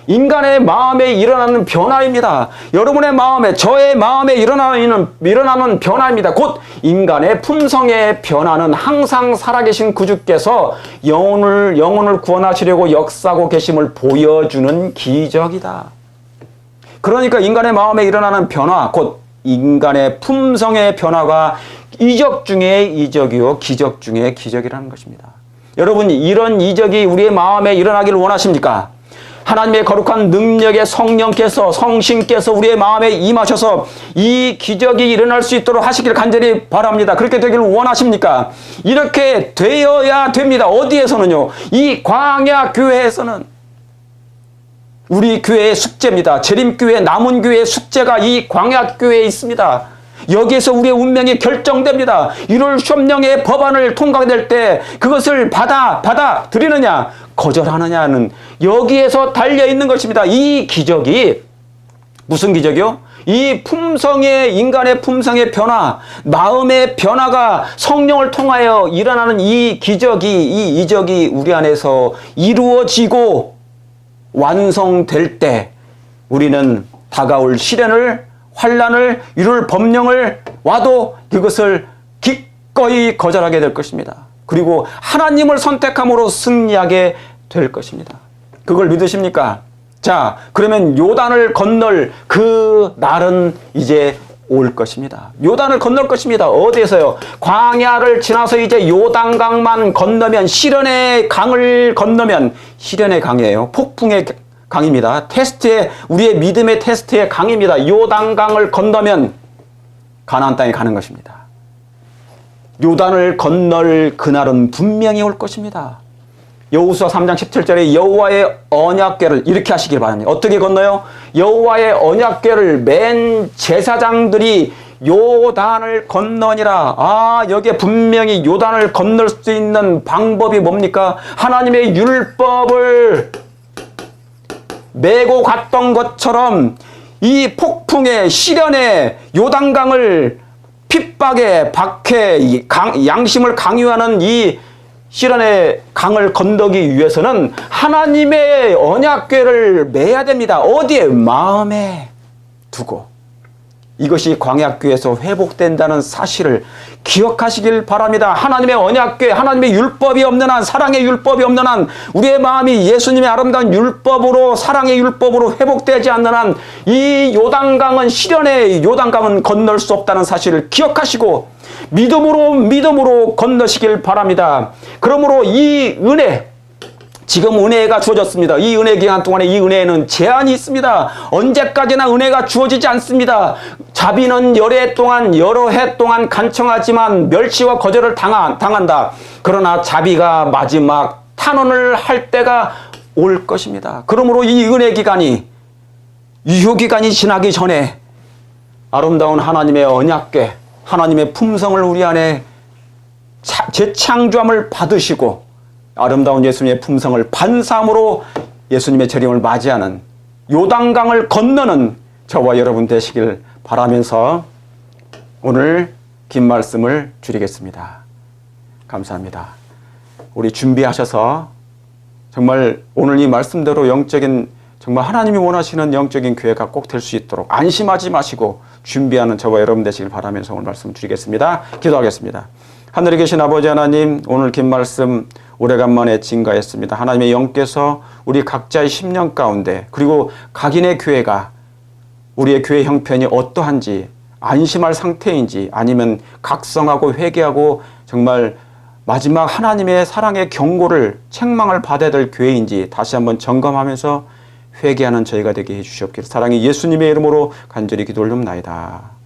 인간의 마음에 일어나는 변화입니다. 여러분의 마음에, 저의 마음에 일어나는 변화입니다. 곧 인간의 품성의 변화는 항상 살아계신 구주께서 영혼을 구원하시려고 역사하고 계심을 보여주는 기적이다. 그러니까 인간의 마음에 일어나는 변화, 곧 인간의 품성의 변화가 이적 중에 이적이요 기적 중에 기적이라는 것입니다. 여러분 이런 이적이 우리의 마음에 일어나기를 원하십니까? 하나님의 거룩한 능력의 성신께서 우리의 마음에 임하셔서 이 기적이 일어날 수 있도록 하시길 간절히 바랍니다. 그렇게 되기를 원하십니까? 이렇게 되어야 됩니다. 어디에서는요? 이 광야교회에서는 우리 교회의 숙제입니다. 재림교회, 남은교회의 숙제가 이 광야교회에 있습니다. 여기에서 우리의 운명이 결정됩니다. 1월 숑령의 법안을 통과될 때 그것을 받아들이느냐 거절하느냐는 여기에서 달려있는 것입니다. 이 기적이 무슨 기적이요? 이 인간의 품성의 변화, 마음의 변화가 성령을 통하여 일어나는 이 이적이 우리 안에서 이루어지고 완성될 때 우리는 다가올 시련을, 환난을, 이룰 법령을 와도 그것을 기꺼이 거절하게 될 것입니다. 그리고 하나님을 선택함으로 승리하게 될 것입니다. 그걸 믿으십니까? 자, 그러면 요단을 건널 그 날은 이제 올 것입니다. 요단을 건널 것입니다. 어디에서요? 광야를 지나서 이제 요단강만 건너면, 시련의 강을 건너면, 시련의 강이에요. 폭풍의 강입니다. 우리의 믿음의 테스트의 강입니다. 요단강을 건너면 가나안 땅에 가는 것입니다. 요단을 건널 그날은 분명히 올 것입니다. 여호수아 3장 17절에 여호와의 언약궤를 이렇게 하시길 바랍니다. 어떻게 건너요? 여호와의 언약궤를 맨 제사장들이 요단을 건너니라. 여기에 분명히 요단을 건널 수 있는 방법이 뭡니까? 하나님의 율법을 메고 갔던 것처럼 이 폭풍의 시련의 요단강을 핍박에 박해 양심을 강요하는 이 시련의 강을 건너기 위해서는 하나님의 언약궤를 매야 됩니다. 어디에? 마음에 두고. 이것이 광야교에서 회복된다는 사실을 기억하시길 바랍니다. 하나님의 언약궤, 하나님의 율법이 없는 한, 사랑의 율법이 없는 한, 우리의 마음이 예수님의 아름다운 율법으로, 사랑의 율법으로 회복되지 않는 한, 이 요단강은, 시련의 요단강은 건널 수 없다는 사실을 기억하시고 믿음으로 건너시길 바랍니다. 그러므로 이 은혜, 지금 은혜가 주어졌습니다. 이 은혜 기간 동안에 이 은혜에는 제한이 있습니다. 언제까지나 은혜가 주어지지 않습니다. 자비는 여러 해 동안 간청하지만 멸시와 거절을 당한다. 그러나 자비가 마지막 탄원을 할 때가 올 것입니다. 그러므로 이 은혜 기간이, 유효 기간이 지나기 전에 아름다운 하나님의 언약궤, 하나님의 품성을 우리 안에 재창조함을 받으시고 아름다운 예수님의 품성을 반사함으로 예수님의 재림을 맞이하는 요단강을 건너는 저와 여러분 되시길 바라면서 오늘 긴 말씀을 줄이겠습니다. 감사합니다. 우리 준비하셔서 정말 오늘 이 말씀대로 정말 하나님이 원하시는 영적인 교회가 꼭 될 수 있도록 안심하지 마시고 준비하는 저와 여러분 되시길 바라면서 오늘 말씀을 줄이겠습니다. 기도하겠습니다. 하늘에 계신 아버지 하나님, 오늘 긴 말씀 오래간만에 증가했습니다. 하나님의 영께서 우리 각자의 심령 가운데, 그리고 각인의 교회가 우리의 교회 형편이 어떠한지 안심할 상태인지, 아니면 각성하고 회개하고 정말 마지막 하나님의 사랑의 경고를 책망을 받아야 될 교회인지 다시 한번 점검하면서 회개하는 저희가 되게 해주시옵기를 사랑의 예수님의 이름으로 간절히 기도 올립나이다.